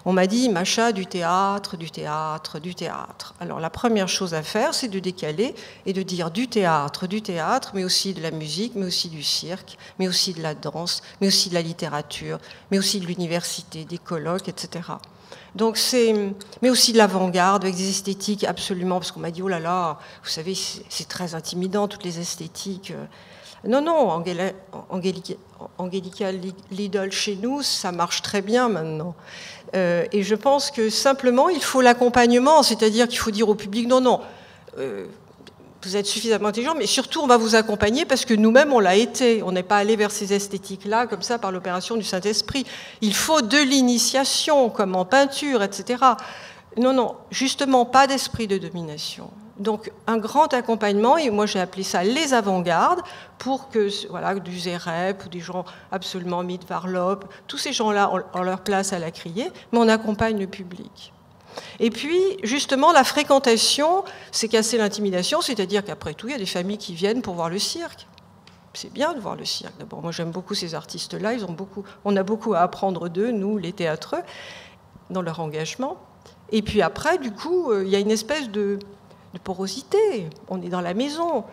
On m'a dit, Macha, du théâtre, du théâtre, du théâtre. Alors la première chose à faire, c'est de décaler et de dire du théâtre, mais aussi de la musique, mais aussi du cirque, mais aussi de la danse, mais aussi de la littérature, mais aussi de l'université, des colloques, etc. Donc mais aussi de l'avant-garde, avec des esthétiques absolument, parce qu'on m'a dit, oh là là, vous savez, c'est très intimidant, toutes les esthétiques. Non, Angelica Lidl chez nous, ça marche très bien maintenant. Et je pense que simplement, il faut l'accompagnement, c'est-à-dire qu'il faut dire au public, non, vous êtes suffisamment intelligent, mais surtout, on va vous accompagner parce que nous-mêmes, on l'a été. On n'est pas allé vers ces esthétiques-là, comme ça, par l'opération du Saint-Esprit. Il faut de l'initiation, comme en peinture, etc. Non, justement, pas d'esprit de domination. Donc un grand accompagnement, et moi j'ai appelé ça les avant-gardes, pour que voilà, du Zérep ou des gens absolument mis de Varlop, tous ces gens-là ont leur place à la Criée, mais on accompagne le public. Et puis justement la fréquentation, c'est casser l'intimidation, c'est-à-dire qu'après tout il y a des familles qui viennent pour voir le cirque. C'est bien de voir le cirque. D'abord moi j'aime beaucoup ces artistes-là, on a beaucoup à apprendre d'eux, nous les théâtreux, dans leur engagement. Et puis après du coup il y a une espèce de porosité, on est dans la maison,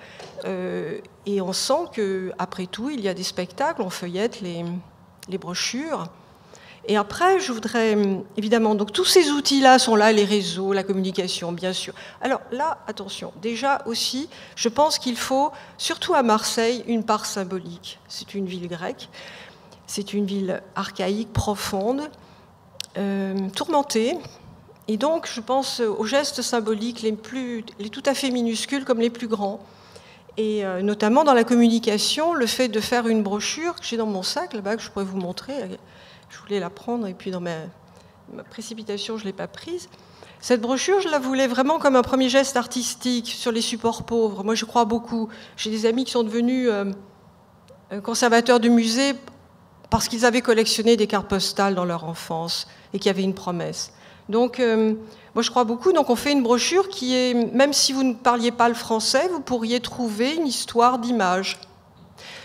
et on sent qu'après tout, il y a des spectacles, on feuillette les brochures. Et après, je voudrais, évidemment, donc tous ces outils-là sont là, les réseaux, la communication, bien sûr. Alors là, attention, déjà aussi, je pense qu'il faut, surtout à Marseille, une part symbolique. C'est une ville grecque, c'est une ville archaïque, profonde, tourmentée. Et donc, je pense aux gestes symboliques les tout à fait minuscules comme les plus grands. Et notamment dans la communication, le fait de faire une brochure que j'ai dans mon sac, là-bas, que je pourrais vous montrer. Je voulais la prendre et puis dans ma précipitation, je ne l'ai pas prise. Cette brochure, je la voulais vraiment comme un premier geste artistique sur les supports pauvres. Moi, je crois beaucoup. J'ai des amis qui sont devenus conservateurs de musées parce qu'ils avaient collectionné des cartes postales dans leur enfance et qui avaient une promesse. Donc, moi je crois beaucoup, donc on fait une brochure qui est, même si vous ne parliez pas le français, vous pourriez trouver une histoire d'image.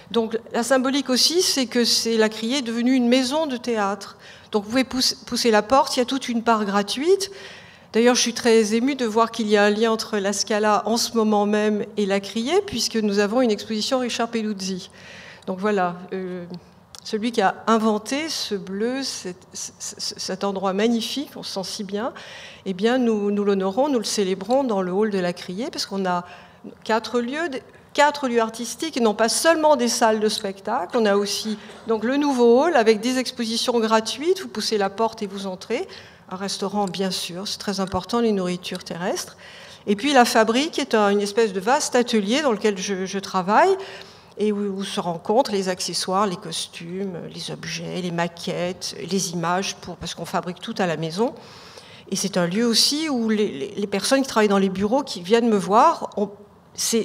Donc la symbolique aussi, c'est que la Criée est devenue une maison de théâtre. Donc vous pouvez pousser la porte, il y a toute une part gratuite. D'ailleurs, je suis très émue de voir qu'il y a un lien entre la Scala en ce moment même et la Criée, puisque nous avons une exposition Richard Peluzzi. Donc voilà, celui qui a inventé ce bleu, cet endroit magnifique, on se sent si bien, eh bien nous l'honorons, nous le célébrons dans le hall de la Criée, parce qu'on a 4 4 lieux artistiques et non pas seulement des salles de spectacle. On a aussi donc, le nouveau hall avec des expositions gratuites. Vous poussez la porte et vous entrez. Un restaurant, bien sûr, c'est très important, les nourritures terrestres. Et puis la fabrique est une espèce de vaste atelier dans lequel je travaille et où se rencontrent les accessoires, les costumes, les objets, les maquettes, les images, parce qu'on fabrique tout à la maison. Et c'est un lieu aussi où les personnes qui travaillent dans les bureaux, qui viennent me voir,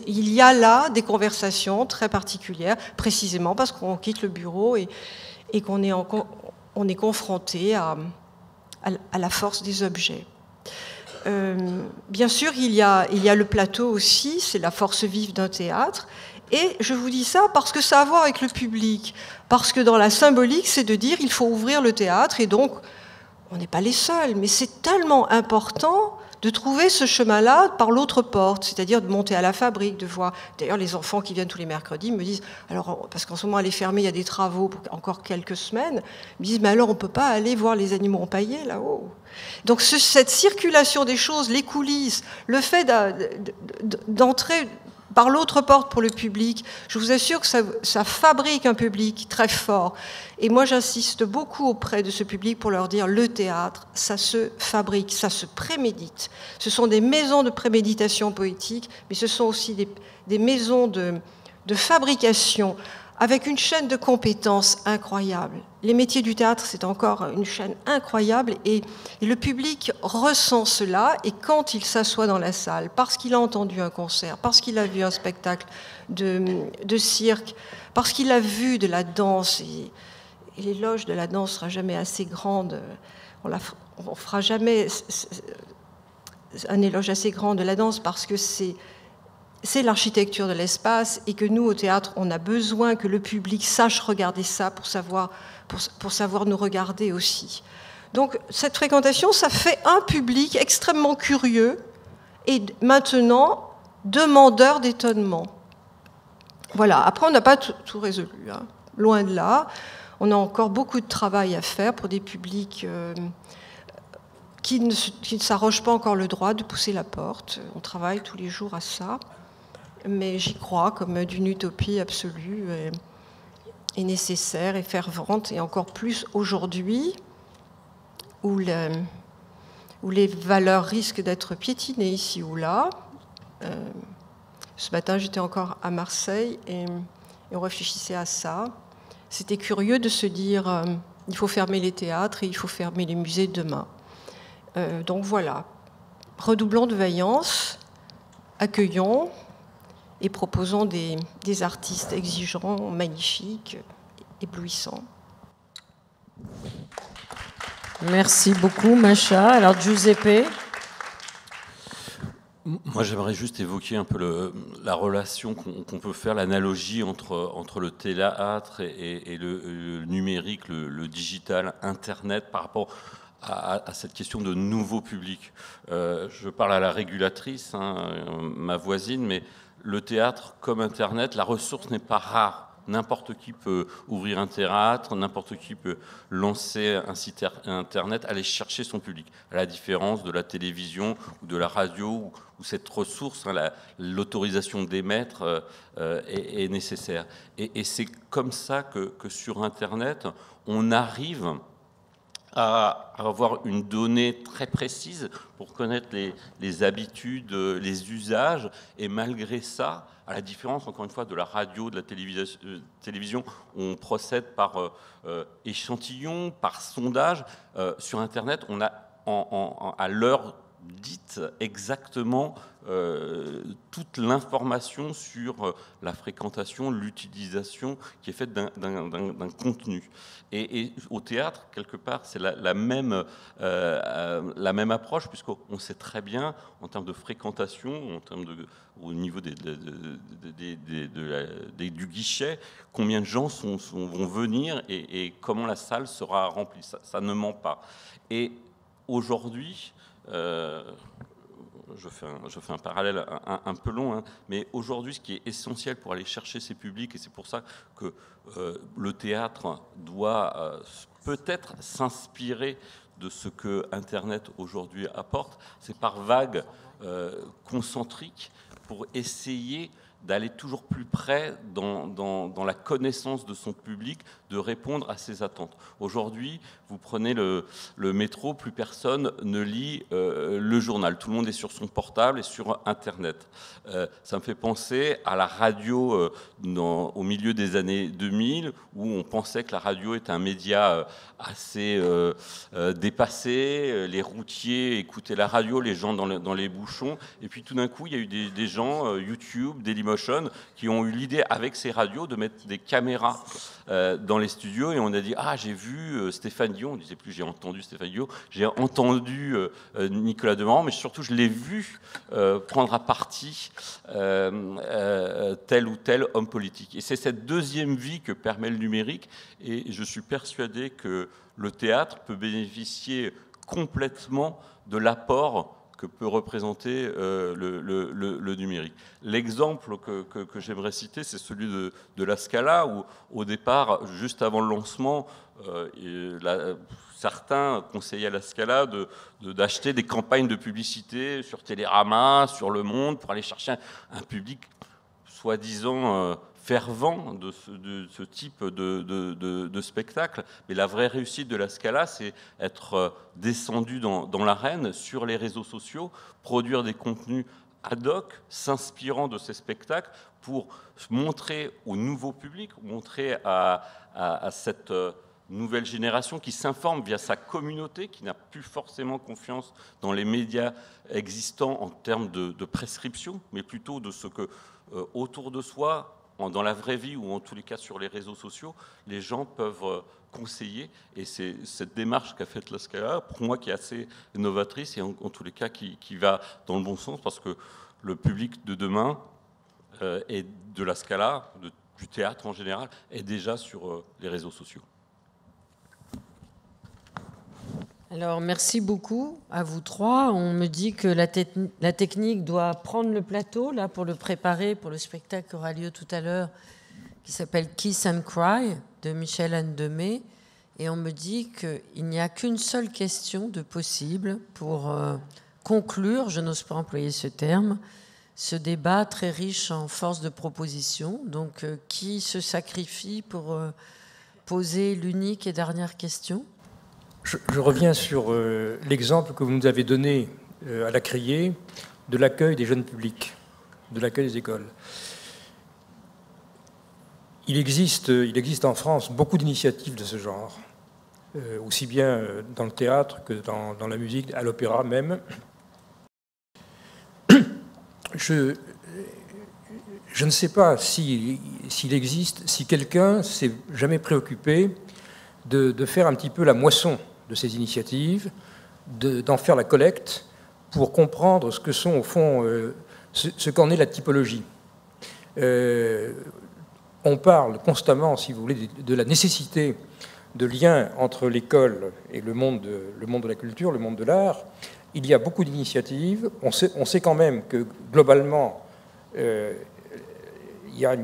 il y a là des conversations très particulières, précisément parce qu'on quitte le bureau et qu'on est confronté à la force des objets. Bien sûr, il y a le plateau aussi, c'est la force vive d'un théâtre. Et je vous dis ça parce que ça a à voir avec le public. Parce que dans la symbolique, c'est de dire il faut ouvrir le théâtre. Et donc, on n'est pas les seuls. Mais c'est tellement important de trouver ce chemin-là par l'autre porte. C'est-à-dire de monter à la fabrique, de voir... D'ailleurs, les enfants qui viennent tous les mercredis me disent... Alors, parce qu'en ce moment, elle est fermée, il y a des travaux pour encore quelques semaines. Ils me disent, mais alors, on ne peut pas aller voir les animaux empaillés là-haut. Donc, cette circulation des choses, les coulisses, le fait d'entrer... par l'autre porte pour le public, je vous assure que ça fabrique un public très fort. Et moi, j'insiste beaucoup auprès de ce public pour leur dire, le théâtre, ça se fabrique, ça se prémédite. Ce sont des maisons de préméditation poétique, mais ce sont aussi des maisons de fabrication avec une chaîne de compétences incroyable. Les métiers du théâtre, c'est encore une chaîne incroyable et le public ressent cela et quand il s'assoit dans la salle, parce qu'il a entendu un concert, parce qu'il a vu un spectacle de cirque, parce qu'il a vu de la danse, et l'éloge de la danse ne sera jamais assez grande, on ne fera jamais un éloge assez grand de la danse parce que c'est l'architecture de l'espace et que nous, au théâtre, on a besoin que le public sache regarder ça pour savoir nous regarder aussi. Donc, cette fréquentation, ça fait un public extrêmement curieux et maintenant demandeur d'étonnement. Voilà. Après, on n'a pas tout résolu, hein. Loin de là. On a encore beaucoup de travail à faire pour des publics qui ne s'arrogent pas encore le droit de pousser la porte. On travaille tous les jours à ça. Mais j'y crois comme d'une utopie absolue et nécessaire et fervente, et encore plus aujourd'hui, où les valeurs risquent d'être piétinées ici ou là. Ce matin, j'étais encore à Marseille et on réfléchissait à ça. C'était curieux de se dire il faut fermer les théâtres et il faut fermer les musées demain. Donc voilà, redoublons de vaillance, accueillons et proposons des artistes exigeants, magnifiques, éblouissants. Merci beaucoup, Masha. Alors, Giuseppe? Moi, j'aimerais juste évoquer un peu la relation qu'on peut faire, l'analogie entre le théâtre et le numérique, le digital, Internet, par rapport à cette question de nouveau public. Je parle à la régulatrice, hein, ma voisine, mais le théâtre comme Internet, la ressource n'est pas rare. N'importe qui peut ouvrir un théâtre, n'importe qui peut lancer un site Internet, aller chercher son public. À la différence de la télévision ou de la radio, où cette ressource, hein, l'autorisation d'émettre est nécessaire. Et c'est comme ça que sur Internet, on arrive à avoir une donnée très précise pour connaître les habitudes, les usages, et malgré ça, à la différence, encore une fois, de la radio, de la télévision, on procède par échantillon, par sondage. Sur Internet, on a à l'heure dite exactement toute l'information sur la fréquentation, l'utilisation qui est faite d'un contenu. Et au théâtre, quelque part, c'est la même approche, puisqu'on sait très bien, en termes de fréquentation, au niveau du guichet, combien de gens vont venir et comment la salle sera remplie. Ça ne ment pas. Et aujourd'hui, je fais un parallèle un peu long, hein, mais aujourd'hui, ce qui est essentiel pour aller chercher ces publics, et c'est pour ça que le théâtre doit peut-être s'inspirer de ce que Internet aujourd'hui apporte, c'est par vagues concentriques pour essayer d'aller toujours plus près dans la connaissance de son public, de répondre à ses attentes. Aujourd'hui, vous prenez le métro, plus personne ne lit le journal. Tout le monde est sur son portable et sur Internet. Ça me fait penser à la radio au milieu des années 2000, où on pensait que la radio était un média assez dépassé. Les routiers écoutaient la radio, les gens dans les bouchons. Et puis tout d'un coup, il y a eu des gens, YouTube, Dailymotion, qui ont eu l'idée avec ces radios de mettre des caméras dans les studios, et on a dit ah, j'ai vu Stéphane Dion, on ne disait plus j'ai entendu Stéphane Dion, j'ai entendu Nicolas Demorand, mais surtout je l'ai vu prendre à partie tel ou tel homme politique. Et c'est cette deuxième vie que permet le numérique, et je suis persuadé que le théâtre peut bénéficier complètement de l'apport que peut représenter le numérique. L'exemple que j'aimerais citer, c'est celui de la Scala, où au départ, juste avant le lancement, certains conseillaient à la Scala d'acheter des campagnes de publicité sur Télérama, sur Le Monde, pour aller chercher un public soi-disant fervent de ce type de spectacle. Mais la vraie réussite de la Scala, c'est être descendu dans l'arène, sur les réseaux sociaux, produire des contenus ad hoc, s'inspirant de ces spectacles pour montrer au nouveau public, montrer à cette nouvelle génération qui s'informe via sa communauté, qui n'a plus forcément confiance dans les médias existants en termes de prescription, mais plutôt de ce que autour de soi, dans la vraie vie ou en tous les cas sur les réseaux sociaux, les gens peuvent conseiller. Et c'est cette démarche qu'a faite la Scala, pour moi, qui est assez novatrice et en tous les cas qui va dans le bon sens, parce que le public de demain et de la Scala, du théâtre en général, est déjà sur les réseaux sociaux. Alors, merci beaucoup à vous trois. On me dit que la technique doit prendre le plateau là, pour le préparer pour le spectacle qui aura lieu tout à l'heure, qui s'appelle Kiss and Cry, de Michel Anne-Demey. Et on me dit qu'il n'y a qu'une seule question de possible pour conclure, je n'ose pas employer ce terme, ce débat très riche en force de proposition. Donc, qui se sacrifie pour poser l'unique et dernière question ? Je reviens sur l'exemple que vous nous avez donné à la Criée de l'accueil des jeunes publics, de l'accueil des écoles. Il existe en France beaucoup d'initiatives de ce genre, aussi bien dans le théâtre que dans la musique, à l'opéra même. Je ne sais pas s'il existe, si quelqu'un s'est jamais préoccupé de faire un petit peu la moisson de ces initiatives, d'en faire la collecte pour comprendre ce que sont, au fond, ce qu'en est la typologie. On parle constamment, si vous voulez, de la nécessité de lien entre l'école et le monde de la culture, le monde de l'art. Il y a beaucoup d'initiatives. On sait quand même que, globalement, il y a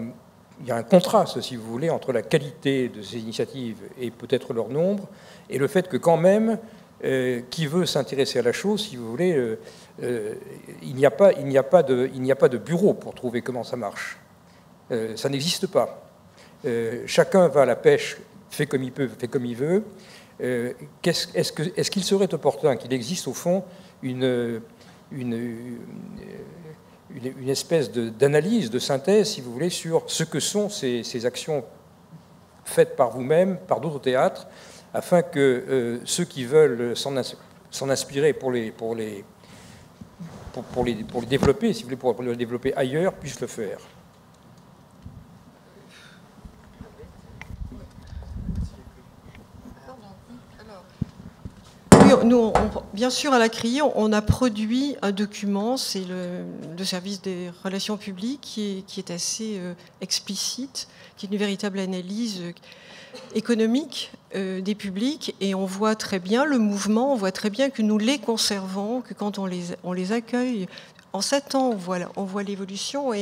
un contraste, si vous voulez, entre la qualité de ces initiatives et peut-être leur nombre, et le fait que quand même, qui veut s'intéresser à la chose, si vous voulez, il n'y a pas de bureau pour trouver comment ça marche. Ça n'existe pas. Chacun va à la pêche, fait comme il peut, fait comme il veut. Est-ce qu'il serait opportun qu'il existe, au fond, une espèce d'analyse, de synthèse, si vous voulez, sur ce que sont ces actions faites par vous-même, par d'autres théâtres, afin que ceux qui veulent s'en inspirer pour les développer, si vous voulez, pour les développer ailleurs, puissent le faire. Nous, bien sûr, à la Criée, on a produit un document, c'est le service des relations publiques, qui est assez explicite, qui est une véritable analyse économique des publics, et on voit très bien le mouvement, on voit très bien que nous les conservons, que quand on les accueille, en 7 ans, on voit l'évolution,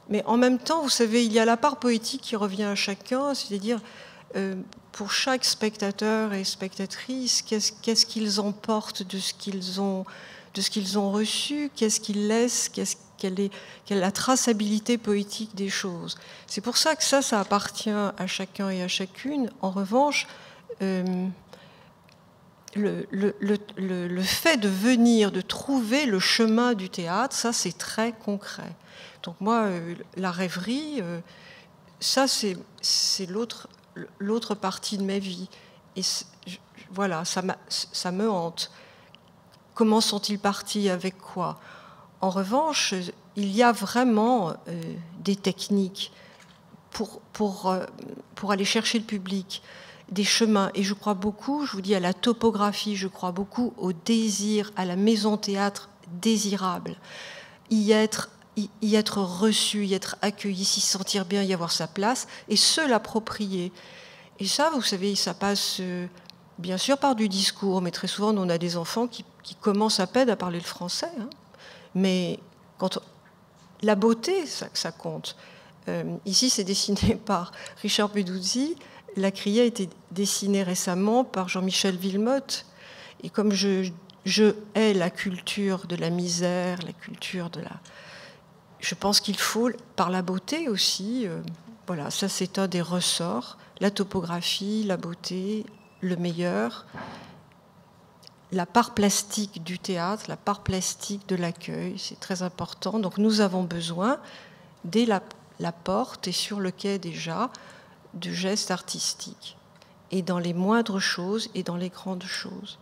mais en même temps, vous savez, il y a la part poétique qui revient à chacun, c'est-à-dire pour chaque spectateur et spectatrice, qu'est-ce qu'ils emportent de ce qu'ils ont reçu, qu'est-ce qu'ils laissent, quelle est la traçabilité poétique des choses. C'est pour ça que ça appartient à chacun et à chacune. En revanche, le fait de venir, de trouver le chemin du théâtre, ça c'est très concret. Donc moi, la rêverie, ça c'est l'autre partie de ma vie. Et voilà, ça me hante. Comment sont-ils partis, avec quoi? En revanche, il y a vraiment des techniques pour aller chercher le public, des chemins. Et je crois beaucoup, je vous dis, à la topographie, je crois beaucoup au désir, à la maison théâtre désirable. Y être reçu, y être accueilli, s'y sentir bien, y avoir sa place, et se l'approprier. Et ça, vous savez, ça passe bien sûr par du discours, mais très souvent, on a des enfants qui commencent à peine à parler le français. Hein. Mais la beauté, ça compte. Ici, c'est dessiné par Richard Peduzzi. La Criée a été dessinée récemment par Jean-Michel Villemotte. Et comme je hais la culture de la misère, la culture de la... Je pense qu'il faut, par la beauté aussi, voilà, ça c'est un des ressorts, la topographie, la beauté, le meilleur, la part plastique du théâtre, la part plastique de l'accueil, c'est très important. Donc nous avons besoin, dès la porte et sur le quai déjà, de gestes artistiques, et dans les moindres choses et dans les grandes choses.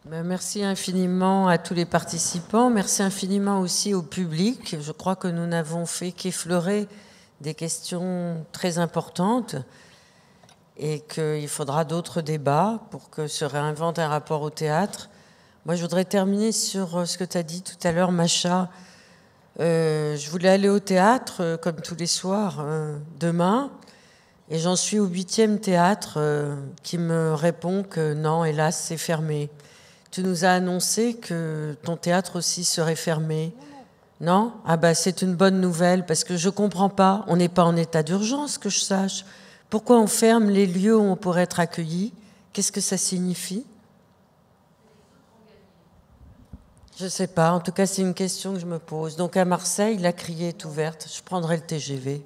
Merci infiniment à tous les participants, merci infiniment aussi au public. Je crois que nous n'avons fait qu'effleurer des questions très importantes et qu'il faudra d'autres débats pour que se réinvente un rapport au théâtre. Moi, je voudrais terminer sur ce que tu as dit tout à l'heure, Macha. Je voulais aller au théâtre, comme tous les soirs, demain, et j'en suis au 8e théâtre qui me répond que non, hélas, c'est fermé. Tu nous as annoncé que ton théâtre aussi serait fermé. Non? Ah ben, c'est une bonne nouvelle, parce que je ne comprends pas. On n'est pas en état d'urgence, que je sache. Pourquoi on ferme les lieux où on pourrait être accueilli? Qu'est-ce que ça signifie? Je ne sais pas. En tout cas, c'est une question que je me pose. Donc, à Marseille, la Criée est ouverte. Je prendrai le TGV.